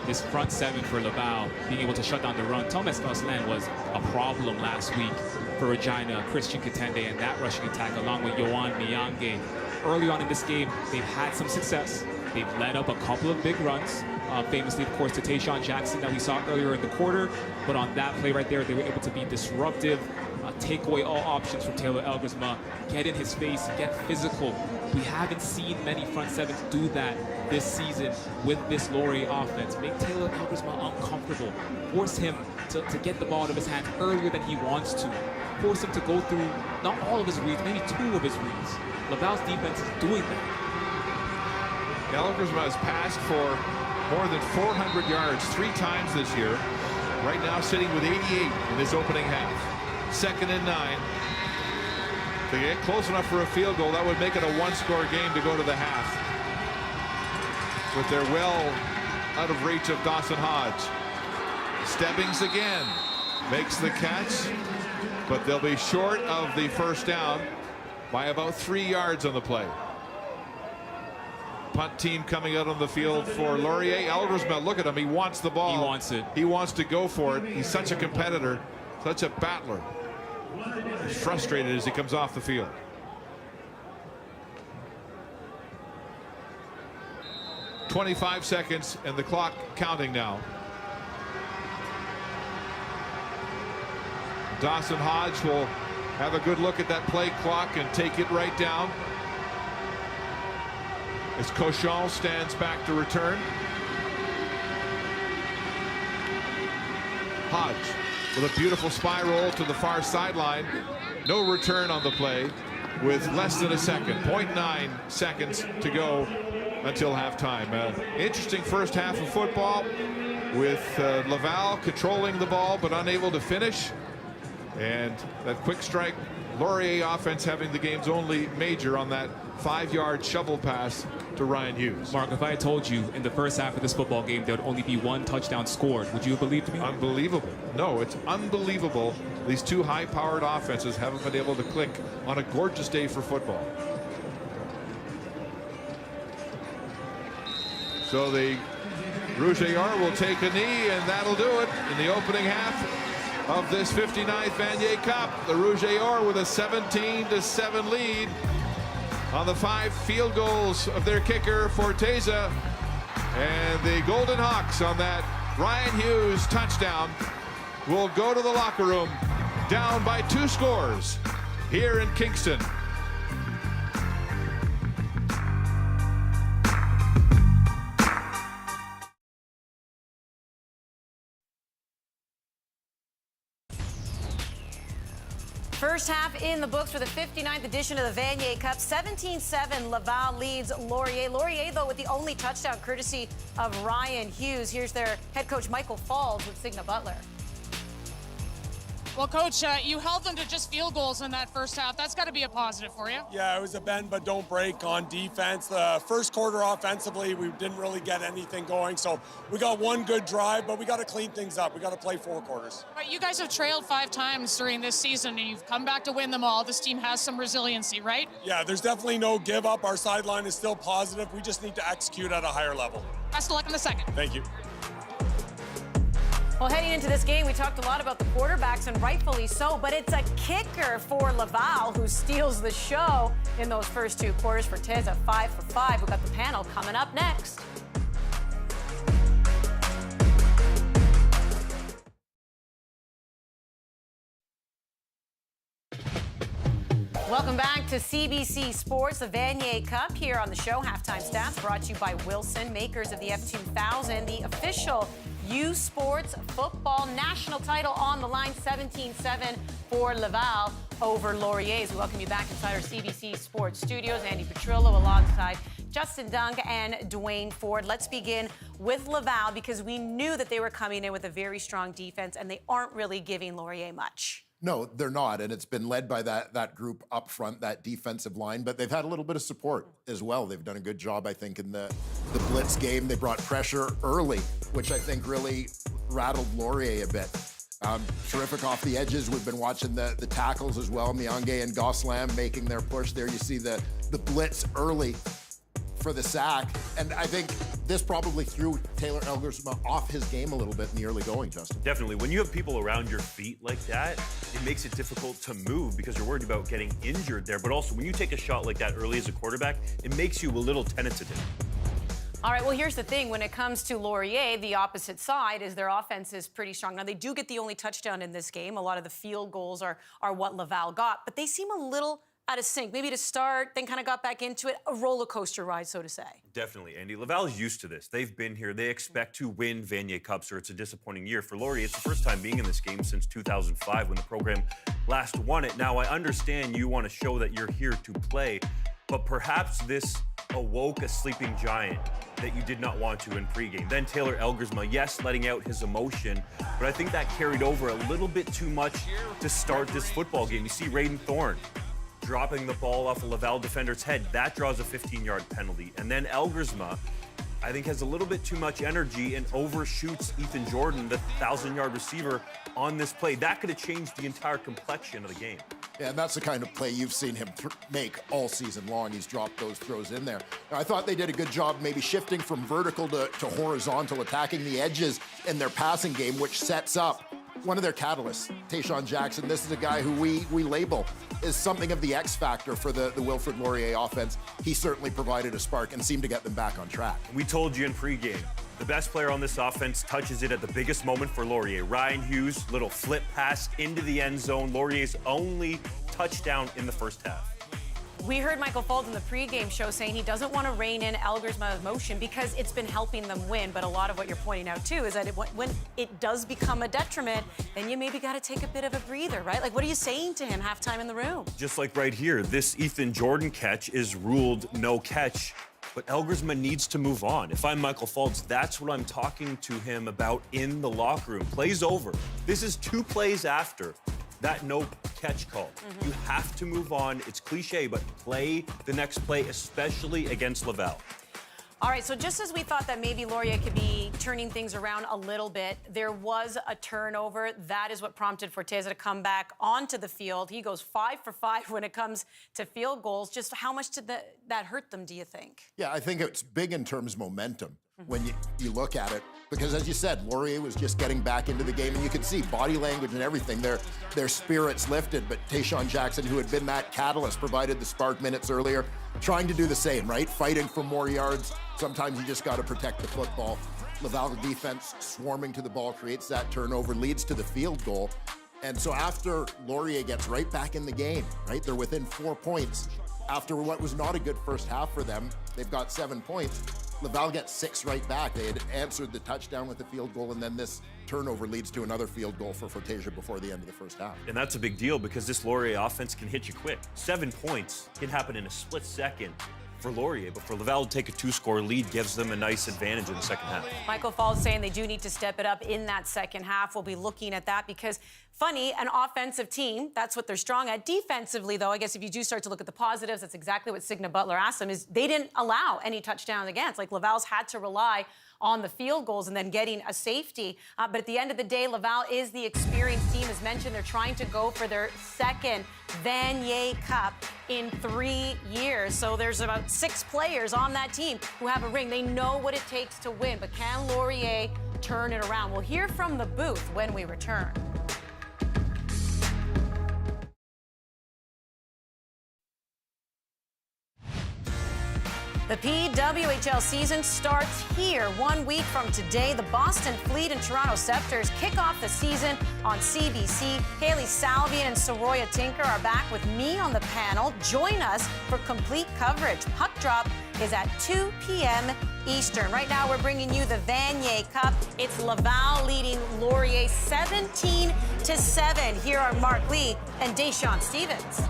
This front 7 for Laval being able to shut down the run. Thomas Gosselin was a problem last week for Regina. Christian Katende and that rushing attack along with Yohan Miyange. Early on in this game, they've had some success. They've led up a couple of big runs. Famously, of course, to Tayshaun Jackson that we saw earlier in the quarter. But on that play right there, they were able to be disruptive, take away all options from Taylor Elgersma, get in his face, get physical. We haven't seen many front 7s do that this season with this Laurier offense. Make Taylor Elgersma uncomfortable. Force him to get the ball out of his hands earlier than he wants to. Force him to go through not all of his reads, maybe 2 of his reads. Laval's defense is doing that. Elgersma has passed for more than 400 yards 3 times this year. Right now sitting with 88 in this opening half. 2nd and 9. If they get close enough for a field goal, that would make it a 1-score game to go to the half. But they're well out of reach of Dawson Hodge. Stebbings again makes the catch, but they'll be short of the first down by about 3 yards on the play. Punt team coming out on the field for Laurier. Elgersma, look at him. He wants the ball. He wants it. He wants to go for it. He's such a competitor, such a battler. He's frustrated as he comes off the field. "25 seconds and the clock counting now. Dawson Hodge will have a good look at that play clock and take it right down. As Cochon stands back to return. Hodge with a beautiful spiral to the far sideline. No return on the play with less than a second, 0.9 seconds to go until halftime. Interesting first half of football with Laval controlling the ball but unable to finish. And that quick strike Laurier offense having the game's only major on that 5-yard shovel pass to Ryan Hughes. Mark, if I had told you in the first half of this football game there would only be 1 touchdown scored, would you have believed me? Unbelievable. No, it's unbelievable. These two high-powered offenses haven't been able to click on a gorgeous day for football. So the ROUGE will take a knee, and that'll do it in the opening half of this 59th Vanier Cup. The ROUGE with a 17-7 lead on the 5 field goals of their kicker, Forteza. And the Golden Hawks on that Ryan Hughes touchdown will go to the locker room down by 2 scores here in Kingston. First half in the books for the 59th edition of the Vanier Cup. 17-7, Laval leads Laurier. Laurier, though, with the only touchdown courtesy of Ryan Hughes. Here's their head coach, Michael Falls, with Signa Butler. Well, Coach, you held them to just field goals in that first half. That's got to be a positive for you. Yeah, it was a bend but don't break on defense. The first quarter offensively, we didn't really get anything going. So we got one good drive, but we got to clean things up. We got to play 4 quarters. But you guys have trailed 5 times during this season, and you've come back to win them all. This team has some resiliency, right? Yeah, there's definitely no give up. Our sideline is still positive. We just need to execute at a higher level. Best of luck in the second. Thank you. Well, heading into this game, we talked a lot about the quarterbacks, and rightfully so, but it's a kicker for Laval who steals the show in those first 2 quarters. For Teza, 5 for 5. We've got the panel coming up next. Welcome back to CBC Sports, the Vanier Cup here on the show. Halftime stats brought to you by Wilson, makers of the F2000, the official U Sports football national title on the line. 17-7 for Laval over Laurier. We welcome you back inside our CBC Sports studios. Andy Petrillo alongside Justin Dunk and Dwayne Ford. Let's begin with Laval because we knew that they were coming in with a very strong defense, and they aren't really giving Laurier much. No, they're not, and it's been led by that group up front, that defensive line, but they've had a little bit of support as well. They've done a good job, I think, in the blitz game. They brought pressure early, which I think really rattled Laurier a bit. Terrific off the edges. We've been watching the tackles as well. Miange and Gosselin making their push there. You see the blitz early for the sack, and I think this probably threw Taylor Elgersma off his game a little bit in the early going, Justin. Definitely. When you have people around your feet like that, it makes it difficult to move because you're worried about getting injured there. But also, when you take a shot like that early as a quarterback, it makes you a little tentative. All right, well, here's the thing. When it comes to Laurier, the opposite side is their offense is pretty strong. Now, they do get the only touchdown in this game. A lot of the field goals are what Laval got, but they seem a little out of sync. Maybe to start, then kind of got back into it. A roller coaster ride, so to say. Definitely, Andy. Laval is used to this. They've been here. They expect to win Vanier Cups, or it's a disappointing year. For Laurier, it's the first time being in this game since 2005 when the program last won it. Now, I understand you want to show that you're here to play, but perhaps this awoke a sleeping giant that you did not want to in pregame. Then Taylor Elgersma, yes, letting out his emotion, but I think that carried over a little bit too much to start this football game. You see Raiden Thorne dropping the ball off a Laval defender's head. That draws a 15-yard penalty. And then Elgersma, I think, has a little bit too much energy and overshoots Ethan Jordan, the 1,000-yard receiver, on this play. That could have changed the entire complexion of the game. Yeah, and that's the kind of play you've seen him make all season long. He's dropped those throws in there. Now, I thought they did a good job maybe shifting from vertical to horizontal, attacking the edges in their passing game, which sets up one of their catalysts, Tayshaun Jackson. This is a guy who we label as something of the X factor for the WILFRED Laurier offense. He certainly provided a spark and seemed to get them back on track. We told you in pregame, the best player on this offense touches it at the biggest moment for Laurier. Ryan Hughes, little flip pass into the end zone. Laurier's only touchdown in the first half. We heard Michael Fold in the pregame show saying he doesn't want to rein in Elgersma's motion because it's been helping them win. But a lot of what you're pointing out, too, is that when it does become a detriment, then you maybe got to take a bit of a breather, right? Like, what are you saying to him halftime in the room? Just like right here, this Ethan Jordan catch is ruled no catch. But Elgersma needs to move on. If I'm Michael Fultz, that's what I'm talking to him about in the locker room. Play's over. This is 2 plays after that no catch call. You have to move on. It's cliche, but play the next play, especially against Laval. All right, so just as we thought that maybe Laurier could be turning things around a little bit, there was a turnover. That is what prompted Forteza to come back onto the field. He goes 5 for 5 when it comes to field goals. Just how much did that hurt them, do you think? Yeah, I think it's big in terms of momentum when you look at it. Because as you said, Laurier was just getting back into the game, and you could see body language and everything. Their spirits lifted, but Tayshaun Jackson, who had been that catalyst, provided the spark minutes earlier, trying to do the same, right? Fighting for more yards. Sometimes you just got to protect the football. Laval defense swarming to the ball creates that turnover, leads to the field goal. And so after Laurier gets right back in the game, right? They're within 4 points. After what was not a good first half for them, they've got 7 points. Laval gets 6 right back. They had answered the touchdown with the field goal, and then this turnover leads to another field goal for Forteza before the end of the first half. And that's a big deal because this Laurier offense can hit you quick. 7 points can happen in a split second for Laurier, but for Laval to take a 2-score lead gives them a nice advantage in the second half. Michael Falls saying they do need to step it up in that second half. We'll be looking at that because, funny, an offensive team, that's what they're strong at. Defensively, though, I guess if you do start to look at the positives, that's exactly what Signa Butler asked them, is they didn't allow any touchdowns against. Like, Laval's had to rely on the field goals and then getting a safety. But at the end of the day, Laval is the experienced team. As mentioned, they're trying to go for their second Vanier Cup in 3 years. So there's about 6 players on that team who have a ring. They know what it takes to win. But can Laurier turn it around? We'll hear from the booth when we return. The PWHL season starts here 1 week from today. The Boston Fleet and Toronto Scepters kick off the season on CBC. Haley Salvian and Soroya Tinker are back with me on the panel. Join us for complete coverage. Puck drop is at 2 p.m. Eastern. Right now, we're bringing you the Vanier Cup. It's Laval leading Laurier 17-7. Here are Mark Lee and Deshaun Stevens.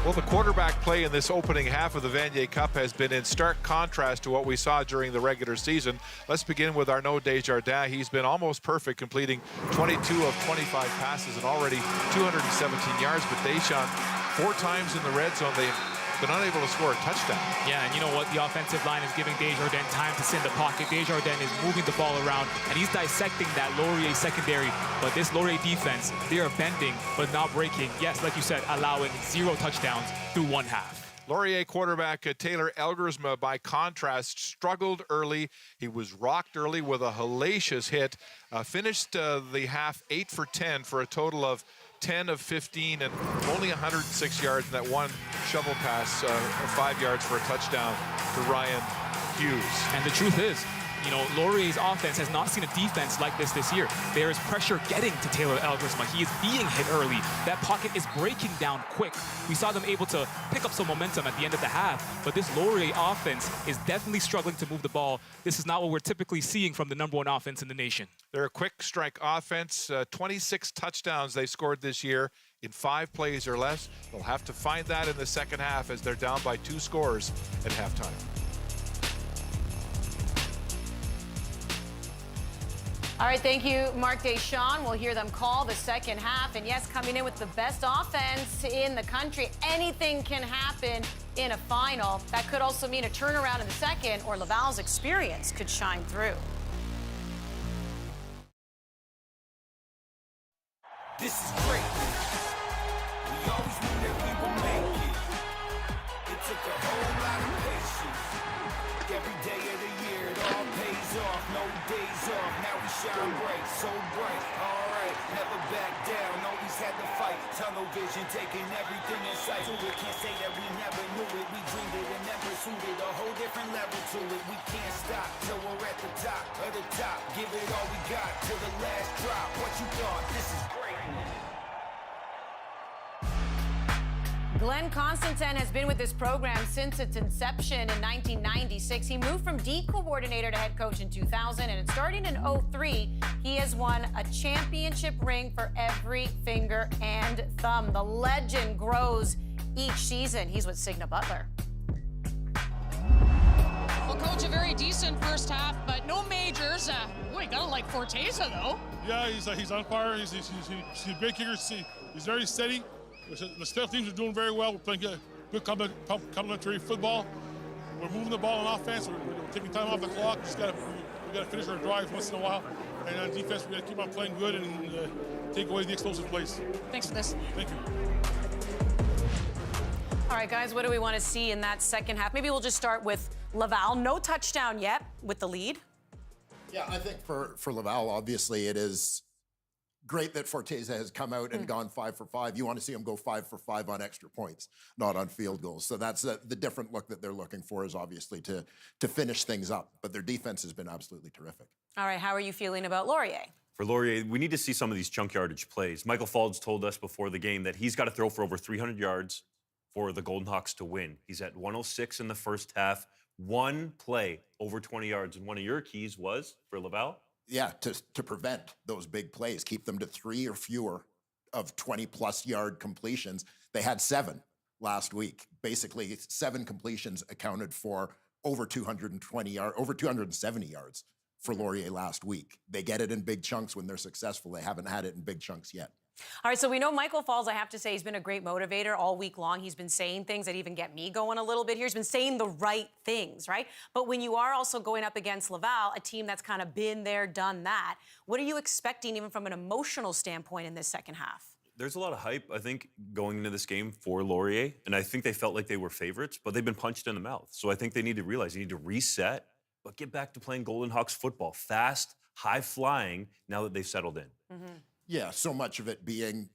Well, the quarterback play in this opening half of the Vanier Cup has been in stark contrast to what we saw during the regular season. Let's begin with Arnaud Desjardins. He's been almost perfect, completing 22 of 25 passes and already 217 yards. But Deshaun, 4 times in the red zone, they've been unable to score a touchdown. Yeah, and you know what? The offensive line is giving Desjardins time to sit in the pocket. Desjardins is moving the ball around, and he's dissecting that Laurier secondary. But this Laurier defense, they are bending, but not breaking. Yes, like you said, allowing 0 touchdowns through 1 half. Laurier quarterback Taylor Elgersma, by contrast, struggled early. He was rocked early with a hellacious hit. Finished the half 8 for 10 for a total of 10 of 15 and only 106 yards in that one shovel pass, 5 yards for a touchdown to Ryan Hughes. And the truth is, you know, Laurier's offense has not seen a defense like this year. There is pressure getting to Taylor Elgersma. He is being hit early. That pocket is breaking down quick. We saw them able to pick up some momentum at the end of the half, but this Laurier offense is definitely struggling to move the ball. This is not what we're typically seeing from the #1 offense in the nation. They're a quick strike offense. 26 touchdowns they scored this year in 5 plays or less. They'll have to find that in the second half as they're down by 2 scores at halftime. All right, thank you, Mark Deshaun. We'll hear them call the second half. And yes, coming in with the best offense in the country, anything can happen in a final. That could also mean a turnaround in the second, or Laval's experience could shine through. This is great. We always knew that we would make it. It took a whole lot of patience. Every day of the year, it all pays off. No days off. Now we shine bright, so bright. All right, never back down. Always had to fight. Tunnel vision, taking everything in sight. We can't say that we never knew it. We dreamed it and then pursued it. A whole different level to it. We can't stop till we're at the top of the top. Give it all we got till the last drop. What you thought? This is great. Glenn Constantine has been with this program since its inception in 1996. He moved from D coordinator to head coach in 2000, and starting in 03, he has won a championship ring for every finger and thumb. The legend grows each season. He's with Signa Butler. Well, Coach, a very decent first half, but no majors. Boy, gotta like Forteza, though. Yeah, he's on fire. He's a great kicker. He's very steady. The special teams are doing very well. We're playing good complementary football. We're moving the ball on offense. We're taking time off the clock. We gotta finish our drives once in a while. And on defense, we gotta keep on playing good and take away the explosive plays. Thanks for this. Thank you. All right, guys, what do we want to see in that second half? Maybe we'll just start with Laval. No touchdown yet with the lead. Yeah, I think for Laval, obviously, it is great that Forteza has come out and gone 5 for 5. You want to see him go 5 for 5 on extra points, not on field goals. So that's the different look that they're looking for, is obviously to finish things up. But their defense has been absolutely terrific. All right, how are you feeling about Laurier? For Laurier, we need to see some of these chunk yardage plays. Michael Falds told us before the game that he's got to throw for over 300 yards for the Golden Hawks to win. He's at 106 in the first half. One play over 20 yards. And one of your keys was, for Laval? Yeah, to prevent those big plays, keep them to 3 or fewer of 20-plus yard completions. They had 7 last week. Basically, 7 completions accounted for over 270 yards for Laurier last week. They get it in big chunks when they're successful. They haven't had it in big chunks yet. All right, so we know Michael Falls, I have to say, he's been a great motivator all week long. He's been saying things that even get me going a little bit here. He's been saying the right things, right? But when you are also going up against Laval, a team that's kind of been there, done that, what are you expecting even from an emotional standpoint in this second half? There's a lot of hype, I think, going into this game for Laurier, and I think they felt like they were favorites, but they've been punched in the mouth. So I think they need to realize they need to reset, but get back to playing Golden Hawks football. Fast, high-flying, now that they've settled in. Mm-hmm. Yeah, so much of it being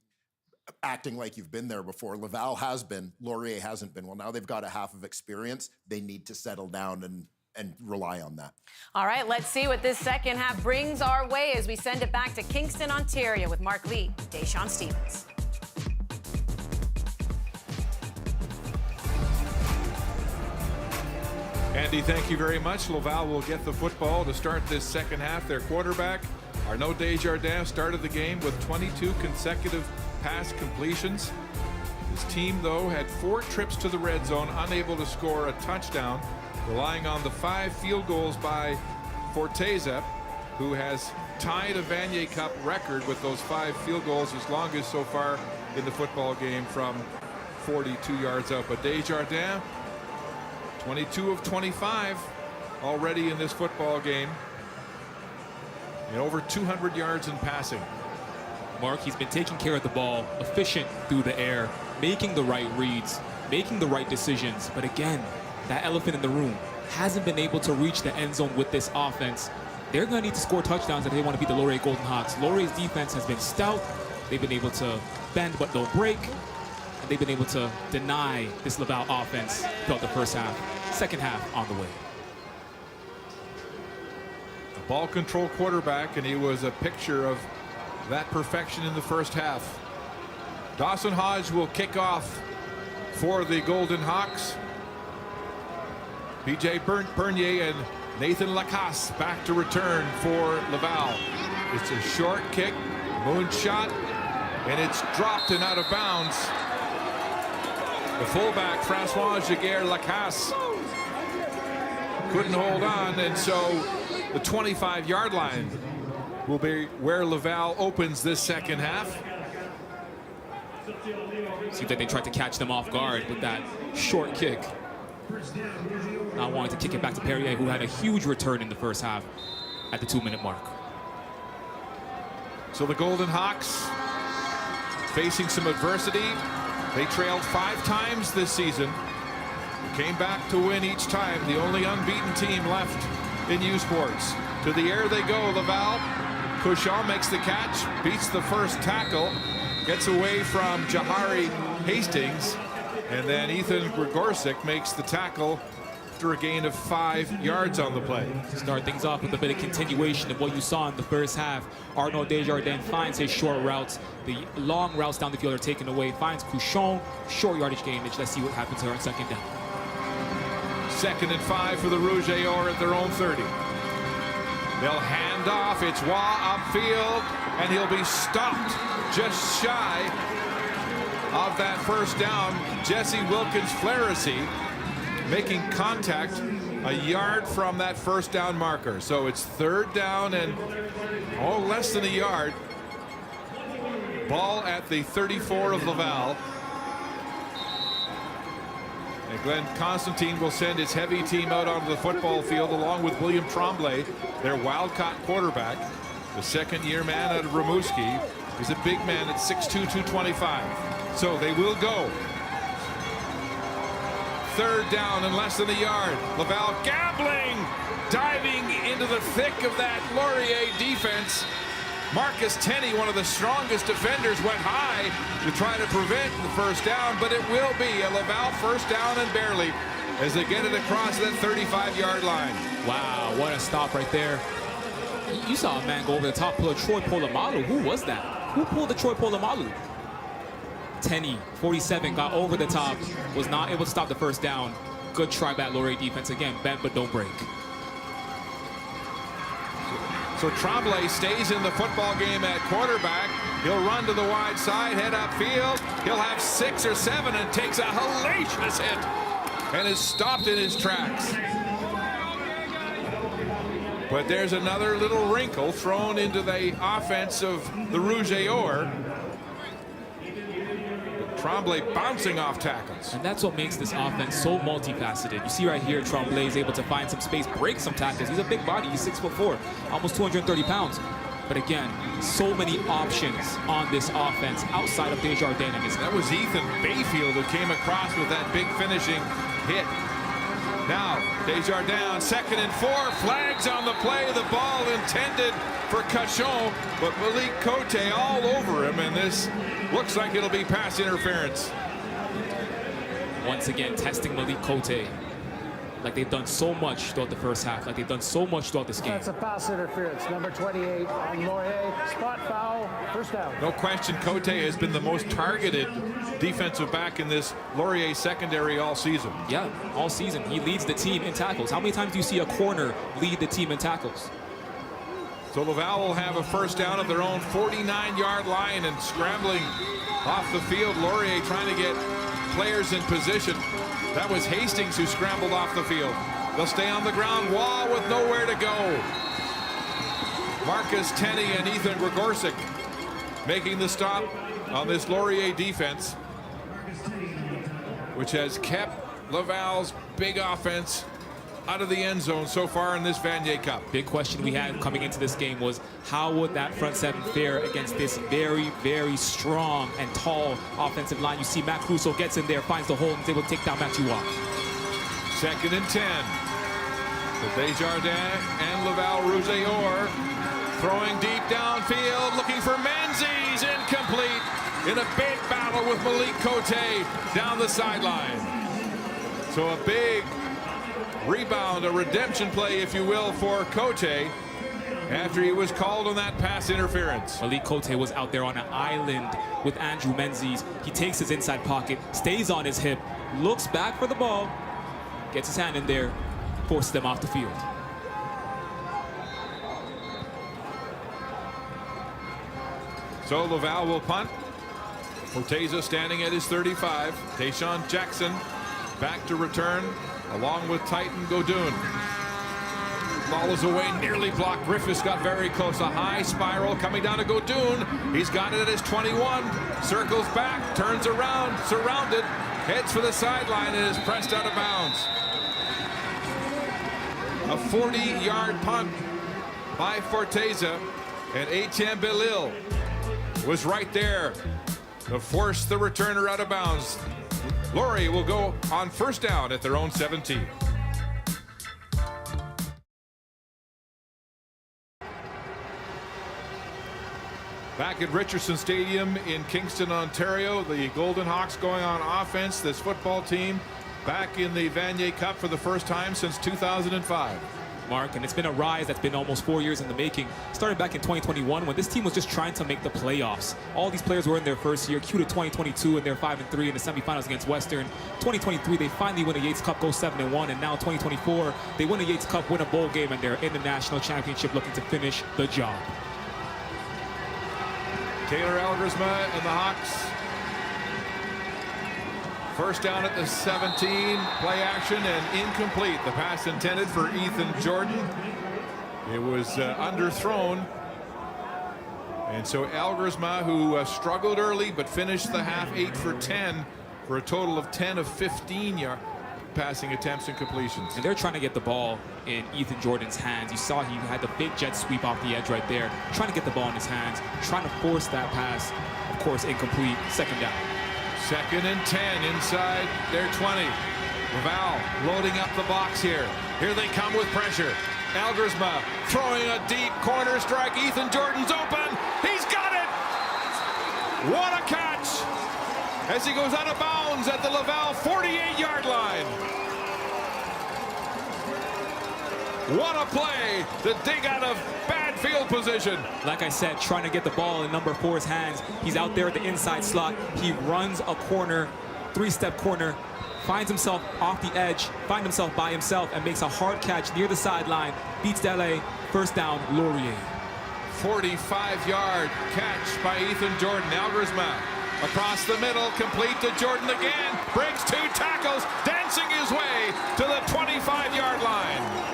acting like you've been there before. Laval has been, Laurier hasn't been. Well, now they've got a half of experience. They need to settle down and rely on that. All right, let's see what this second half brings our way as we send it back to Kingston, Ontario with Mark Lee, Deshaun Stevens. Andy, thank you very much. Laval will get the football to start this second half. Their quarterback, Arnaud Desjardins, started the game with 22 consecutive pass completions. His team, though, had 4 trips to the red zone, unable to score a touchdown, relying on the 5 field goals by Forteza, who has tied a Vanier Cup record with those 5 field goals, his longest so far in the football game from 42 yards out. But Desjardins, 22 of 25 already in this football game, and over 200 yards in passing. Mark, he's been taking care of the ball, efficient through the air, making the right reads, making the right decisions. But again, that elephant in the room hasn't been able to reach the end zone with this offense. They're going to need to score touchdowns if they want to beat the Laurier Golden Hawks. Laurier's defense has been stout. They've been able to bend but don't break. And they've been able to deny this Laval offense throughout the first half. Second half on the way. Ball control quarterback, and he was a picture of that perfection in the first half. Dawson Hodge will kick off for the Golden Hawks. PJ Bernier and Nathan Lacasse back to return for Laval. It's a short kick, moonshot, and it's dropped and out of bounds. The fullback, Francois Giguère Lacasse, couldn't hold on, and so the 25-yard line will be where Laval opens this second half. Seems like they tried to catch them off guard with that short kick. Not wanting to kick it back to Perrier, who had a huge return in the first half at the 2-minute mark. So the Golden Hawks facing some adversity. They trailed 5 times this season. Came back to win each time. The only unbeaten team left in U Sports. To the air they go. Laval. Couchon makes the catch, beats the first tackle, gets away from Jahari Hastings, and then Ethan Gregorczyk makes the tackle after a gain of 5 yards on the play. Start things off with a bit of continuation of what you saw in the first half. Arnaud Desjardins finds his short routes. The long routes down the field are taken away. Finds Couchon, short yardage gain. Let's see what happens here on second down. 2nd and 5 for the Rouge at their own 30. They'll hand off. It's Waugh upfield, and he'll be stopped just shy of that first down. Jesse Wilkins-Flaherty making contact a yard from that first down marker. So it's 3rd down and less than a yard. Ball at the 34 of Laval. And Glenn Constantine will send his heavy team out onto the football field along with William Tremblay, their Wildcat quarterback. The second-year man out of Rimouski. He's a big man at 6'2", 225. So they will go. 3rd down and less than a yard. Laval gambling, diving into the thick of that Laurier defense. Marcus Tenney, one of the strongest defenders, went high to try to prevent the first down, but it will be a Laval first down and barely as they get it across that 35-yard line. Wow, what a stop right there. You saw a man go over the top, pull a Troy Polamalu. Who was that? Who pulled the Troy Polamalu? Tenney, 47, got over the top, was not able to stop the first down. Good try by that Laurier defense. Again, bend but don't break. So Tremblay stays in the football game at quarterback. He'll run to the wide side, head upfield. He'll have 6 or 7 and takes a hellacious hit and is stopped in his tracks. But there's another little wrinkle thrown into the offense of the Rouge. Tremblay bouncing off tackles. And that's what makes this offense so multifaceted. You see right here, Tremblay is able to find some space, break some tackles. He's a big body. He's 6'4", almost 230 pounds. But again, so many options on this offense outside of Desjardins. That was Ethan Bayfield who came across with that big finishing hit. Now, Desjardins, 2nd and 4, flags on the play. The ball intended for Cachon, but Malik Cote all over him, and this looks like it'll be pass interference. Once again, testing Malik Cote. Like they've done so much throughout the first half, like they've done so much throughout this game. That's a pass interference. Number 28 on Laurier. Spot foul, first down. No question, Cote has been the most targeted defensive back in this Laurier secondary all season. Yeah, all season. He leads the team in tackles. How many times do you see a corner lead the team in tackles? So Laval will have a first down at their own 49-yard line and scrambling off the field. Laurier trying to get players in position. That was Hastings who scrambled off the field. They'll stay on the ground. Wall with nowhere to go. Marcus Tenney and Ethan Gregorczyk making the stop on this Laurier defense, which has kept Laval's big offense out of the end zone so far in this Vanier Cup. Big question we had coming into this game was how would that front seven fare against this very, very strong and tall offensive line. You see Matt Crusoe gets in there, finds the hole, and is able to take down Matthew Waugh. 2nd and 10. The Desjardins and Laval Rouge throwing deep downfield, looking for Menzies, incomplete in a big battle with Malik Cote down the sideline. So a big rebound, a redemption play, if you will, for Cote after he was called on that pass interference. Malik Cote was out there on an island with Andrew Menzies. He takes his inside pocket, stays on his hip, looks back for the ball, gets his hand in there, forces them off the field. So Laval will punt. Forteza standing at his 35. Tayshaun Jackson back to return along with Titan Godoon. Ball is away, nearly blocked. Griffiths got very close. A high spiral coming down to Godoon. He's got it at his 21. Circles back, turns around, surrounded, heads for the sideline and is pressed out of bounds. A 40-yard punt by Forteza, and Etienne Belil was right there to force the returner out of bounds. Laurier will go on first down at their own 17. Back at Richardson Stadium in Kingston, Ontario, the Golden Hawks going on offense. This football team back in the Vanier Cup for the first time since 2005. Mark, and it's been a rise that's been almost 4 years in the making. Started back in 2021 when this team was just trying to make the playoffs. All these players were in their first year. Cue to 2022 and they're 5-3 in the semifinals against Western. 2023 they finally win a Yates Cup, go 7-1, and now 2024 they win a Yates Cup, win a bowl game, and they're in the national championship looking to finish the job. Taylor Elgersma and the Hawks. First down at the 17, play action and incomplete. The pass intended for Ethan Jordan. It was underthrown. And so Elgersma, who struggled early but finished the half 8 for 10 for a total of 10 of 15 passing attempts and completions. And they're trying to get the ball in Ethan Jordan's hands. You saw he had the big jet sweep off the edge right there, trying to get the ball in his hands, trying to force that pass. Of course, incomplete. Second down. 2nd and 10 inside their 20. LAVAL loading up the box here. Here they come with pressure. Elgersma throwing a deep corner strike. Ethan Jordan's open. He's got it! What a catch! As he goes out of bounds at the LAVAL 48-yard line. What a play to dig out of bad field position. Like I said, trying to get the ball in number 4's hands. He's out there at the inside slot. He runs a corner, 3-step corner, finds himself off the edge, finds himself by himself, and makes a hard catch near the sideline. Beats Dele. First down, Laurier. 45-yard catch by Ethan Jordan. Elgersma across the middle, complete to Jordan again. Breaks 2 tackles, dancing his way to the 25-yard line.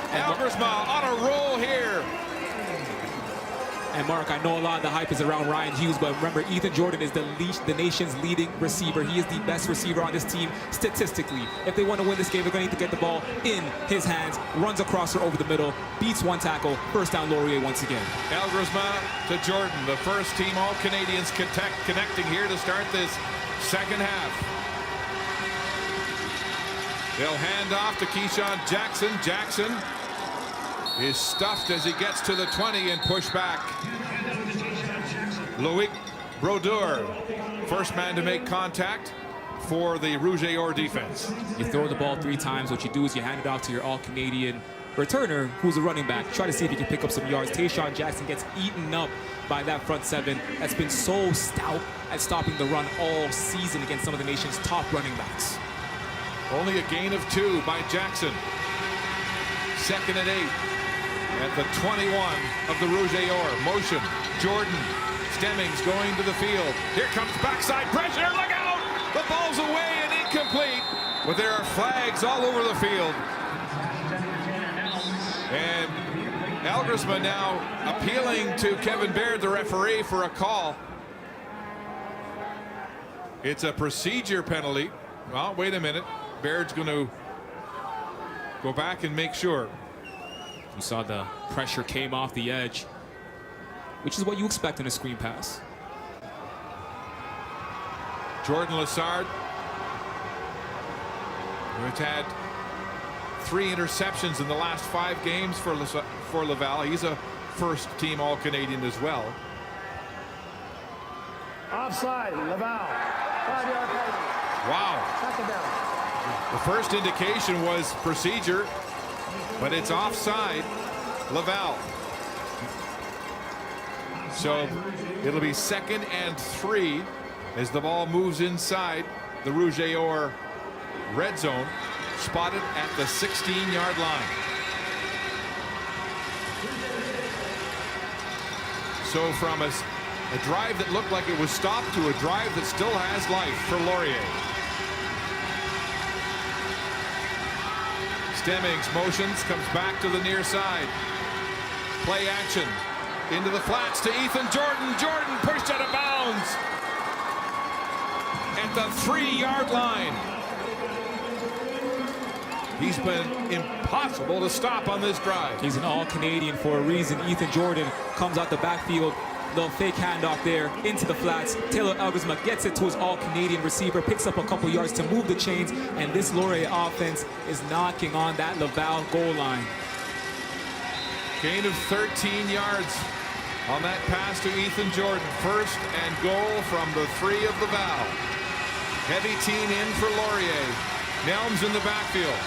Elgersma on a roll here. And Mark, I know a lot of the hype is around Ryan Hughes, but remember, Ethan Jordan is the nation's leading receiver. He is the best receiver on this team statistically. If they want to win this game, they're going to need to get the ball in his hands. Runs across her over the middle, beats 1 tackle. First down, Laurier once again. Elgersma to Jordan, the first team All-Canadians connecting here to start this second half. They'll hand off to Keyshawn Jackson. Jackson is stuffed as he gets to the 20 and pushed back. Loic Brodeur, first man to make contact for the Rouge defense. You throw the ball 3 times. What you do is you hand it off to your All-Canadian returner, who's a running back. Try to see if he can pick up some yards. Tayshawn Jackson gets eaten up by that front 7 that's been so stout at stopping the run all season against some of the nation's top running backs. Only a gain of 2 by Jackson. 2nd and 8 at the 21 of the Rouge. Motion. Jordan. Stemmings going to the field. Here comes backside pressure. Look out! The ball's away and incomplete. But there are flags all over the field. And Elgersma now appealing to Kevin Baird, the referee, for a call. It's a procedure penalty. Well, wait a minute. Baird's going to go back and make sure. You saw the pressure came off the edge, which is what you expect in a screen pass. Jordan Lessard, who has had 3 interceptions in the last 5 games for LAVAL. He's a first-team All-Canadian as well. Offside, LAVAL. 5-yard penalty. Wow. Second down. The first indication was procedure, but it's offside, LAVAL. So it'll be 2nd and 3 as the ball moves inside the Rouge red zone, spotted at the 16-yard line. So from a drive that looked like it was stopped to a drive that still has life for Laurier. Stemmings motions, comes back to the near side. Play action into the flats to Ethan Jordan. Jordan pushed out of bounds at the 3-yard line. He's been impossible to stop on this drive. He's an All-Canadian for a reason. Ethan Jordan comes out the backfield. Little fake handoff there into the flats. Taylor Elgersma gets it to his All-Canadian receiver, picks up a couple yards to move the chains, and this Laurier offense is knocking on that LAVAL goal line. Gain of 13 yards on that pass to Ethan Jordan. First and goal from the 3 of LAVAL. Heavy team in for Laurier. Nelms in the backfield.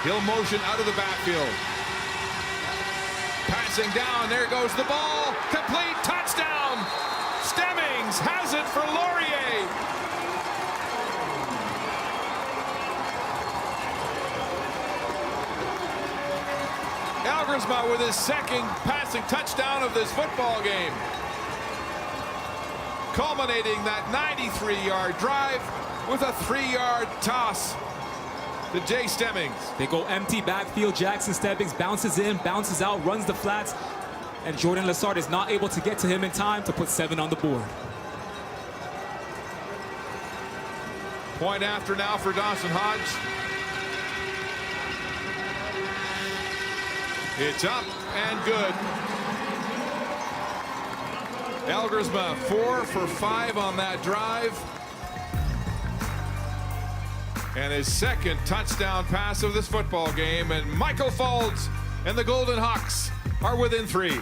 He'll motion out of the backfield. Passing down, there goes the ball. Complete, touchdown. Stemmings has it for Laurier. Elgersma with his second passing touchdown of this football game. Culminating that 93-yard drive with a 3-yard toss to Jay Stemmings. They go empty backfield. Jackson Stemmings bounces in, bounces out, runs the flats, and Jordan Lessard is not able to get to him in time to put 7 on the board. Point after now for Dawson Hodge. It's up and good. Elgersma 4 for 5 on that drive. And his second touchdown pass of this football game. And Michael Faulds and the Golden Hawks are within 3.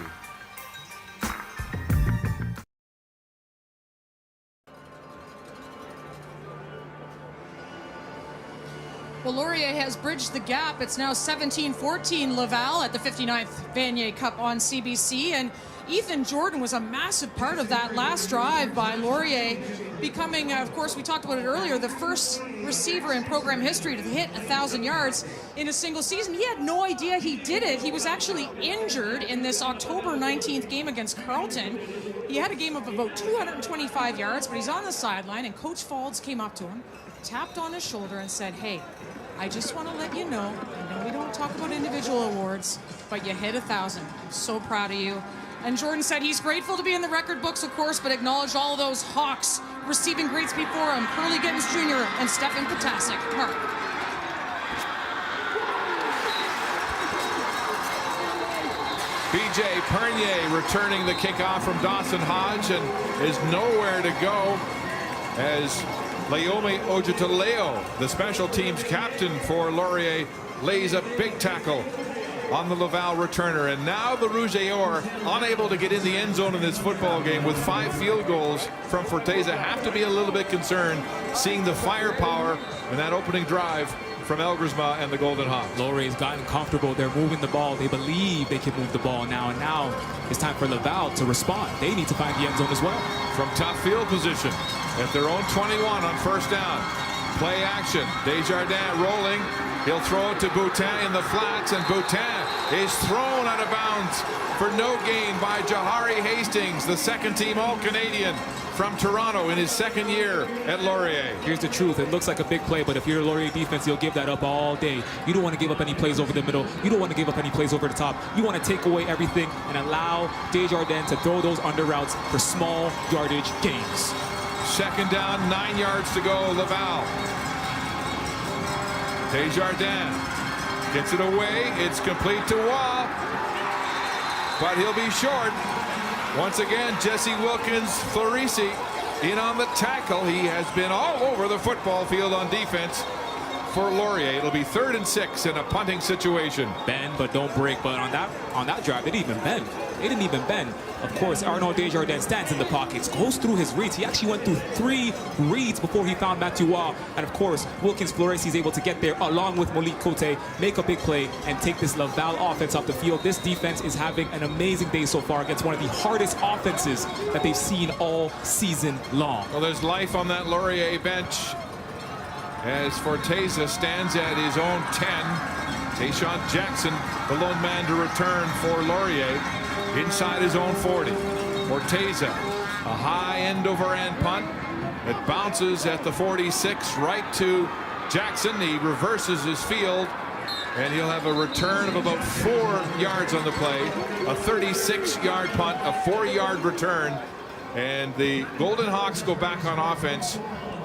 Well, Laurier has bridged the gap. It's now 17-14 Laval at the 59th Vanier Cup on CBC. And Ethan Jordan was a massive part of that last drive by Laurier, becoming, of course, we talked about it earlier, the first receiver in program history to hit 1,000 yards in a single season. He had no idea he did it. He was actually injured in this October 19th game against Carleton. He had a game of about 225 yards, but he's on the sideline, and Coach Faulds came up to him, tapped on his shoulder, and said, "Hey, I just want to let you know, I know we don't talk about individual awards, but you hit 1,000. I'm so proud of you." And Jordan said he's grateful to be in the record books, of course, but acknowledged all of those Hawks receiving greats before him, Curly Gittins Jr. and Stefan Potasic. Mark. BJ Pernier returning the kickoff from Dawson Hodge and is nowhere to go as Laomi Ojutaleo, the special teams captain for Laurier, lays a big tackle on the Laval returner. And now the Rouge unable to get in the end zone in this football game with 5 field goals from Forteza. Have to be a little bit concerned seeing the firepower in that opening drive from Elgersma and the Golden Hawks. Laurier's gotten comfortable. They're moving the ball. They believe they can move the ball now. And now it's time for Laval to respond. They need to find the end zone as well. From tough field position at their own 21 on first down. Play action. Desjardins rolling. He'll throw it to Boutin in the flats, and Boutin is thrown out of bounds for no gain by Jahari Hastings, the second-team All-Canadian from Toronto in his second year at Laurier. Here's the truth. It looks like a big play, but if you're a Laurier defense, you'll give that up all day. You don't want to give up any plays over the middle. You don't want to give up any plays over the top. You want to take away everything and allow Desjardins to throw those under routes for small yardage gains. Second down, 9 yards to go, Laval. Desjardins gets it away. It's complete to Waugh, but he'll be short. Once again, Jesse Wilkins Florisi in on the tackle. He has been all over the football field on defense for Laurier. It'll be 3rd and 6 in a punting situation. Bend, but don't break. But on that drive, they didn't even bend. They didn't even bend. Of course, Arnaud Desjardins stands in the pockets, goes through his reads. He actually went through 3 reads before he found Mathieu Waugh. And of course, Wilkins Floresi is able to get there along with Malik Cote, make a big play, and take this Laval offense off the field. This defense is having an amazing day so far against one of the hardest offenses that they've seen all season long. Well, there's life on that Laurier bench as Forteza stands at his own 10. Tayshaun Jackson, the lone man to return for Laurier, inside his own 40. Forteza, a high end-over-end punt that bounces at the 46 right to Jackson. He reverses his field, and he'll have a return of about 4 yards on the play. A 36-yard punt, a 4-yard return, and the Golden Hawks go back on offense.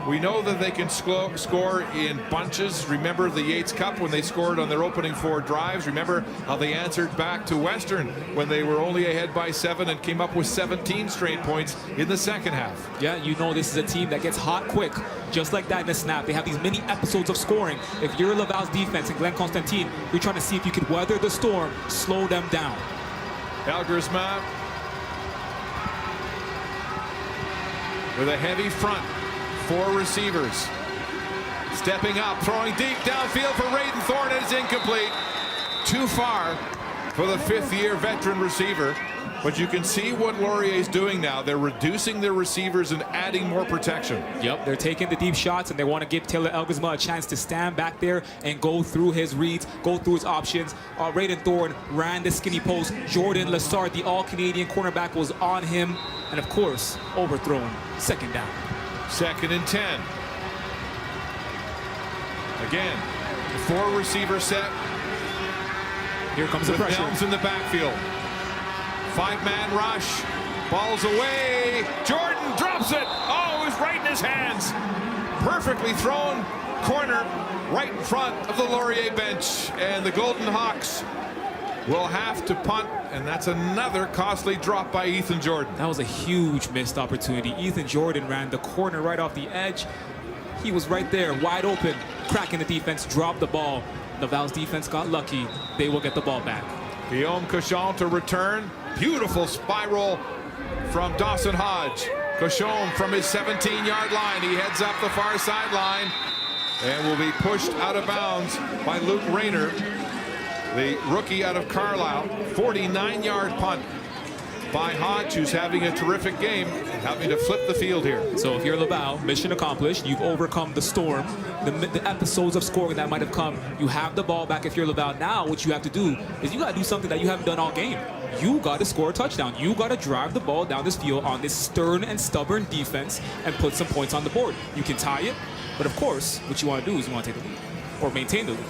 We know that they can score in bunches. Remember the Yates Cup when they scored on their opening 4 drives. Remember how they answered back to Western when they were only ahead by 7 and came up with 17 straight points in the second half. Yeah, you know this is a team that gets hot quick. Just like that in the snap. They have these mini episodes of scoring. If you're Laval's defense and Glenn Constantine, you're trying to see if you could weather the storm, slow them down. Elgersma with a heavy front. 4 receivers. Stepping up, throwing deep downfield for Raiden Thorne, and it's incomplete. Too far for the 5th-year veteran receiver. But you can see what Laurier's doing now. They're reducing their receivers and adding more protection. Yep, they're taking the deep shots, and they want to give Taylor Elgersma a chance to stand back there and go through his reads, go through his options. Raiden Thorne ran the skinny post. Jordan Lessard, the all-Canadian cornerback, was on him. And, of course, overthrown. 2nd down. 2nd and 10. Again, the 4 receiver set. Here comes the pressure. Nelms in the backfield. 5-man rush. Ball's away. Jordan drops it. Oh, it was right in his hands. Perfectly thrown corner right in front of the Laurier bench. And the Golden Hawks will have to punt. And that's another costly drop by Ethan Jordan. That was a huge missed opportunity. Ethan Jordan ran the corner right off the edge. He was right there, wide open, cracking the defense, dropped the ball. Laval's defense got lucky. They will get the ball back. Guillaume Cochon to return. Beautiful spiral from Dawson Hodge. Cochon from his 17-yard line. He heads up the far sideline and will be pushed out of bounds by Luke Rayner, the rookie out of Carlisle. 49-yard punt by Hodge, who's having a terrific game, having to flip the field here. So if you're Laval, mission accomplished. You've overcome the storm, the episodes of scoring that might have come. You have the ball back if you're Laval. Now what you have to do is you got to do something that you haven't done all game. You got to score a touchdown. You got to drive the ball down this field on this stern and stubborn defense and put some points on the board. You can tie it, but of course, what you want to do is you want to take the lead or maintain the lead.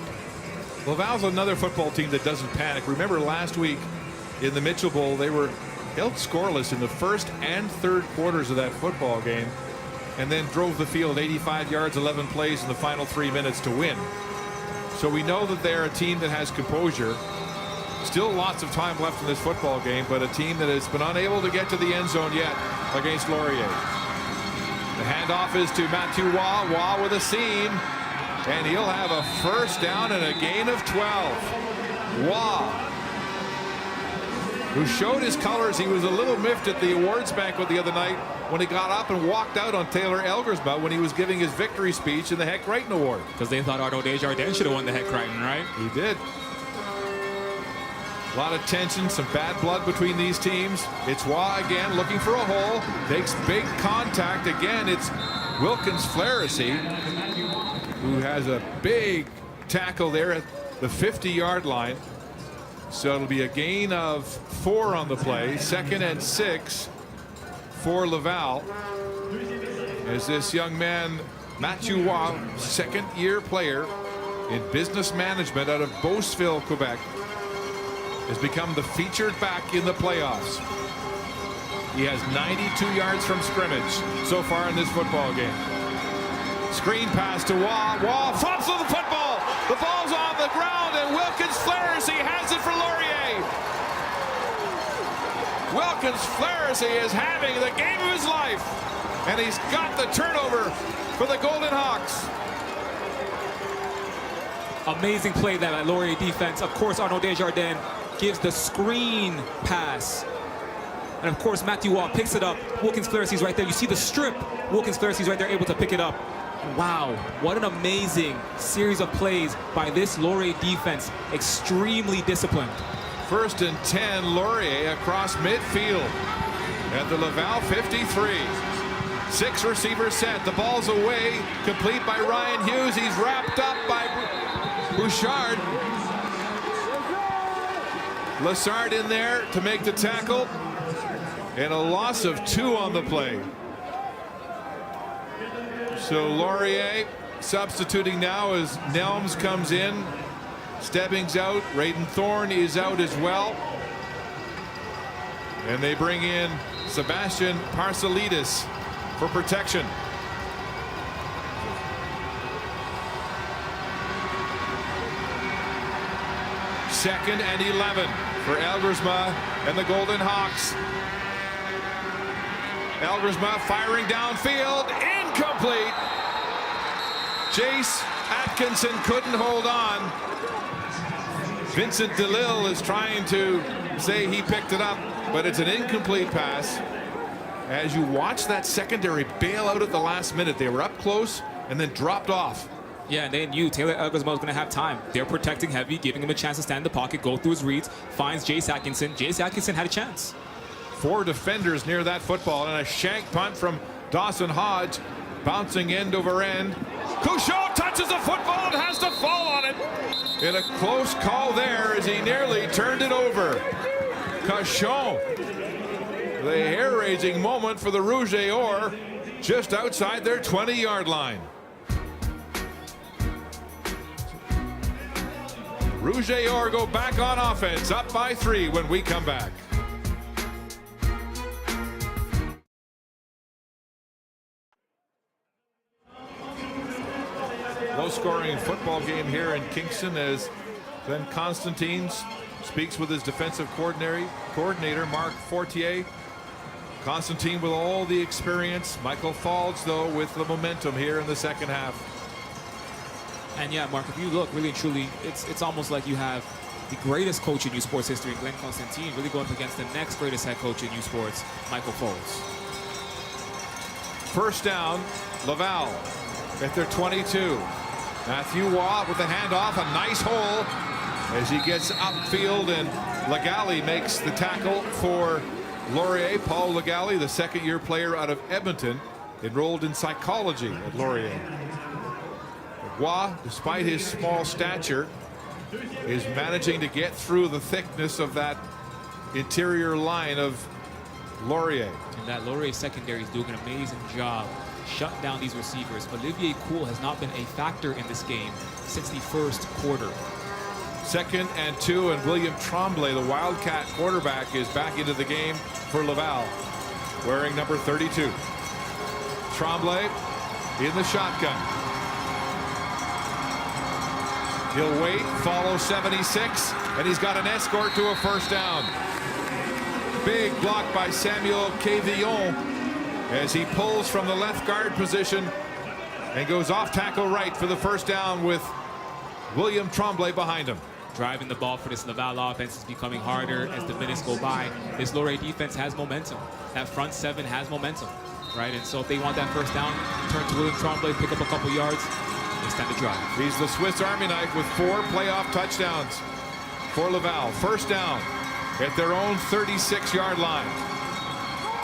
Laval's another football team that doesn't panic. Remember last week in the Mitchell Bowl, they were held scoreless in the 1st and 3rd quarters of that football game, and then drove the field 85 yards, 11 plays in the final 3 minutes to win. So we know that they're a team that has composure. Still lots of time left in this football game, but a team that has been unable to get to the end zone yet against Laurier. The handoff is to Matthew Waugh. Waugh with a seam, and he'll have a 1st down and a gain of 12. Waugh, who showed his colors. He was a little miffed at the awards banquet the other night when he got up and walked out on Taylor Elgersma when he was giving his victory speech in the Heck Crichton Award. Because they thought Arnaud Desjardins should have won the Heck Crichton, right? He did. A lot of tension, some bad blood between these teams. It's Waugh again looking for a hole. Makes big contact again. It's Wilkins Flaherty, who has a big tackle there at the 50-yard line. So it'll be a gain of 4 on the play. 2nd and 6 for Laval. As this young man, Matthew Waugh, 2nd-year player in business management out of Beauceville, Quebec, has become the featured back in the playoffs. He has 92 yards from scrimmage so far in this football game. Screen pass to Waugh. Waugh flops to the football. The ball's on the ground, and Wilkins Flaherty has it for Laurier. Wilkins Flaherty is having the game of his life, and he's got the turnover for the Golden Hawks. Amazing play that by Laurier defense. Of course, Arnaud Desjardins gives the screen pass. And of course, Matthew Waugh picks it up. Wilkins Flaherty's right there. You see the strip. Wilkins Flaherty's right there, able to pick it up. Wow, what an amazing series of plays by this Laurier defense. Extremely disciplined. 1st and 10, Laurier across midfield at the Laval 53. 6 receivers set. The ball's away, complete by Ryan Hughes. He's wrapped up by Bouchard. Lessard in there to make the tackle, and a loss of 2 on the play. So Laurier substituting now as Nelms comes in. Stebbings out. Raiden Thorne is out as well. And they bring in Sebastian Parsalidis for protection. Second and 11 for Elgersma and the Golden Hawks. Elgersma firing downfield, incomplete. Jace Atkinson couldn't hold on. Vincent DeLille is trying to say he picked it up, but it's an incomplete pass. as you watch that secondary bail out at the last minute. They were up close and then dropped off. Yeah, and they knew Taylor Elgazman was going to have time. They're protecting heavy, giving him a chance to stand in the pocket, go through his reads, finds Jace Atkinson. Jace Atkinson had a chance. 4 defenders near that football, and a shank punt from Dawson Hodge, bouncing end over end. Couchon touches the football and has to fall on it. In a close call there as he nearly turned it over. Couchon, the hair-raising moment for the Rouge Or, just outside their 20-yard line. Rouge Or go back on offense, up by 3 when we come back. Low-scoring football game here in Kingston as Glenn Constantine speaks with his defensive coordinator Mark Fortier. Constantine with all the experience. Michael Falls, though, with the momentum here in the second half. And yeah, Mark, if you look really and truly, it's almost like you have the greatest coach in U Sports history, Glenn Constantine, really going up against the next greatest head coach in U Sports, Michael Falls. First down, Laval at their 22. Matthew Waugh with the handoff, a nice hole as he gets upfield, and Legali makes the tackle for Laurier. Paul Legali, the second-year player out of Edmonton, enrolled in psychology at Laurier. Waugh, despite his small stature, is managing to get through the thickness of that interior line of Laurier. And that Laurier secondary is doing an amazing job shutting down these receivers. Olivier Cool has not been a factor in this game since the first quarter. 2nd and 2, and William Tremblay, the Wildcat quarterback, is back into the game for Laval, wearing number 32. Tremblay in the shotgun. He'll wait, follow 76, and he's got an escort to a first down. Big block by Samuel Quevillon as he pulls from the left guard position and goes off tackle right for the first down with William Tremblay behind him. Driving the ball for this Laval offense is becoming harder as the minutes go by. This Laurier defense has momentum. That front 7 has momentum, right? And so if they want that first down, turn to William Tremblay, pick up a couple yards, extend the drive. He's the Swiss Army knife with 4 playoff touchdowns for Laval. First down at their own 36-yard line.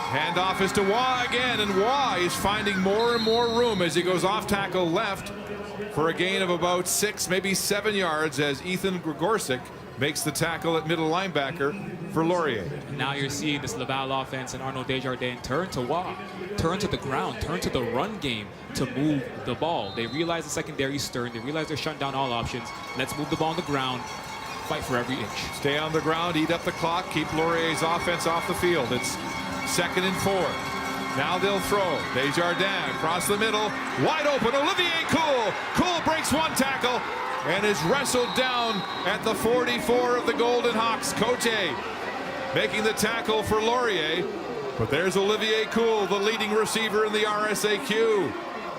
Handoff is to Waugh again, and Waugh is finding more and more room as he goes off tackle left for a gain of about 6, maybe 7 yards as Ethan Gregorczyk makes the tackle at middle linebacker for Laurier. And now you're seeing this Laval offense and Arnaud Desjardins turn to Waugh, turn to the ground, turn to the run game to move the ball. They realize the secondary is stern. They realize they're shutting down all options. Let's move the ball on the ground. Fight for every inch. Stay on the ground, eat up the clock, keep Laurier's offense off the field. It's 2nd and 4. Now they'll throw. Desjardins across the middle, wide open. Olivier Cool. Cool breaks 1 tackle and is wrestled down at the 44 of the Golden Hawks. Coach A making the tackle for Laurier, but there's Olivier Cool, the leading receiver in the RSAQ,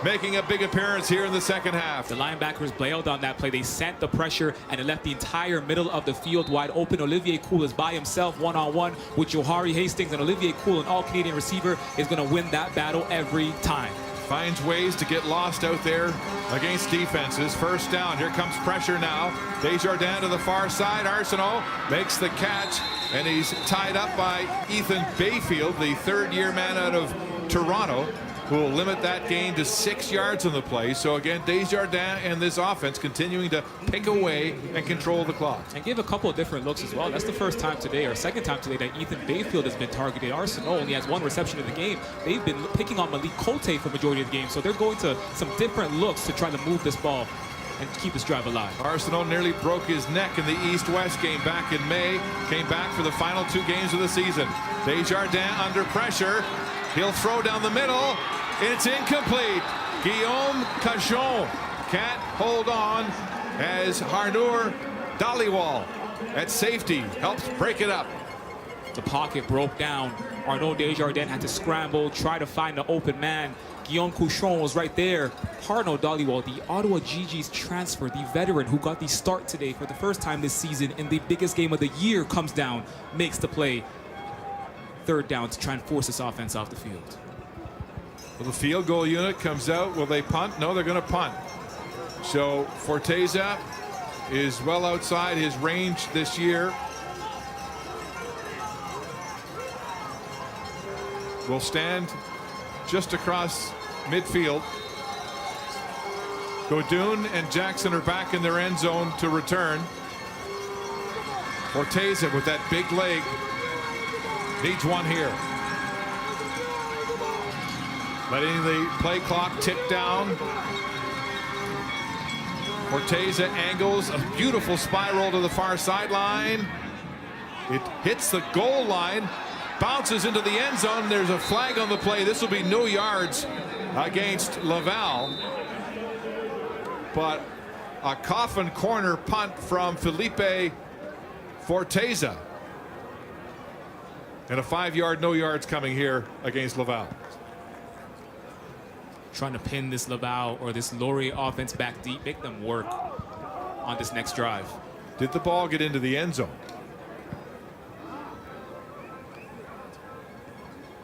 making a big appearance here in the second half. The linebackers bailed on that play. They sent the pressure, and it left the entire middle of the field wide open. Olivier Cool is by himself, one-on-one with Johari Hastings, and Olivier Cool, an all-Canadian receiver, is going to win that battle every time. Finds ways to get lost out there against defenses. First down. Here comes pressure now. Desjardins to the far side. Arsenault makes the catch, and he's tied up by Ethan Bayfield, the 3rd-year man out of Toronto, who will limit that gain to 6 yards on the play. So again, Desjardins and this offense continuing to pick away and control the clock. And give a couple of different looks as well. That's the first time today, or second time today, that Ethan Bayfield has been targeted. Arsenault only has 1 reception in the game. They've been picking on Malik Cote for the majority of the game. So they're going to some different looks to try to move this ball and keep this drive alive. Arsenault nearly broke his neck in the East-West game back in May. Came back for the final 2 games of the season. Desjardins under pressure. He'll throw down the middle. It's incomplete. Guillaume Cajon can't hold on as Harnour Dhaliwal at safety helps break it up. The pocket broke down. Arnaud Desjardins had to scramble, try to find the open man. Guillaume Couchon was right there. Arnaud Dhaliwal, the Ottawa GG's transfer, the veteran who got the start today for the first time this season in the biggest game of the year, comes down, makes the play. third down to try and force this offense off the field. Well, the field goal unit comes out. Will they punt? No, they're going to punt. So Forteza is well outside his range this year. Will stand just across midfield. Godun and Jackson are back in their end zone to return. Forteza with that big leg needs one here. Letting the play clock tick down. Forteza angles a beautiful spiral to the far sideline. It hits the goal line, bounces into the end zone. There's a flag on the play. This will be no yards against Laval. But a coffin corner punt from Felipe Forteza. And a 5-yard, no yards coming here against Laval. Trying to pin this Laval or this Laurier offense back deep, make them work on this next drive. Did the ball get into the end zone?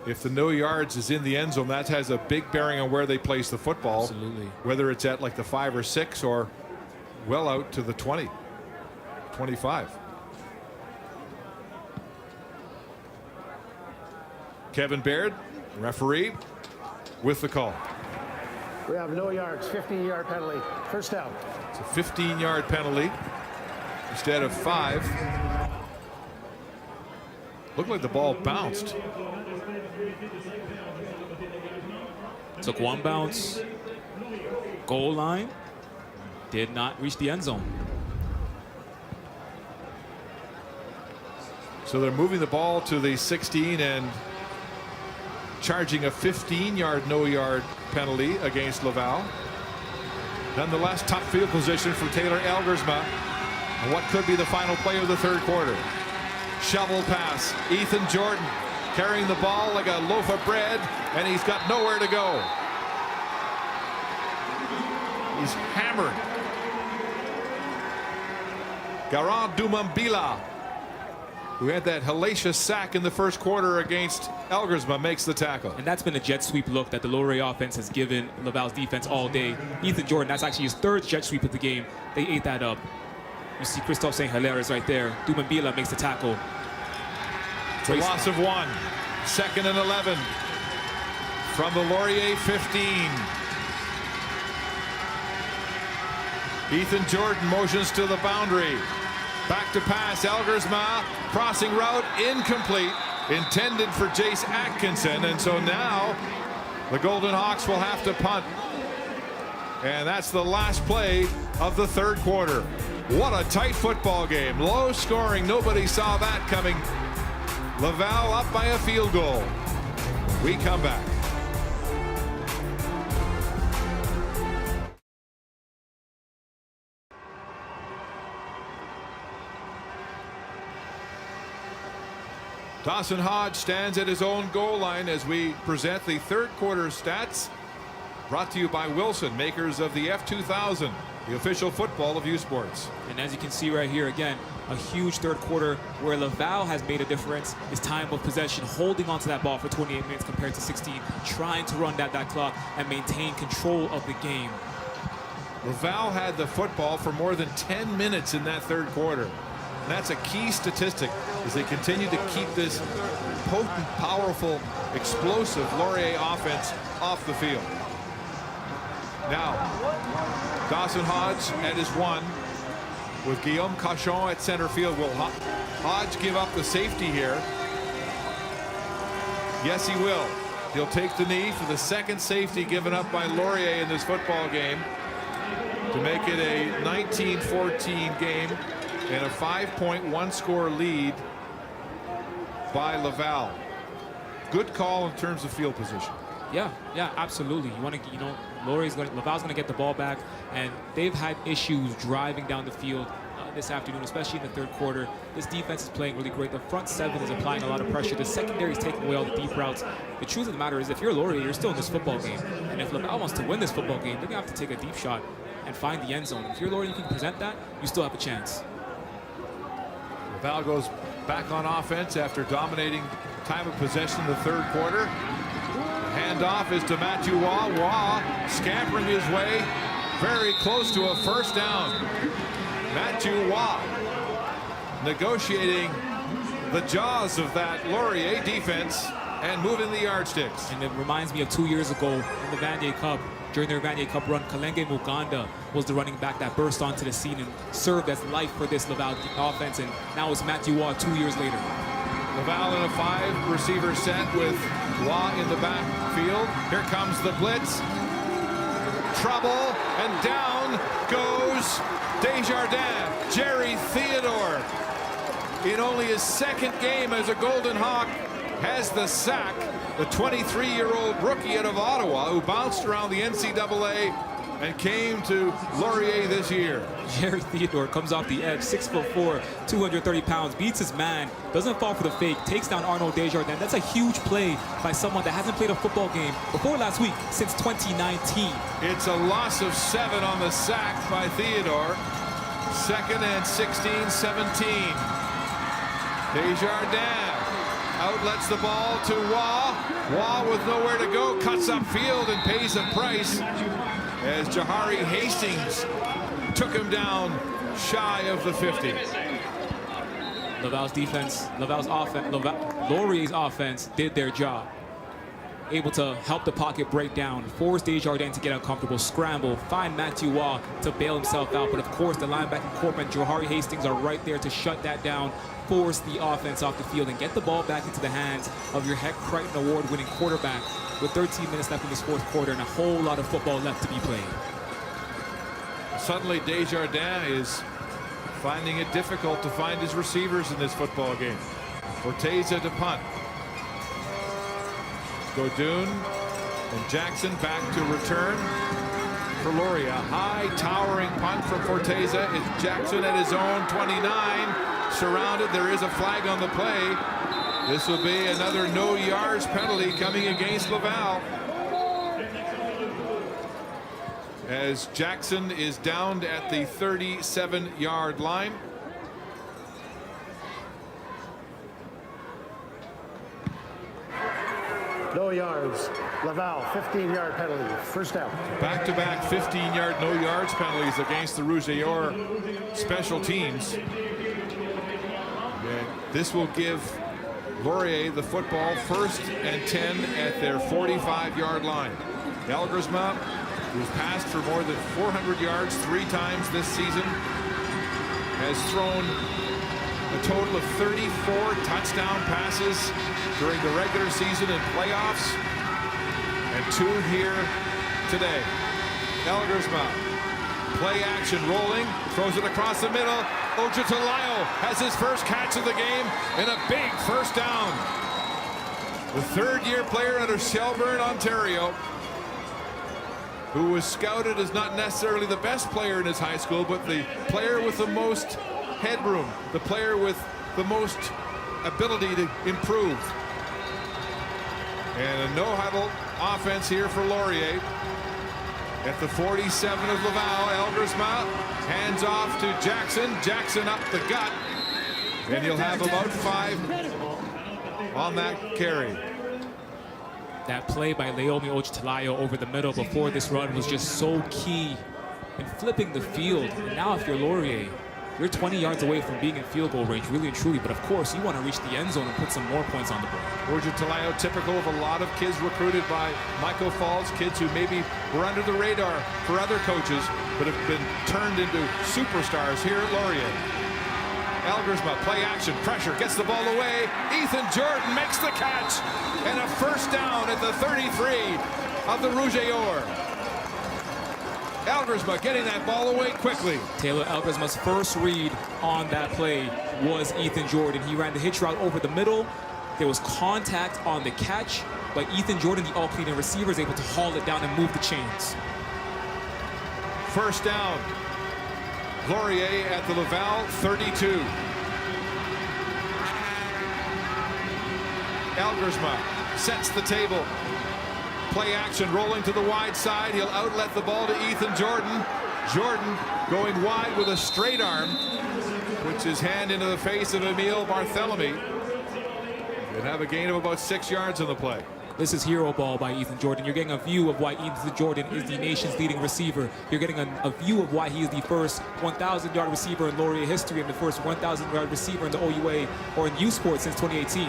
If the no yards is in the end zone, that has a big bearing on where they place the football. Absolutely. Whether it's at like the 5 or 6 or well out to the 20, 25. Kevin Baird, referee, with the call. We have no yards, 15-yard penalty. First down. It's a 15-yard penalty instead of 5. Looked like the ball bounced. Took one bounce. Goal line. Did not reach the end zone. So they're moving the ball to the 16 and charging a 15-yard, no-yard penalty against Laval. Nonetheless, tough field position for Taylor Elgersma. And what could be the final play of the third quarter. Shovel pass. Ethan Jordan carrying the ball like a loaf of bread, and he's got nowhere to go. He's hammered. Garant Dumambila, who had that hellacious sack in the first quarter against Elgersma, makes the tackle. And that's been a jet sweep look that the Laurier offense has given Laval's defense all day. Ethan Jordan, that's actually his third jet sweep of the game. They ate that up. You see Christophe St. Hilaire is right there. Dumambila makes the tackle. It's a loss of 1. 2nd and 11 from the Laurier 15. Ethan Jordan motions to the boundary. Back to pass, Elgersma, crossing route, incomplete, intended for Jace Atkinson, and so now the Golden Hawks will have to punt. And that's the last play of the third quarter. What a tight football game, low scoring, nobody saw that coming. Laval up by a field goal. We come back. Dawson Hodge stands at his own goal line as we present the third quarter stats, brought to you by Wilson, makers of the F2000, the official football of U Sports. And as you can see right here, again, a huge third quarter where Laval has made a difference. His time of possession, holding onto that ball for 28 minutes compared to 16, trying to run that clock and maintain control of the game. Laval had the football for more than 10 minutes in that third quarter. And that's a key statistic as they continue to keep this potent, powerful, explosive Laurier offense off the field. Now, Dawson Hodge at his 1 with Guillaume Cauchon at center field. Will Hodge give up the safety here? Yes, he will. He'll take the knee for the second safety given up by Laurier in this football game to make it a 19-14 game and a 5.1 score lead by Laval. Good call in terms of field position. Yeah, absolutely. You want to, Laval's going to get the ball back, and they've had issues driving down the field this afternoon, especially in the third quarter. This defense is playing really great. The front 7 is applying a lot of pressure. The secondary is taking away all the deep routes. The truth of the matter is, if you're Laurier, you're still in this football game. And if Laval wants to win this football game, they're going to have to take a deep shot and find the end zone. If you're Laurier, you can present that, you still have a chance. Laval goes back on offense after dominating time of possession in the third quarter. Handoff is to Matthew Waugh. Waugh scampering his way very close to a first down. Matthew Waugh negotiating the jaws of that Laurier defense and moving the yardsticks. And it reminds me of 2 years ago in the Vanier Cup. During their Vanier Cup run, Kalenge Muganda was the running back that burst onto the scene and served as life for this Laval offense. And now it's Matthew Waugh 2 years later. Laval in a 5-receiver set with Waugh in the backfield. Here comes the blitz. Trouble, and down goes Desjardins. Jerry Theodore, in only his second game as a Golden Hawk, has the sack. The 23-year-old rookie out of Ottawa who bounced around the NCAA and came to Laurier this year. Jerry Theodore comes off the edge, 6'4", 230 pounds, beats his man, doesn't fall for the fake, takes down Arnaud Desjardins. That's a huge play by someone that hasn't played a football game before last week since 2019. It's a loss of 7 on the sack by Theodore. 2nd and 16, 17. Desjardins outlets the ball to Waugh. Waugh with nowhere to go, cuts upfield and pays a price as Jahari Hastings took him down shy of the 50. Laval's defense, Laval's offense, Laurier's offense did their job. Able to help the pocket break down, force Desjardins to get uncomfortable, scramble, find Matthew Waugh to bail himself out. But of course, the linebacking corps and Jahari Hastings are right there to shut that down, force the offense off the field, and get the ball back into the hands of your Heck Crichton Award-winning quarterback with 13 minutes left in this fourth quarter and a whole lot of football left to be played. Suddenly, Desjardins is finding it difficult to find his receivers in this football game. Forteza to punt. Godoon and Jackson back to return for Laurier. High towering punt from Forteza. It's Jackson at his own 29. Surrounded. There is a flag on the play. This will be another no yards penalty coming against Laval, as Jackson is downed at the 37-yard line. No yards. Laval, 15-yard penalty. First down. Back-to-back 15-yard no yards penalties against the Rouge special teams. This will give Laurier the football, 1st and 10 at their 45-yard line. Elgersma, who's passed for more than 400 yards 3 times this season, has thrown a total of 34 touchdown passes during the regular season and playoffs, and 2 here today. Elgersma, play action rolling, throws it across the middle. Ojutalayo has his first catch of the game and a big first down. The 3rd-year player out of Shelburne, Ontario, who was scouted as not necessarily the best player in his high school, but the player with the most headroom, the player with the most ability to improve. And a no-huddle offense here for Laurier. At the 47 of Laval, Elgersma hands off to Jackson. Jackson up the gut. And he'll have about 5 on that carry. That play by Leomi Ojutalayo over the middle before this run was just so key in flipping the field. And now if you're Laurier, you're 20 yards away from being in field goal range, really and truly. But of course, you want to reach the end zone and put some more points on the board. Ojutalayo, typical of a lot of kids recruited by Michael Falls, kids who maybe were under the radar for other coaches, but have been turned into superstars here at Laurier. Elgersma, play action, pressure, gets the ball away. Ethan Jordan makes the catch, and a first down at the 33 of the Rouge. Elgersma getting that ball away quickly. Taylor Elgersma's first read on that play was Ethan Jordan. He ran the hitch route over the middle. There was contact on the catch, but Ethan Jordan, the all-Canadian receiver, is able to haul it down and move the chains. First down. Laurier at the Laval 32. Elgersma sets the table. Play action, rolling to the wide side. He'll outlet the ball to Ethan Jordan. Jordan going wide with a straight arm, which puts his hand into the face of Emil Barthelemy and have a gain of about 6 yards on the play. This is hero ball by Ethan Jordan. You're getting a view of why Ethan Jordan is the nation's leading receiver. You're getting a view of why he is the first 1,000-yard receiver in Laurier history and the first 1,000-yard receiver in the OUA or in U Sports since 2018.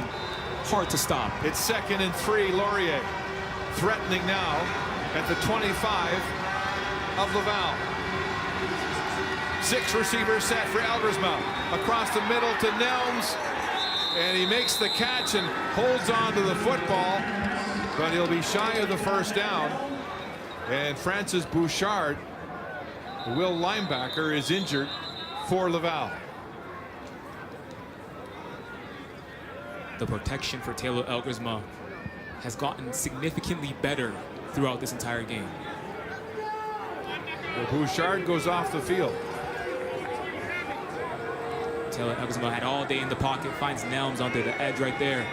Hard to stop. It's 2nd and 3, Laurier. Threatening now at the 25 of Laval. 6 receivers set for Elgersma. Across the middle to Nelms. And he makes the catch and holds on to the football. But he'll be shy of the first down. And Francis Bouchard, the Will linebacker, is injured for Laval. The protection for Taylor Elgersma has gotten significantly better throughout this entire game. Well, Bouchard goes off the field. Taylor Elgersma had all day in the pocket, finds Nelms onto the edge right there.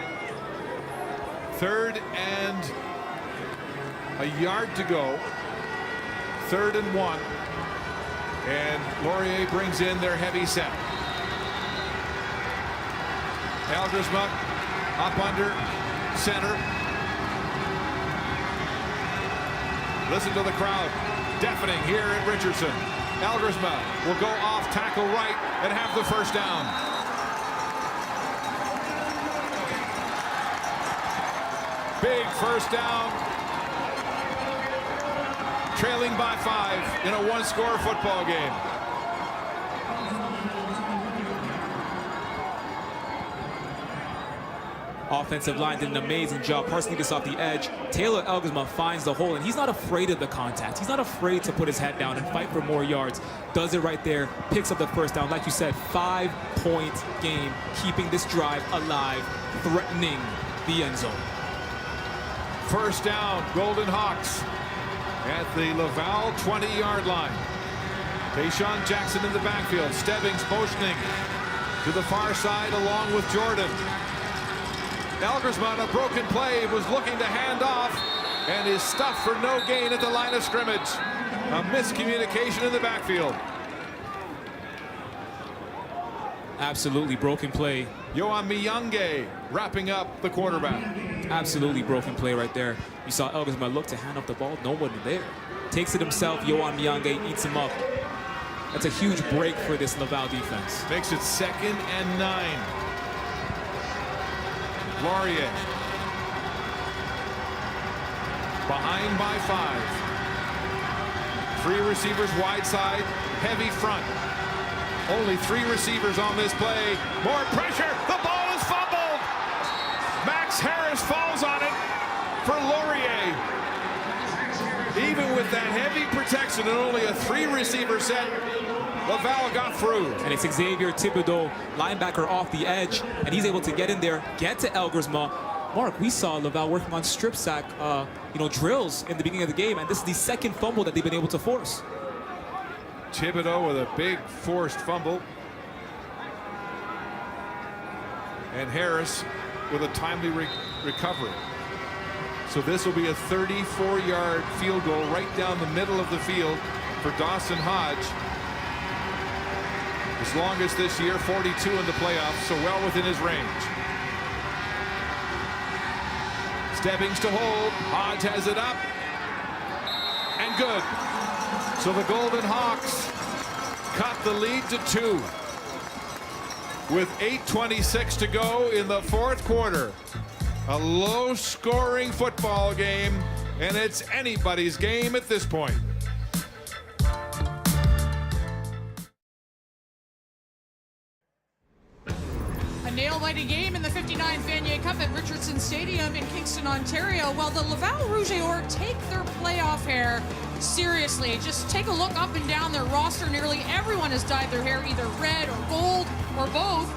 3rd and a yard to go. 3rd and 1. And Laurier brings in their heavy set. Elgersma up under center. Listen to the crowd. Deafening here at Richardson. Elgersma will go off tackle right and have the first down. Big first down. Trailing by 5 in a 1-score football game. Offensive line did an amazing job parsing this off the edge. Taylor Elgersma finds the hole, and he's not afraid of the contact. He's not afraid to put his head down and fight for more yards. Does it right there, picks up the first down. Like you said, 5-point game, keeping this drive alive, threatening the end zone. First down, Golden Hawks at the Laval 20-yard line. Tayshaun Jackson in the backfield. Stebbings motioning to the far side along with Jordan. Elgersma on a broken play was looking to hand off and is stuffed for no gain at the line of scrimmage. A miscommunication in the backfield. Absolutely broken play. Yoan Miyange wrapping up the quarterback. Absolutely broken play right there. You saw Elgersma look to hand off the ball. No one there. Takes it himself. Yoan Miyange eats him up. That's a huge break for this Laval defense. Makes it 2nd and 9. Laurier behind by 5. 3 receivers wide side, heavy front. Only 3 receivers on this play. More pressure. The ball is fumbled. Max Harris falls on it for Laurier. Even with that heavy protection and only a 3-receiver set, Laval got through. And it's Xavier Thibodeau, linebacker off the edge, and he's able to get in there, get to Elgersma. Mark, we saw Laval working on strip sack, drills in the beginning of the game, and this is the 2nd fumble that they've been able to force. Thibodeau with a big forced fumble. And Harris with a timely recovery. So this will be a 34-yard field goal right down the middle of the field for Dawson Hodge. His longest this year, 42 in the playoffs, so well within his range. Stebbings to hold. Hodge has it up. And good. So the Golden Hawks cut the lead to 2. With 8:26 to go in the 4th quarter. A low-scoring football game, and it's anybody's game at this point. A nail-biting game in the 59th Vanier Cup at Richardson Stadium in Kingston, Ontario. While the LAVAL ROUGE take their playoff hair seriously. Just take a look up and down their roster. Nearly everyone has dyed their hair either red or gold or both.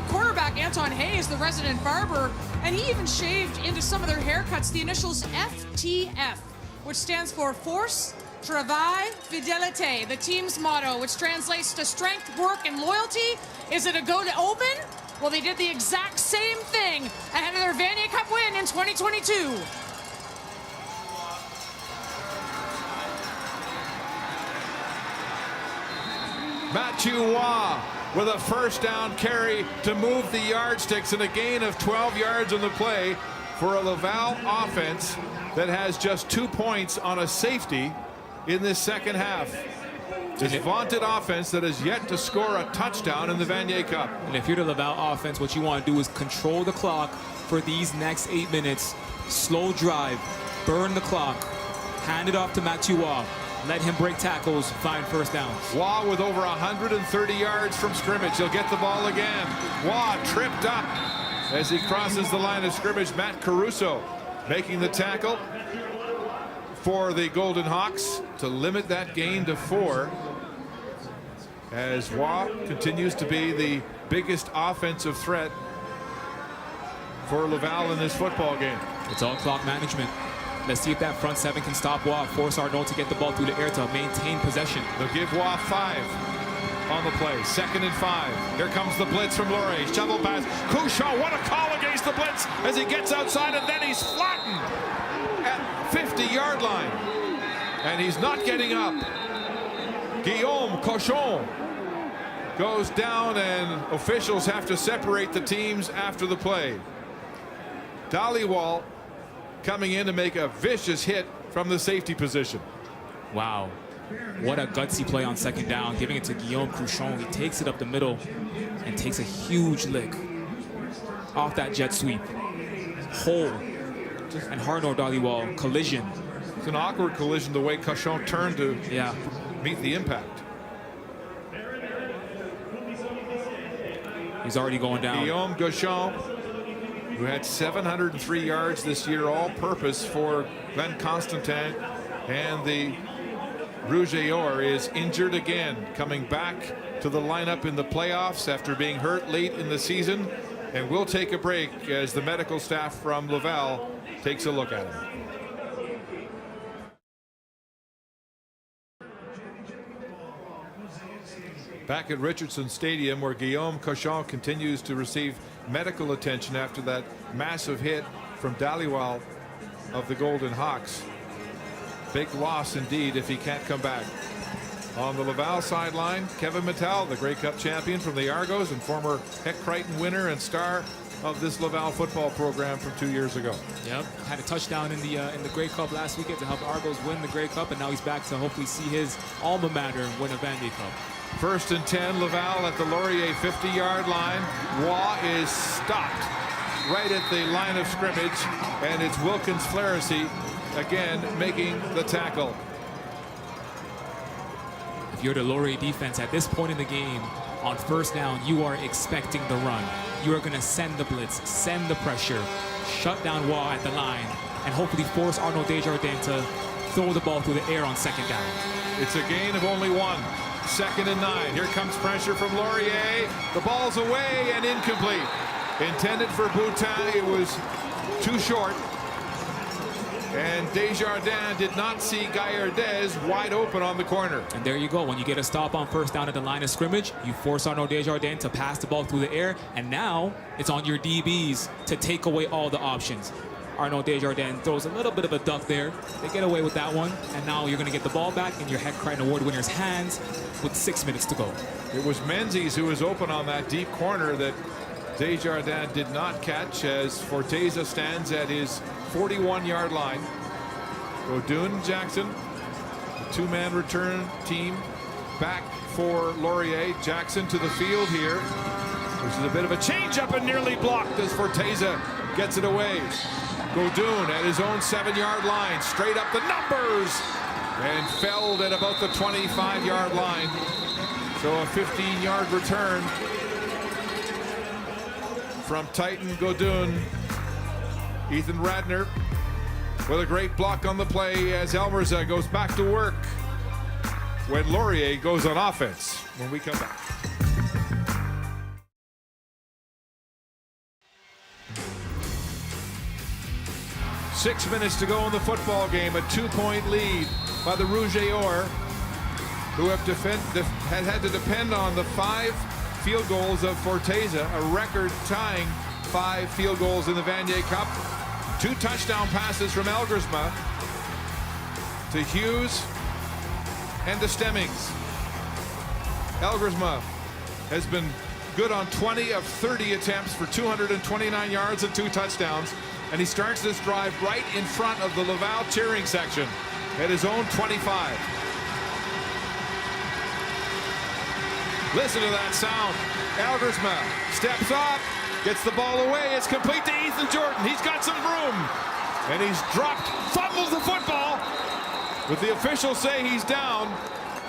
Quarterback Anton Hayes, the resident barber, and he even shaved into some of their haircuts the initials FTF, which stands for Force, Travail, Fidelité, the team's motto, which translates to strength, work, and loyalty. Is it a go to open? Well, they did the exact same thing ahead of their Vanier Cup win in 2022. Mathieu Waugh with a first down carry to move the yardsticks and a gain of 12 yards on the play for a Laval offense that has just 2 points on a safety in this second half. This vaunted offense that has yet to score a touchdown in the Vanier Cup. And if you're the Laval offense, what you want to do is control the clock for these next 8 minutes. Slow drive, burn the clock, hand it off to Mathieu Waugh. Let him break tackles, find first downs. Waugh with over 130 yards from scrimmage. He'll get the ball again. Waugh tripped up as he crosses the line of scrimmage. Matt Caruso making the tackle for the Golden Hawks to limit that gain to 4. As Waugh continues to be the biggest offensive threat for Laval in this football game. It's all clock management. Let's see if that front 7 can stop Waugh, force Arnaud to get the ball through the air to maintain possession. They'll give Waugh 5 on the play. 2nd and 5. Here comes the blitz from Laurier. Shovel pass. Couchon, what a call against the blitz as he gets outside, and then he's flattened at 50-yard line. And he's not getting up. Guillaume Cochon goes down, and officials have to separate the teams after the play. Dhaliwal coming in to make a vicious hit from the safety position. Wow. What a gutsy play on 2nd down, giving it to Guillaume Cruchon. He takes it up the middle and takes a huge lick off that jet sweep. Hole. And Arnaud Dhaliwal, collision. It's an awkward collision the way Cochon turned to meet the impact. He's already going down. Guillaume Cochon, who had 703 yards this year, all-purpose for Glenn Constantin, and the Rouge et Or is injured again, coming back to the lineup in the playoffs after being hurt late in the season, and we'll take a break as the medical staff from Laval takes a look at him. Back at Richardson Stadium, where Guillaume Cochon continues to receive medical attention after that massive hit from Dhaliwal of the Golden Hawks. Big loss indeed if he can't come back. On the Laval sideline, Kevin Mattel, the Grey Cup champion from the Argos and former Heck Crichton winner and star of this Laval football program from 2 years ago. Yep, had a touchdown in the Grey Cup last weekend to help Argos win the Grey Cup, and now he's back to hopefully see his alma mater win a Vanier Cup. 1st and 10, Laval at the Laurier 50-yard line. Waugh is stopped right at the line of scrimmage, and it's Wilkins Flaherty again making the tackle. If you're the Laurier defense at this point in the game, on 1st down, you are expecting the run. You are going to send the blitz, send the pressure, shut down Waugh at the line, and hopefully force Arnaud Desjardins to throw the ball through the air on 2nd down. It's a gain of only 1. 2nd and 9. Here comes pressure from Laurier. The ball's away and incomplete. Intended for Boutin. It was too short. And Desjardins did not see Gaillardez wide open on the corner. And there you go. When you get a stop on 1st down at the line of scrimmage, you force Arnaud Desjardins to pass the ball through the air. And now it's on your DBs to take away all the options. Arnaud Desjardins throws a little bit of a duck there. They get away with that one. And now you're going to get the ball back in your Heck Crichton Award winner's hands with 6 minutes to go. It was Menzies who was open on that deep corner that Desjardins did not catch, as Forteza stands at his 41-yard line. Godun Jackson, the 2-man return team back for Laurier. Jackson to the field here, which is a bit of a change-up and nearly blocked as Forteza gets it away. Godun at his own 7-yard line, straight up the numbers, and felled at about the 25-yard line. So a 15-yard return from Titan Godun. Ethan Radner with a great block on the play as Elmerza goes back to work when Laurier goes on offense when we come back. Six minutes to go in the football game. A 2-point lead by the Rouge et Or, who have had to depend on the 5 field goals of Forteza, a record-tying 5 field goals in the Vanier Cup. 2 touchdown passes from Elgersma to Hughes and to Stemmings. Elgersma has been good on 20 of 30 attempts for 229 yards and 2 touchdowns. And he starts this drive right in front of the Laval cheering section at his own 25. Listen to that sound. Elgersma steps up, gets the ball away. It's complete to Ethan Jordan. He's got some room. And he's dropped, fumbles the football. But the officials say he's down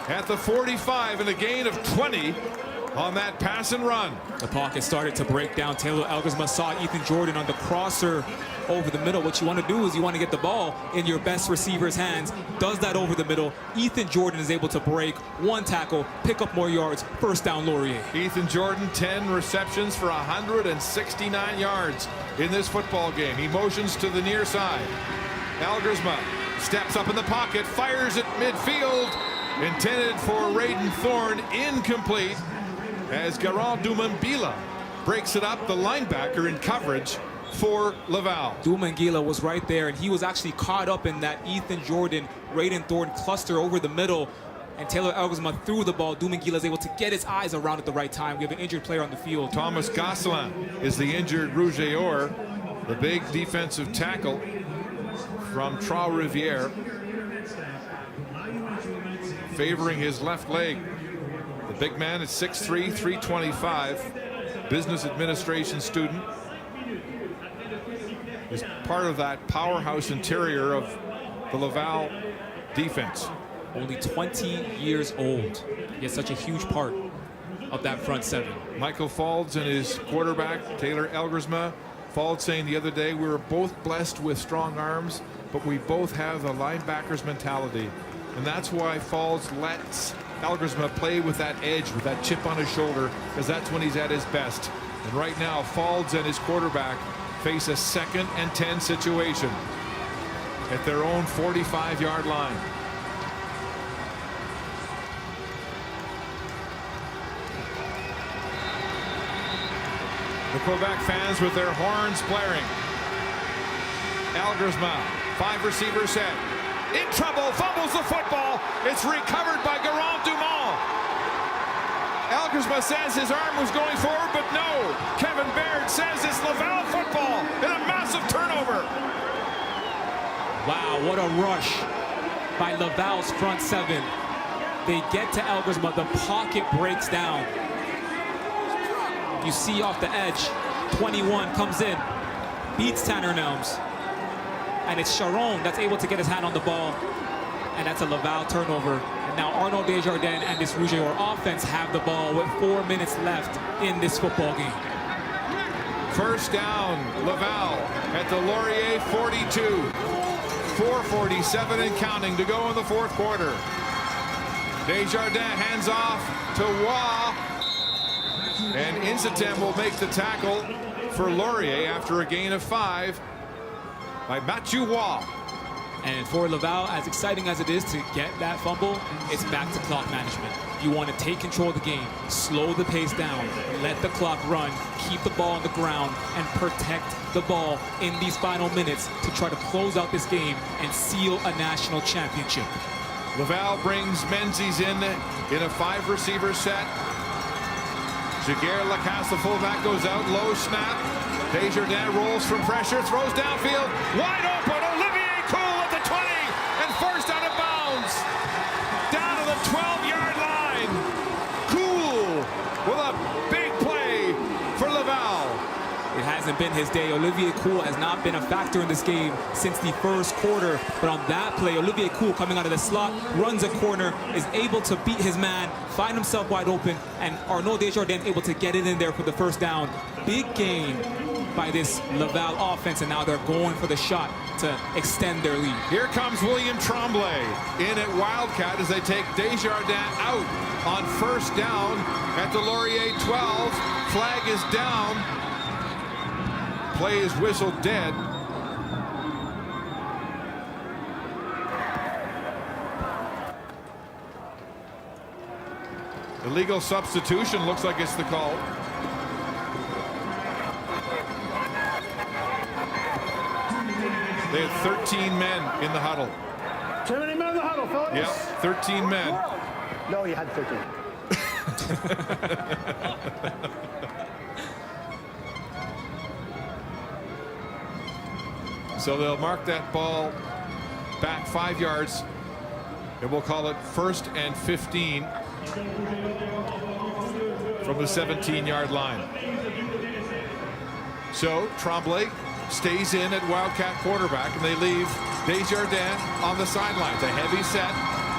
at the 45 and a gain of 20 on that pass and run. The pocket started to break down. Taylor Elgersma saw Ethan Jordan on the crosser over the middle. What you want to do is you want to get the ball in your best receiver's hands. Does that over the middle. Ethan Jordan is able to break, 1 tackle, pick up more yards. First down, Laurier. Ethan Jordan, 10 receptions for 169 yards in this football game. He motions to the near side. Elgersma steps up in the pocket, fires at midfield. Intended for Raiden Thorne, incomplete. As Garand Dumambila breaks it up, the linebacker in coverage for Laval. Dumambila was right there, and he was actually caught up in that Ethan Jordan, Raiden Thorne cluster over the middle. And Taylor Elgersma threw the ball. Dumambila is able to get his eyes around at the right time. We have an injured player on the field. Thomas Gosselin is the injured Rougeeur, the big defensive tackle from Trois-Rivières, favoring his left leg. The big man is 6'3", 325, business administration student. Is part of that powerhouse interior of the Laval defense. Only 20 years old, yet such a huge part of that front seven. Michael Faulds and his quarterback, Taylor Elgersma. Faulds saying the other day, we were both blessed with strong arms, but we both have the linebacker's mentality. And that's why Faulds lets Elgersma play with that edge, with that chip on his shoulder, because that's when he's at his best. And right now, Faulds and his quarterback face a 2nd and 10 situation at their own 45-yard line. The Quebec fans with their horns blaring. Elgersma, 5 receiver set. In trouble, fumbles the football. It's recovered by Garand Dumont. Elgersma says his arm was going forward, but no. Kevin Baird says it's Laval football and a massive turnover. Wow, what a rush by Laval's front seven. They get to Elgersma, the pocket breaks down. You see off the edge, 21 comes in, beats Tanner Nelms. And it's Sharon that's able to get his hand on the ball. And that's a Laval turnover. And now Arnaud Desjardins and this Rougeeur offense have the ball with 4 minutes left in this football game. First down, Laval at the Laurier 42. 4:47 and counting to go in the 4th quarter. Desjardins hands off to Waugh. And Insatem will make the tackle for Laurier after a gain of 5 by Mathieu Waugh. And for Laval, as exciting as it is to get that fumble, it's back to clock management. You want to take control of the game, slow the pace down, let the clock run, keep the ball on the ground, and protect the ball in these final minutes to try to close out this game and seal a national championship. Laval brings Menzies in a 5 receiver set. Jaguar Lacasse, the fullback, goes out, low snap. Desjardins rolls from pressure, throws downfield, wide open, Olivier Cool at the 20, and forced out of bounds. Down to the 12-yard line. Cool with a big play for Laval. It hasn't been his day. Olivier Cool has not been a factor in this game since the 1st quarter. But on that play, Olivier Cool coming out of the slot, runs a corner, is able to beat his man, find himself wide open, and Arnaud Desjardins able to get it in there for the first down. Big gain by this Laval offense, and now they're going for the shot to extend their lead. Here comes William Tremblay in at Wildcat as they take Desjardins out on first down at the Laurier 12. Flag is down. Play is whistled dead. Illegal substitution looks like it's the call. They had 13 men in the huddle. Too many men in the huddle, fellas. Yeah, 13 men. No, you had 13. So they'll mark that ball back 5 yards, and we'll call it 1st and 15 from the 17-yard line. So Tremblay stays in at Wildcat quarterback, and they leave Desjardins on the sidelines. A heavy set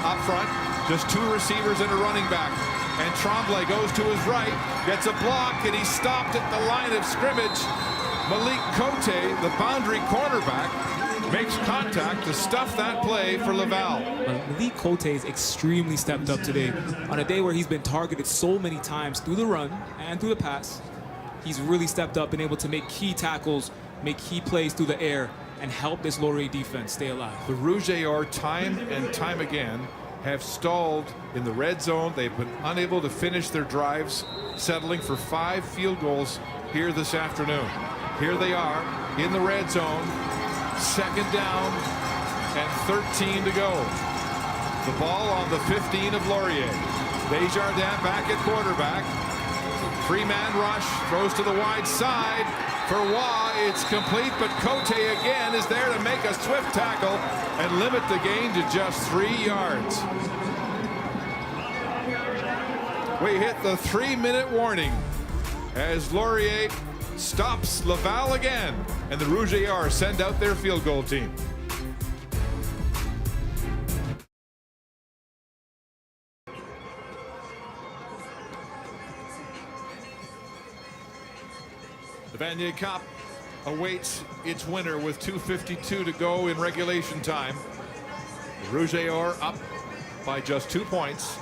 up front, just 2 receivers and a running back. And Tremblay goes to his right, gets a block, and he's stopped at the line of scrimmage. Malik Cote, the boundary cornerback, makes contact to stuff that play for Laval. Malik Cote is extremely stepped up today. On a day where he's been targeted so many times through the run and through the pass, he's really stepped up, been able to make key tackles, make key plays through the air, and help this Laurier defense stay alive. The ROUGE time and time again have stalled in the red zone. They've been unable to finish their drives, settling for 5 field goals here this afternoon. Here they are in the red zone, 2nd down and 13 to go. The ball on the 15 of Laurier. Desjardins back at quarterback. 3-man rush, throws to the wide side. For Waugh, it's complete, but Cote again is there to make a swift tackle and limit the gain to just 3 yards. We hit the 3-minute warning as Laurier stops Laval again, and the ROUGE send out their field goal team. The Vanier Cup awaits its winner with 2:52 to go in regulation time. The ROUGE up by just 2 points,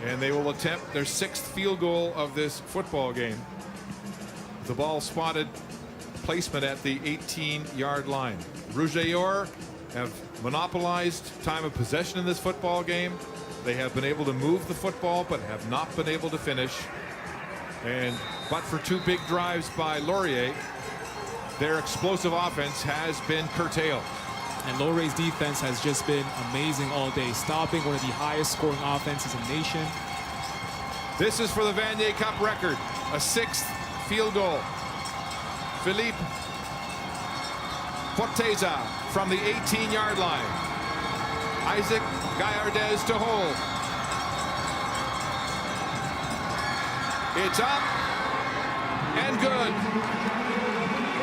and they will attempt their 6th field goal of this football game. The ball spotted placement at the 18-yard line. ROUGE have monopolized time of possession in this football game. They have been able to move the football, but have not been able to finish. But for 2 big drives by Laurier, their explosive offense has been curtailed. And Laurier's defense has just been amazing all day, stopping one of the highest scoring offenses in the nation. This is for the Vanier Cup record, a 6th field goal. Philippe Forteza from the 18-yard line. Isaac Gaillardez to hold. It's up and good.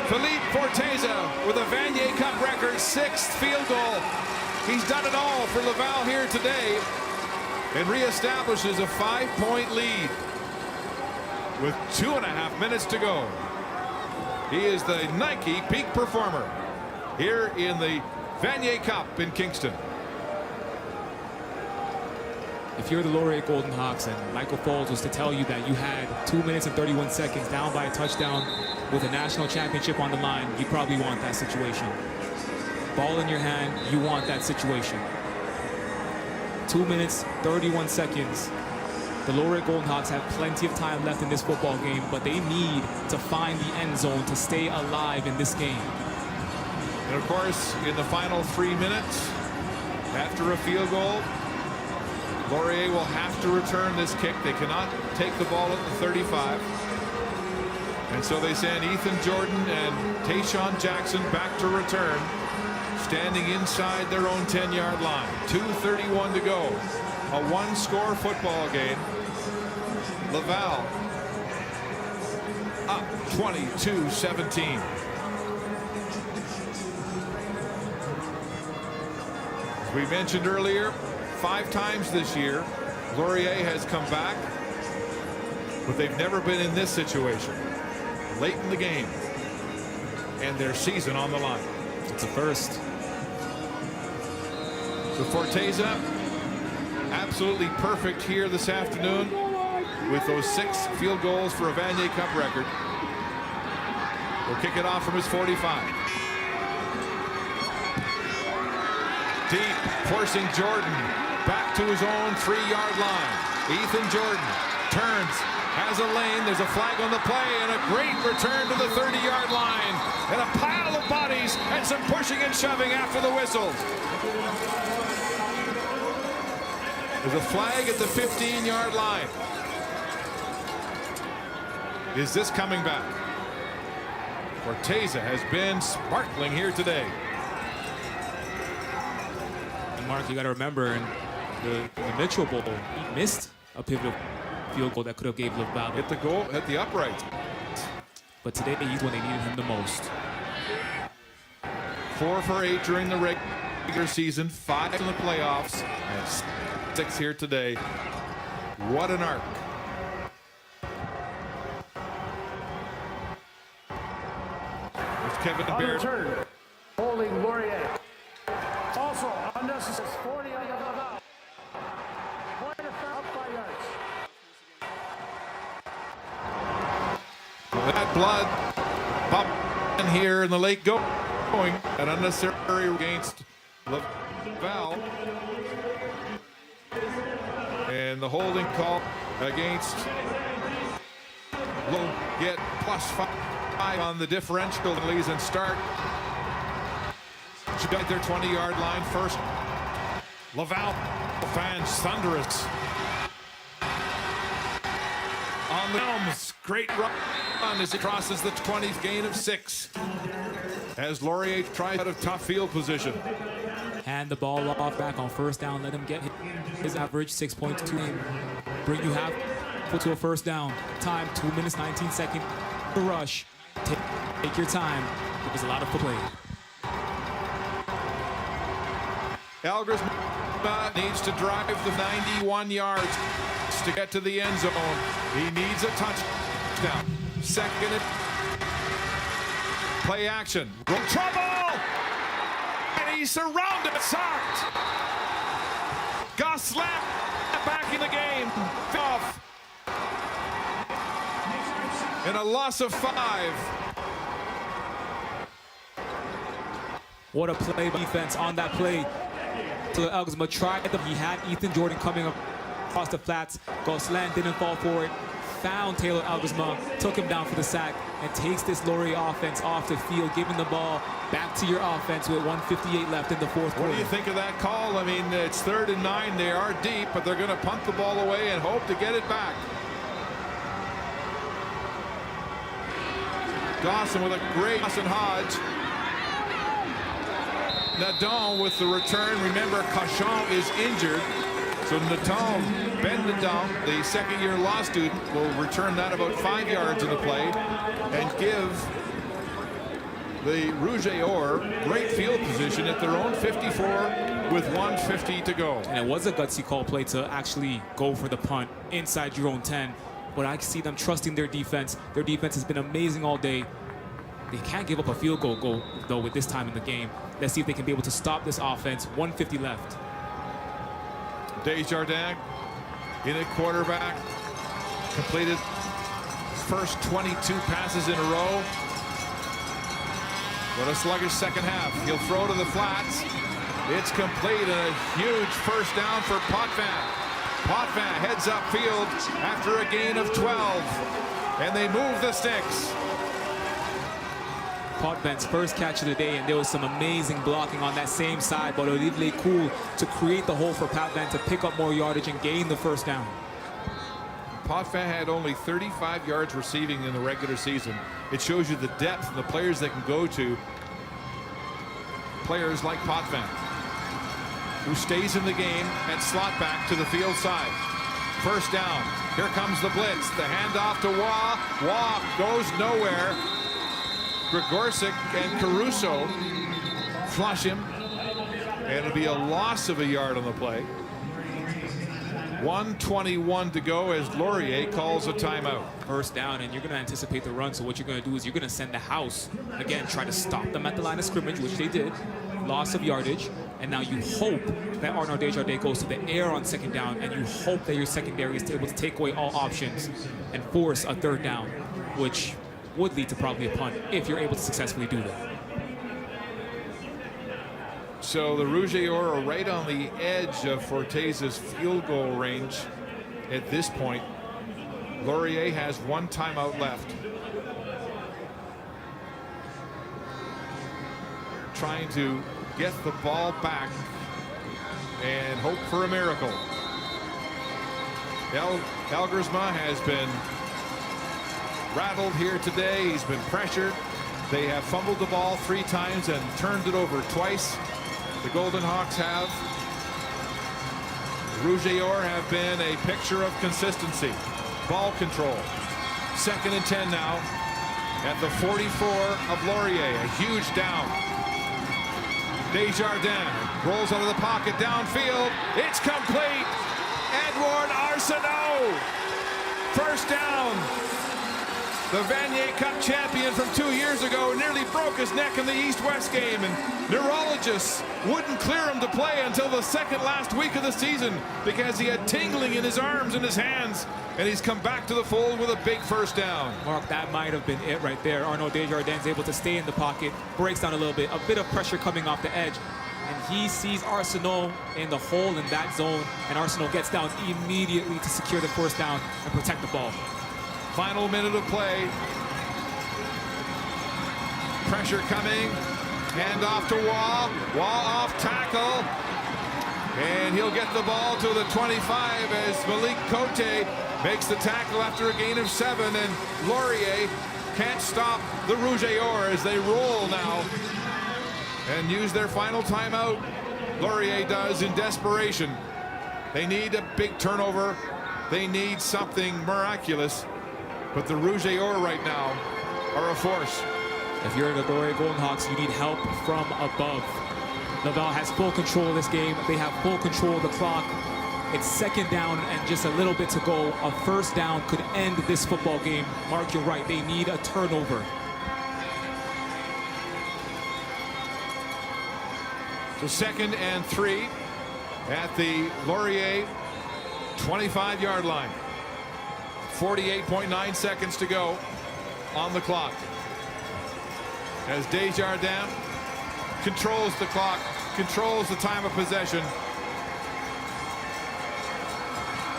Philippe Forteza with a Vanier Cup record 6th field goal. He's done it all for Laval here today and reestablishes a 5-point lead with 2.5 minutes to go. He is the Nike peak performer here in the Vanier Cup in Kingston. If you're the Laurier Golden Hawks and Michael Foles was to tell you that you had 2 minutes and 31 seconds down by a touchdown with a national championship on the line, you probably want that situation. Ball in your hand, you want that situation. 2 minutes, 31 seconds. The Laurier Golden Hawks have plenty of time left in this football game, but they need to find the end zone to stay alive in this game. And of course, in the final 3 minutes, after a field goal, Laurier will have to return this kick. They cannot take the ball at the 35. And so they send Ethan Jordan and Tayshaun Jackson back to return, standing inside their own 10-yard line. 2:31 to go. A 1-score football game. Laval up 22-17. As we mentioned earlier, 5 times this year, Laurier has come back, but they've never been in this situation. Late in the game, and their season on the line. It's a first. So Forteza, absolutely perfect here this afternoon with those 6 field goals for a Vanier Cup record. Will kick it off from his 45. Deep, forcing Jordan back to his own 3-yard line. Ethan Jordan turns, has a lane, there's a flag on the play, and a great return to the 30-yard line. And a pile of bodies and some pushing and shoving after the whistle. There's a flag at the 15-yard line. Is this coming back? Forteza has been sparkling here today. And Mark, you got to remember, in the Mitchell Bowl, he missed a pivotal field goal that could have gave LAVAL. Hit the goal, hit the upright. But today, he's when they needed him the most. 4 for 8 during the regular season, 5 in the playoffs, and 6 here today. What an arc. There's Kevin Baird. Return, holding Laurier. Also unnecessary 40 on the LAVAL. Point of foul, up 5 yards. That blood popping here in the late going. An unnecessary against LAVAL. And the holding call against will get +5 on the differential penalties and start. Should get their 20-yard line first. LAVAL fans thunderous. On the Elms, great run as he crosses the 20th, gain of 6. As Laurier tries out of tough field position. Hand the ball off back on first down. Let him get his average 6.2. Bring you half to a first down. Time 2 minutes 19 seconds. The rush. Take your time. There's a lot of play. Algers needs to drive the 91 yards to get to the end zone. He needs a touchdown. Second. Play action. Trouble! And he's surrounded. Sacked. Gosselin back in the game. Off. And a loss of 5. What a play defense on that play. So Elgers tried them. He had Ethan Jordan coming across the flats. Gosselin didn't fall for it. Found Taylor Elgersma, took him down for the sack, and takes this Laurier offense off the field, giving the ball back to your offense with 1:58 left in the fourth quarter. What do you think of that call? I mean, it's 3rd and 9. They are deep, but they're going to punt the ball away and hope to get it back. Dawson with a great Dawson Hodge. Nadon with the return. Remember, Cauchon is injured. So Nathan, Ben Nadon, the second-year law student, will return that about 5 yards in the play and give the Rouge great field position at their own 54 with 1:50 to go. And it was a gutsy call play to actually go for the punt inside your own 10. But I see them trusting their defense. Their defense has been amazing all day. They can't give up a field goal, though, with this time in the game. Let's see if they can be able to stop this offense. 1:50 left. Desjardins in at quarterback. Completed first 22 passes in a row. What a sluggish second half. He'll throw to the flats. It's complete and a huge first down for Potvin. Potvin heads upfield after a gain of 12. And they move the sticks. Potvin's first catch of the day, and there was some amazing blocking on that same side, but Olivier Cool to create the hole for Potvin to pick up more yardage and gain the first down. Potvin had only 35 yards receiving in the regular season. It shows you the depth and the players they can go to. Players like Potvin, who stays in the game at slot back to the field side. First down. Here comes the blitz. The handoff to Waugh. Waugh goes nowhere. Gregorczyk and Caruso flush him, and it'll be a loss of a yard on the play. 1:21 to go as Laurier calls a timeout. First down, and you're going to anticipate the run, so what you're going to do is you're going to send the house. Again, try to stop them at the line of scrimmage, which they did. Loss of yardage, and now you hope that Arnaud Desjardins goes to the air on second down, and you hope that your secondary is able to take away all options and force a third down, which would lead to probably a punt if you're able to successfully do that. So the Rouge are right on the edge of Forteza's field goal range at this point. Laurier has 1 timeout left. Trying to get the ball back and hope for a miracle. Elgersma has been rattled here today. He's been pressured. They have fumbled the ball 3 times and turned it over twice. The Golden Hawks have. ROUGE have been a picture of consistency. Ball control. 2nd and 10 now at the 44 of Laurier. A huge down. Desjardins rolls out of the pocket downfield. It's complete. Edouard Arsenault. First down. The Vanier Cup champion from 2 years ago nearly broke his neck in the East-West game, and neurologists wouldn't clear him to play until the second last week of the season because he had tingling in his arms and his hands, and he's come back to the fold with a big first down. Mark, that might have been it right there. Arnaud Desjardins able to stay in the pocket, breaks down a bit of pressure coming off the edge, and he sees Arsenault in the hole in that zone, and Arsenault gets down immediately to secure the first down and protect the ball. Final minute of play. Pressure coming. Hand off to Waugh. Waugh off tackle. And he'll get the ball to the 25 as Malik Cote makes the tackle after a gain of 7. And Laurier can't stop the Rouge-Or as they roll now and use their final timeout. Laurier does in desperation. They need a big turnover. They need something miraculous. But the Rouge-Or right now are a force. If you're the Laurier Golden Hawks, you need help from above. LAVAL has full control of this game. They have full control of the clock. It's 2nd down and just a little bit to go. A first down could end this football game. Mark, you're right. They need a turnover. So 2nd and 3 at the Laurier 25-yard line. 48.9 seconds to go on the clock as Desjardins controls the clock, controls the time of possession.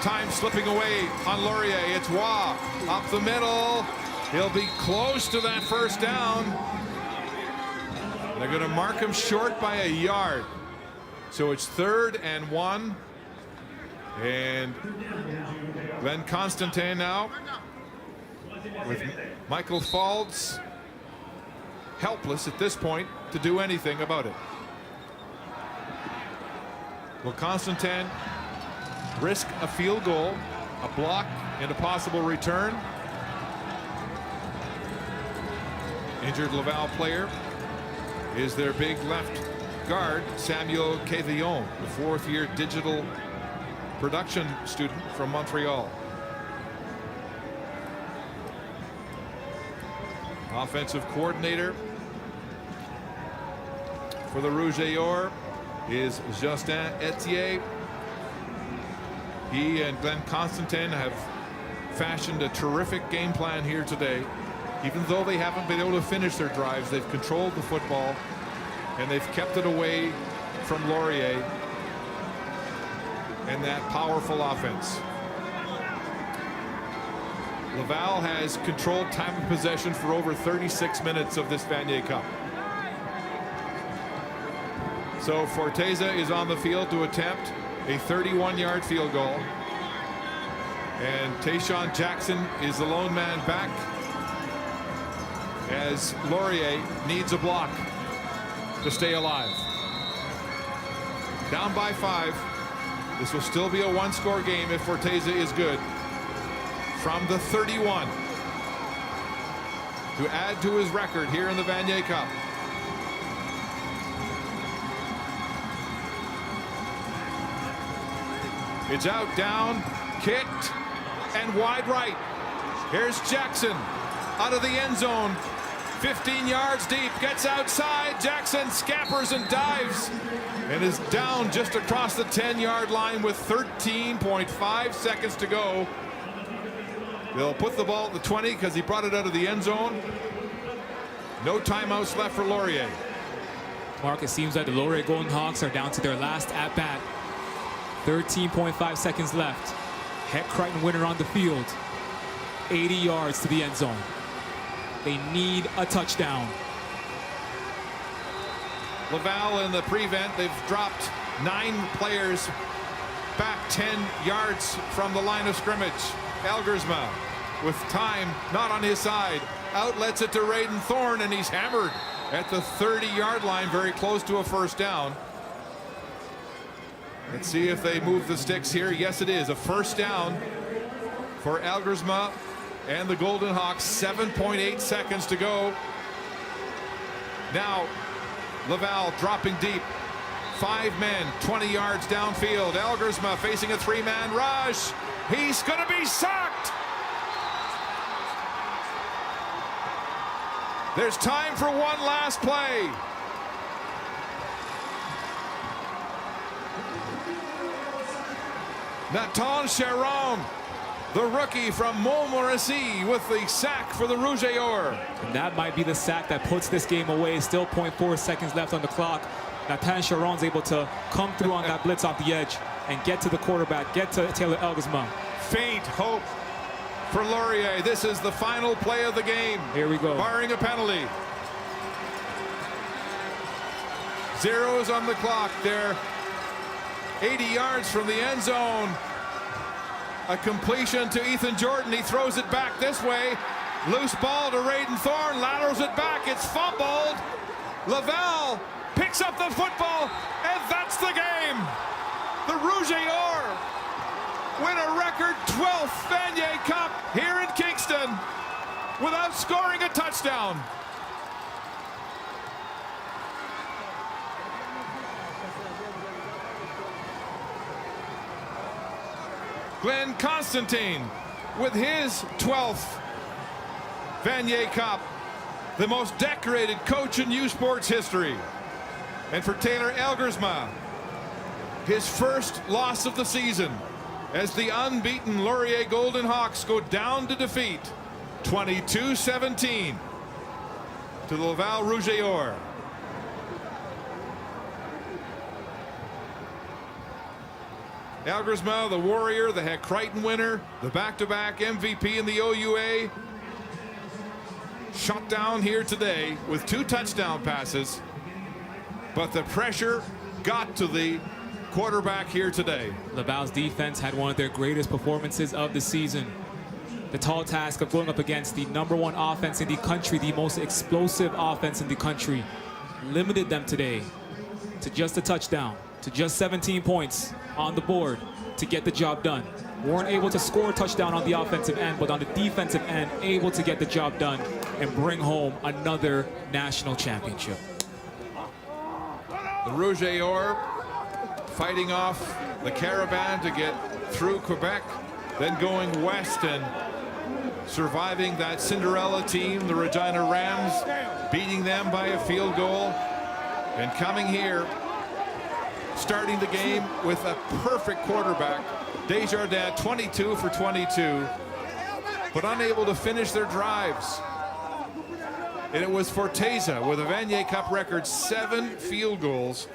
Time slipping away on Laurier. It's Waugh up the middle. He'll be close to that first down. They're going to mark him short by a yard. So it's 3rd and 1. And Glenn Constantin now with Michael Faulds helpless at this point to do anything about it. Will Constantin risk a field goal, a block, and a possible return? Injured Laval player is their big left guard, Samuel Quevillon, the 4th-year digital production student from Montreal. Offensive coordinator for the Rouge-Or is Justin Etier. He and Glenn Constantin have fashioned a terrific game plan here today. Even though they haven't been able to finish their drives, they've controlled the football and they've kept it away from Laurier and that powerful offense. LAVAL has controlled time of possession for over 36 minutes of this Vanier Cup. So Forteza is on the field to attempt a 31-yard field goal. And Tayshaun Jackson is the lone man back as Laurier needs a block to stay alive. Down by 5. This will still be a 1-score game if Forteza is good. From the 31 to add to his record here in the Vanier Cup. It's out, down, kicked, and wide right. Here's Jackson out of the end zone. 15 yards deep, gets outside. Jackson scampers and dives and is down just across the 10-yard line with 13.5 seconds to go. They'll put the ball at the 20 because he brought it out of the end zone. No timeouts left for Laurier. Mark, it seems like the Laurier Golden Hawks are down to their last at-bat. 13.5 seconds left. Heck Crichton winner on the field. 80 yards to the end zone. They need a touchdown. LAVAL in the prevent, they've dropped 9 players back 10 yards from the line of scrimmage. Elgersma with time not on his side. Outlets it to Raiden Thorne, and he's hammered at the 30-yard line, very close to a first down. Let's see if they move the sticks here. Yes, it is a first down for Elgersma and the Golden Hawks. 7.8 seconds to go. Now Laval dropping deep. 5 men, 20 yards downfield. Elgersma facing a 3-man rush. He's going to be sacked. There's time for one last play. Nathan Charon, the rookie from Montmorency, with the sack for the Rouge-et-Or. And that might be the sack that puts this game away. Still 0.4 seconds left on the clock. Nathan Charon's able to come through on that blitz off the edge and get to the quarterback, get to Taylor Elgersma. Faint hope for Laurier. This is the final play of the game. Here we go. Barring a penalty. Zeros on the clock. They're 80 yards from the end zone. A completion to Ethan Jordan. He throws it back this way. Loose ball to Raiden Thorne. Laterals it back. It's fumbled. Laval picks up the football, and that's the game. The Rouge-et-Or win a record 12th Vanier Cup here in Kingston without scoring a touchdown. Glenn Constantine with his 12th Vanier Cup, the most decorated coach in U Sports history. And for Taylor Elgersma, his first loss of the season as the unbeaten Laurier Golden Hawks go down to defeat 22-17 to the Laval Rouge-et-Or. Elgersma, the Warrior, the Heck Crichton winner, the back-to-back MVP in the OUA, shot down here today with 2 touchdown passes, but the pressure got to the quarterback here today. Laval's defense had one of their greatest performances of the season. The tall task of going up against the #1 offense in the country, the most explosive offense in the country, limited them today to just a touchdown, to just 17 points on the board to get the job done. Weren't able to score a touchdown on the offensive end, but on the defensive end, able to get the job done and bring home another national championship. The Rouge-et-Or fighting off the caravan to get through Quebec, then going west and surviving that Cinderella team, the Regina Rams, beating them by a field goal, and coming here, starting the game with a perfect quarterback. Desjardins 22 for 22, but unable to finish their drives. And it was Forteza with a Vanier Cup record 7 field goals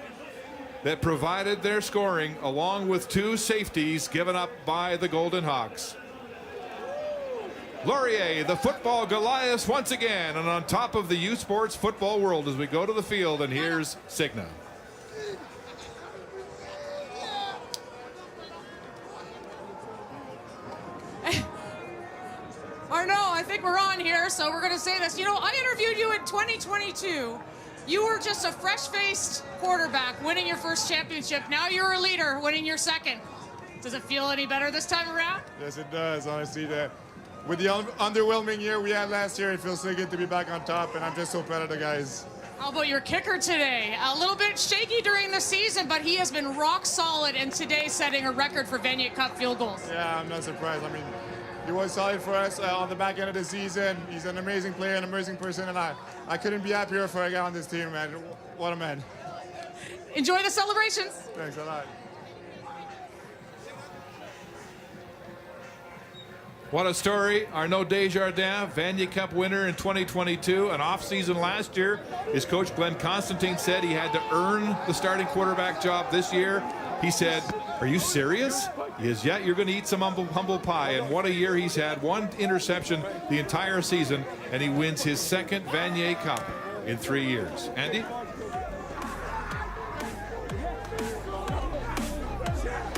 that provided their scoring, along with 2 safeties given up by the Golden Hawks. Laurier, the football Goliath once again, and on top of the U Sports football world as we go to the field, and here's Signa. Arnaud, I think we're on here, so we're going to say this. You know, I interviewed you in 2022. You were just a fresh-faced quarterback winning your first championship. Now you're a leader winning your second. Does it feel any better this time around? Yes, it does, honestly. With the underwhelming year we had last year, it feels so good to be back on top, and I'm just so proud of the guys. How about your kicker today? A little bit shaky during the season, but he has been rock solid, and today setting a record for Vanier Cup field goals. Yeah, I'm not surprised. I mean, he was solid for us on the back end of the season. He's an amazing player, an amazing person, and I couldn't be happier for a guy on this team, man. What a man. Enjoy the celebrations. Thanks a lot. What a story. Arnaud Desjardins, Vanier Cup winner in 2022. An off-season last year. His coach, Glenn Constantine, said he had to earn the starting quarterback job this year. He said, "Are you serious?" He is, "Yeah, you're going to eat some humble pie." And what a year he's had. 1 interception the entire season, and he wins his 2nd Vanier Cup in 3 years. Andy?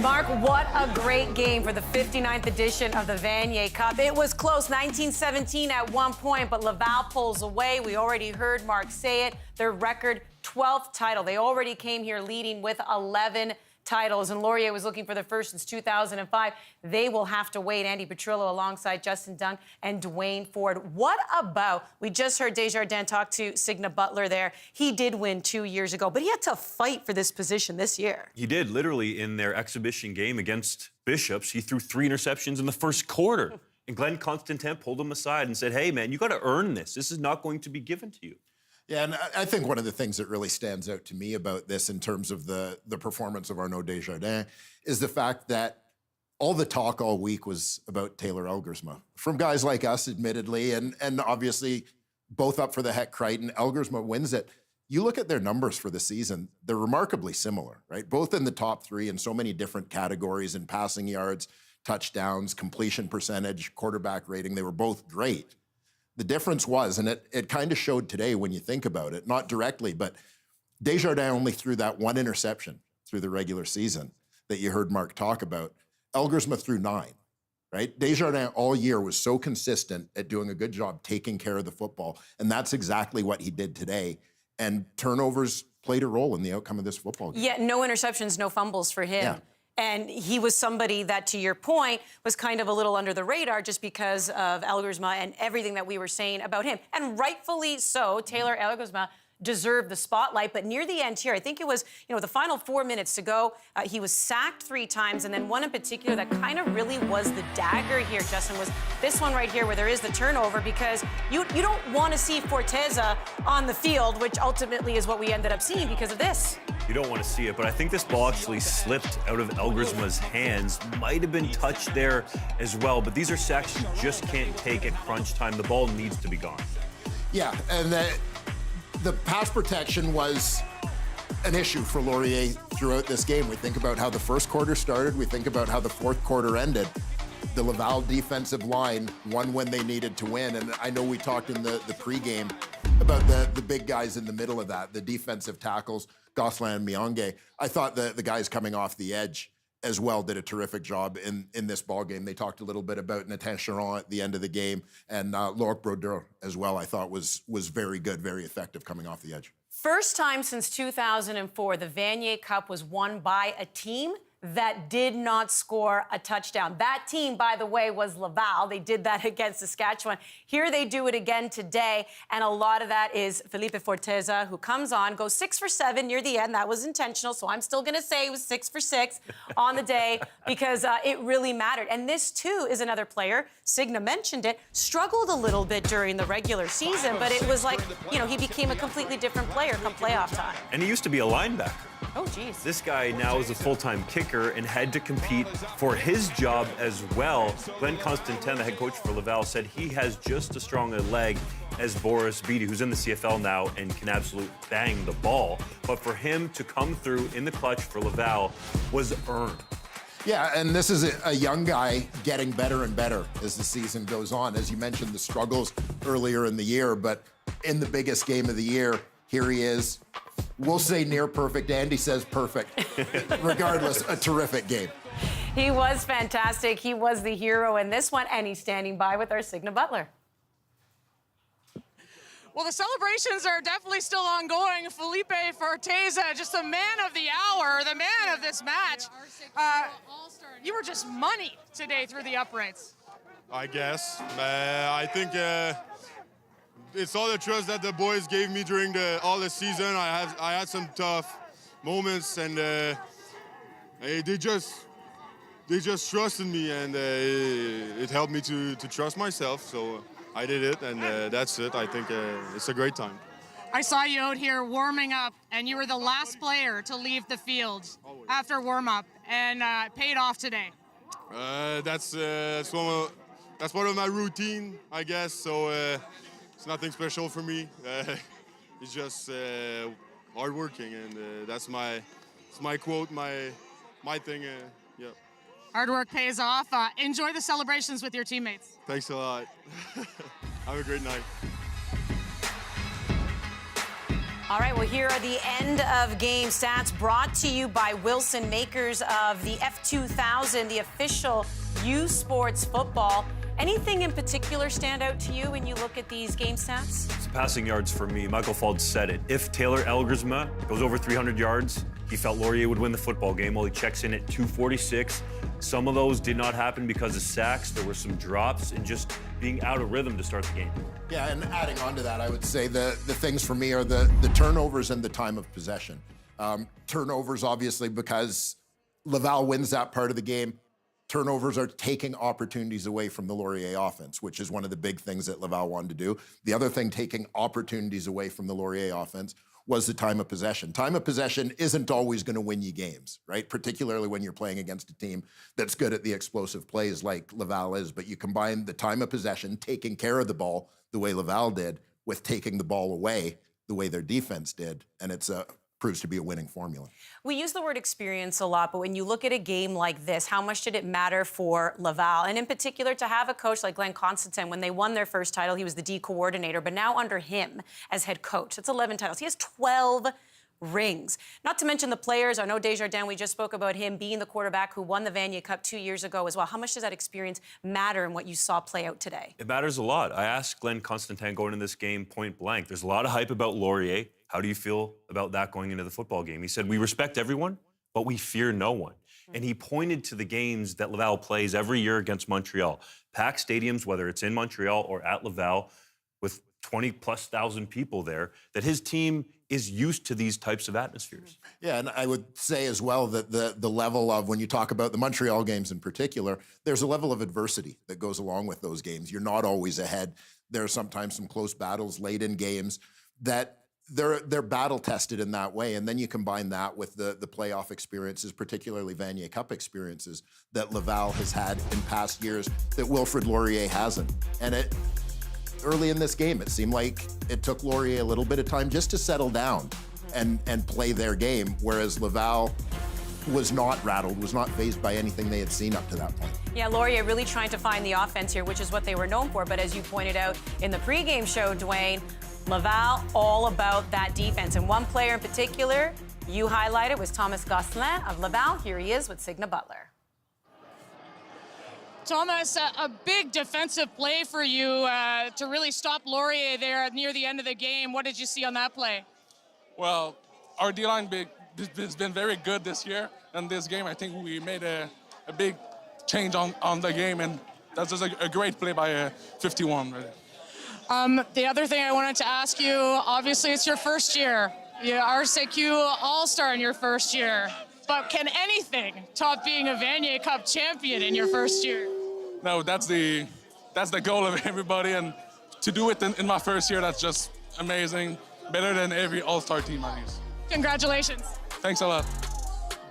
Mark, what a great game for the 59th edition of the Vanier Cup. It was close, 19-17 at one point, but Laval pulls away. We already heard Mark say it. Their record 12th title. They already came here leading with 11 titles, and Laurier was looking for the first since 2005. They will have to wait. Andy Petrillo alongside Justin Dunk and Dwayne Ford. What about, we just heard Desjardins talk to Signa Butler there. He did win 2 years ago, but he had to fight for this position this year. He did, literally, in their exhibition game against Bishops. He threw 3 interceptions in the first quarter. And Glenn Constantin pulled him aside and said, hey, man, you got to earn this. This is not going to be given to you. Yeah, and I think one of the things that really stands out to me about this in terms of the performance of Arnaud Desjardins is the fact that all the talk all week was about Taylor Elgersma. From guys like us, admittedly, and obviously both up for the Hec Crichton. Elgersma wins it. You look at their numbers for the season, they're remarkably similar, right? Both in the top 3 in so many different categories in passing yards, touchdowns, completion percentage, quarterback rating. They were both great. The difference was, and it kind of showed today when you think about it, not directly, but Desjardins only threw that 1 interception through the regular season that you heard Mark talk about. Elgersma threw 9, right? Desjardins all year was so consistent at doing a good job taking care of the football, and that's exactly what he did today. And turnovers played a role in the outcome of this football game. Yeah, no interceptions, no fumbles for him. Yeah. And he was somebody that, to your point, was kind of a little under the radar just because of Elgersma and everything that we were saying about him. And rightfully so, Taylor Elgersma deserved the spotlight. But near the end here, I think it was, the final 4 minutes to go, he was sacked 3 times. And then one in particular that kind of really was the dagger here, Justin, was this one right here where there is the turnover, because you don't want to see Forteza on the field, which ultimately is what we ended up seeing because of this. You don't want to see it, but I think this ball actually slipped out of Elgersma's hands. Might have been touched there as well, but these are sacks you just can't take at crunch time. The ball needs to be gone. Yeah, and the pass protection was an issue for Laurier throughout this game. We think about how the first quarter started. We think about how the fourth quarter ended. The Laval defensive line won when they needed to win. And I know we talked in the pregame about the big guys in the middle of that, the defensive tackles, Gosselin and Mionge. I thought the guys coming off the edge as well did a terrific job in this ball game. They talked a little bit about Nathan Charon at the end of the game, and Laurent Brodeur as well, I thought was very good, very effective coming off the edge. First time since 2004, the Vanier Cup was won by a team that did not score a touchdown. That team, by the way, was Laval. They did that against Saskatchewan. Here they do it again today, and a lot of that is Felipe Forteza, who comes on, goes 6 for 7 near the end. That was intentional, so I'm still going to say it was 6 for 6 on the day because it really mattered. And this, too, is another player. Signa mentioned it, struggled a little bit during the regular season, but it was like, he became a completely different player come playoff time. And he used to be a linebacker. Oh, geez. This guy now is a full-time kicker and had to compete for his job as well. Glenn Constantin, the head coach for Laval, said he has just as strong a leg as Boris Beatty, who's in the CFL now and can absolutely bang the ball. But for him to come through in the clutch for Laval was earned. Yeah, and this is a young guy getting better and better as the season goes on. As you mentioned, the struggles earlier in the year, but in the biggest game of the year, here he is. We'll say near perfect. Andy says perfect. Regardless, a terrific game. He was fantastic. He was the hero in this one, and he's standing by with our Signa Butler. Well, the celebrations are definitely still ongoing. Felipe Forteza, just the man of the hour, the man of this match. You were just money today through the uprights. I guess. I think it's all the trust that the boys gave me during all the season. I had some tough moments, and they just trusted me, and it helped me to trust myself. So I did it, and that's it. I think it's a great time. I saw you out here warming up, and you were the last player to leave the field after warm-up, and paid off today. That's part of my routine, I guess. So it's nothing special for me. It's just hardworking, and that's my quote, my thing. Yeah. Hard work pays off. Enjoy the celebrations with your teammates. Thanks a lot. Have a great night. All right, well, here are the end of game stats brought to you by Wilson, makers of the F2000, the official U Sports football. Anything in particular stand out to you when you look at these game stats? It's passing yards for me. Michael Faulds said it. If Taylor Elgersma goes over 300 yards, he felt Laurier would win the football game. Well, he checks in at 246. Some of those did not happen because of sacks. There were some drops and just being out of rhythm to start the game. Yeah, and adding on to that, I would say the things for me are the turnovers and the time of possession. Turnovers, obviously, because Laval wins that part of the game. Turnovers are taking opportunities away from the Laurier offense, which is one of the big things that Laval wanted to do. The other thing taking opportunities away from the Laurier offense was the time of possession. Time of possession isn't always going to win you games, right? Particularly when you're playing against a team that's good at the explosive plays like Laval is. But you combine the time of possession, taking care of the ball the way Laval did, with taking the ball away the way their defense did, and it's proves to be a winning formula. We use the word experience a lot, but when you look at a game like this, how much did it matter for Laval? And in particular, to have a coach like Glenn Constantin, when they won their first title, he was the D coordinator, but now under him as head coach, that's 11 titles. He has 12 rings. Not to mention the players. Arnaud Desjardins, we just spoke about him being the quarterback who won the Vanier Cup 2 years ago as well. How much does that experience matter in what you saw play out today? It matters a lot. I asked Glenn Constantin going into this game point blank. There's a lot of hype about Laurier. How do you feel about that going into the football game? He said, we respect everyone, but we fear no one. And he pointed to the games that Laval plays every year against Montreal. Packed stadiums, whether it's in Montreal or at Laval, with 20+ thousand people there, that his team is used to these types of atmospheres. Yeah, and I would say as well that the level of, when you talk about the Montreal games in particular, there's a level of adversity that goes along with those games. You're not always ahead. There are sometimes some close battles late in games that they're battle tested in that way. And then you combine that with the playoff experiences, particularly Vanier Cup experiences that Laval has had in past years that WILFRED Laurier hasn't. And early in this game, it seemed like it took Laurier a little bit of time just to settle down and play their game, whereas Laval was not rattled, was not fazed by anything they had seen up to that point. Yeah, Laurier really trying to find the offense here, which is what they were known for. But as you pointed out in the pregame show, Dwayne, Laval all about that defense. And one player in particular you highlighted was Thomas Gosselin of Laval. Here he is with Signa Butler. Thomas, a big defensive play for you to really stop Laurier there near the end of the game. What did you see on that play? Well, our D-line has been very good this year. And this game, I think we made a big change on the game, and that's just a great play by 51. Really. The other thing I wanted to ask you, obviously it's your first year. You're RCQ All-Star in your first year. But can anything top being a Vanier Cup champion in your first year? No, that's the goal of everybody, and to do it in my first year, that's just amazing. Better than every All-Star team I use. Congratulations. Thanks a lot.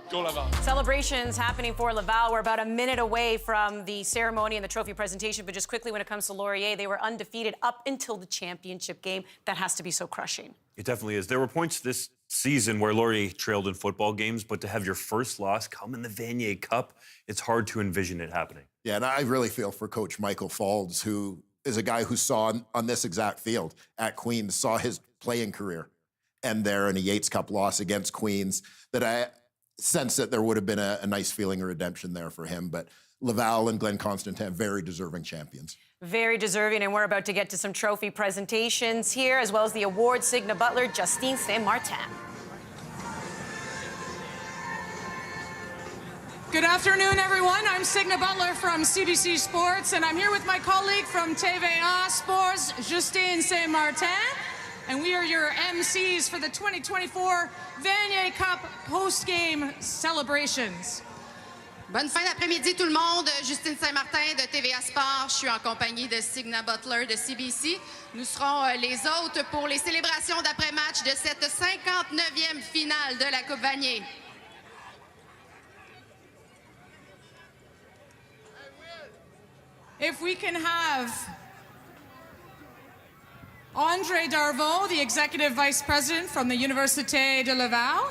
Go Laval. Celebrations happening for Laval. We're about a minute away from the ceremony and the trophy presentation, but just quickly when it comes to Laurier, they were undefeated up until the championship game. That has to be so crushing. It definitely is. There were points this season where Laurier trailed in football games, but to have your first loss come in the Vanier Cup, it's hard to envision it happening. Yeah, and I really feel for Coach Michael Faulds, who is a guy who saw on this exact field at Queens, saw his playing career end there in a Yates Cup loss against Queens, that I sense that there would have been a nice feeling of redemption there for him. But Laval and Glenn Constantin, very deserving champions. Very deserving, and we're about to get to some trophy presentations here, as well as the award. Signa Butler, Justine Saint-Martin. Good afternoon, everyone. I'm Signa Butler from CBC Sports, and I'm here with my colleague from TVA Sports, Justine Saint-Martin. And we are your MCs for the 2024 Vanier Cup post-game celebrations. Bonne fin d'après-midi tout le monde. Justine Saint-Martin de TVA Sports. Je suis en compagnie de Signa Butler de CBC. Nous serons les hôtes pour les célébrations d'après-match de cette 59e finale de la Coupe Vanier. If we can have Andre Darvaux, the Executive Vice President from the Université de Laval.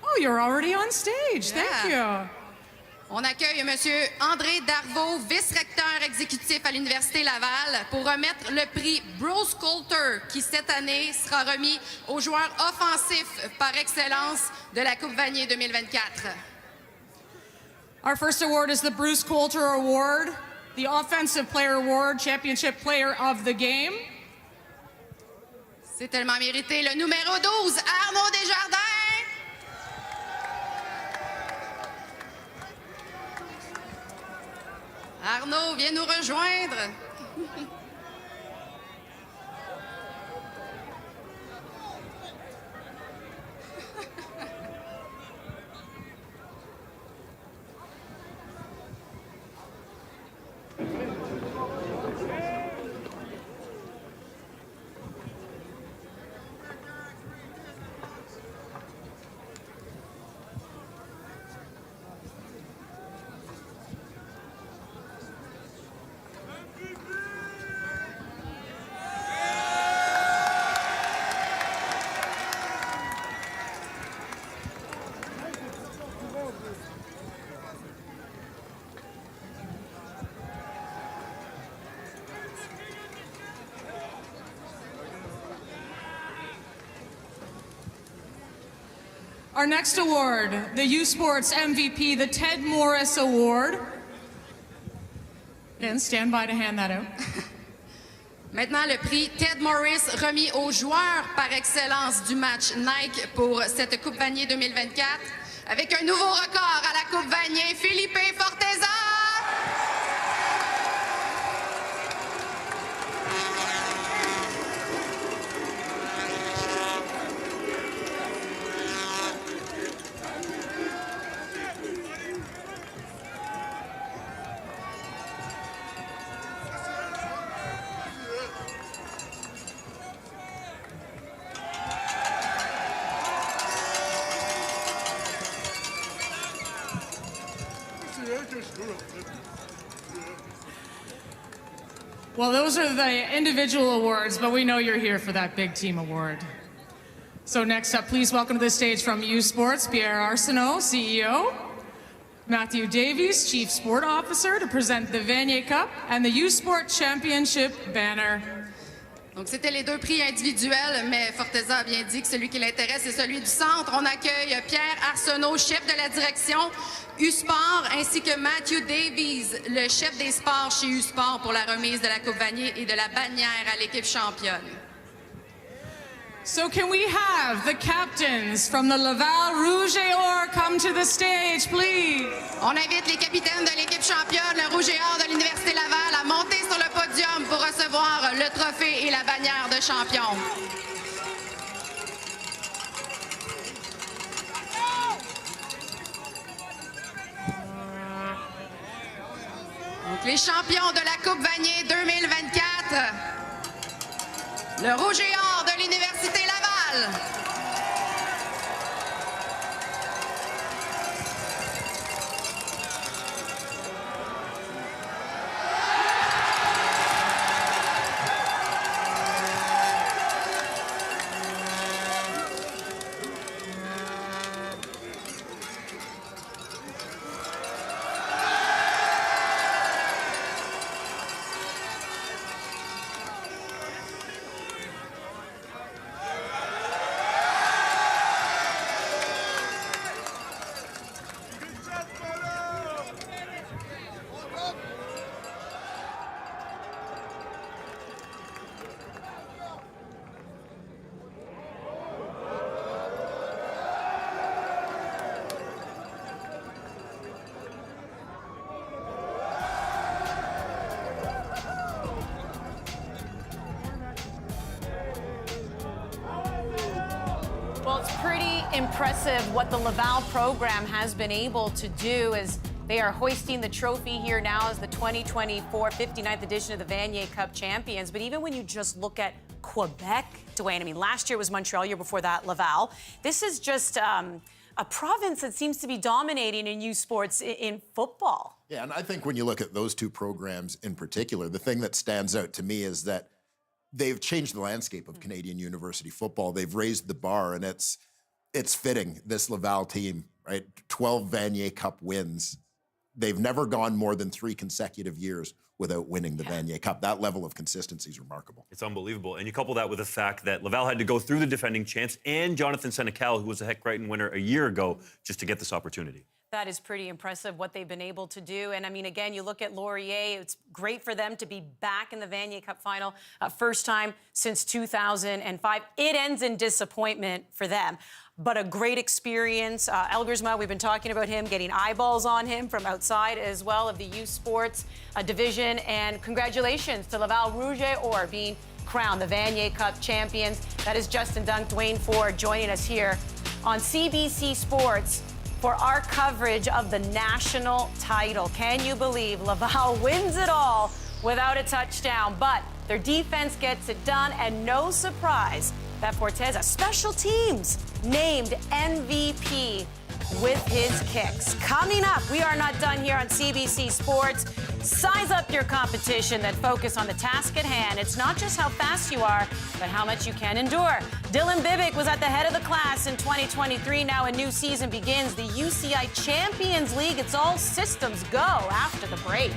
Oh, you're already on stage. Yeah. Thank you. On accueille M. André Darvaux, vice-recteur exécutif à l'Université Laval, pour remettre le prix Bruce Coulter, qui cette année sera remis aux joueurs offensifs par excellence de la Coupe Vanier 2024. Our first award is the Bruce Coulter Award, the Offensive Player Award, Championship Player of the Game. C'est tellement mérité. Le numéro 12, Arnaud Desjardins. Arnaud, viens nous rejoindre. Our next award, the U Sports MVP, the Ted Morris Award. Again, stand by to hand that out. Maintenant, le prix Ted Morris remis aux joueurs par excellence du match Nike pour cette Coupe Vanier 2024. Avec un nouveau record à la Coupe Vanier, Philippe Forteza. Well, those are the individual awards, but we know you're here for that big team award. So next up, please welcome to the stage from U Sports, Pierre Arsenault, CEO, Matthew Davies, Chief Sport Officer, to present the Vanier Cup and the U Sport Championship banner. Donc, c'était les deux prix individuels, mais Forteza a bien dit que celui qui l'intéresse, c'est celui du centre. On accueille Pierre Arsenault, chef de la direction U-Sport, ainsi que Matthew Davies, le chef des sports chez U-Sport, pour la remise de la Coupe Vanier et de la bannière à l'équipe championne. So can we have the captains from the LAVAL ROUGE et Or come to the stage, please? On invite les capitaines de l'équipe championne, le Rouge et Or de l'Université Laval, à monter sur le podium pour recevoir le trophée et la bannière de champion. Donc, les champions de la Coupe Vanier 2024, le Rouge et Or de l'Université Laval. Well, it's pretty impressive what the LAVAL program has been able to do as they are hoisting the trophy here now as the 2024 59th edition of the Vanier Cup champions. But even when you just look at Quebec, Dwayne, I mean, last year was Montreal, year before that, LAVAL. This is just a province that seems to be dominating in youth sports in football. Yeah, and I think when you look at those two programs in particular, the thing that stands out to me is that they've changed the landscape of Canadian university football. They've raised the bar, and it's fitting, this LAVAL team, right? 12 Vanier Cup wins. they've never gone more than 3 consecutive years without winning the Vanier Cup. That level of consistency is remarkable. It's unbelievable. And you couple that with the fact that Laval had to go through the defending champs and Jonathan Senecal, who was a Heck Crichton winner a year ago, just to get this opportunity. That is pretty impressive, what they've been able to do. And, I mean, again, you look at Laurier, it's great for them to be back in the Vanier Cup final, first time since 2005. It ends in disappointment for them, but a great experience. Elgersma, we've been talking about him, getting eyeballs on him from outside as well of the youth sports division. And congratulations to Laval Rouge or being crowned the Vanier Cup champions. That is Justin Dunk, Dwayne Ford joining us here on CBC Sports for our coverage of the national title. Can you believe Laval wins it all without a touchdown? But their defense gets it done, and no surprise that Forteza, special teams, named MVP with his kicks. Coming up, we are not done here on CBC Sports. Size up your competition, then focus on the task at hand. It's not just how fast you are, but how much you can endure. Dylan Bibick was at the head of the class in 2023. Now a new season begins. The UCI Champions League. It's all systems go after the break.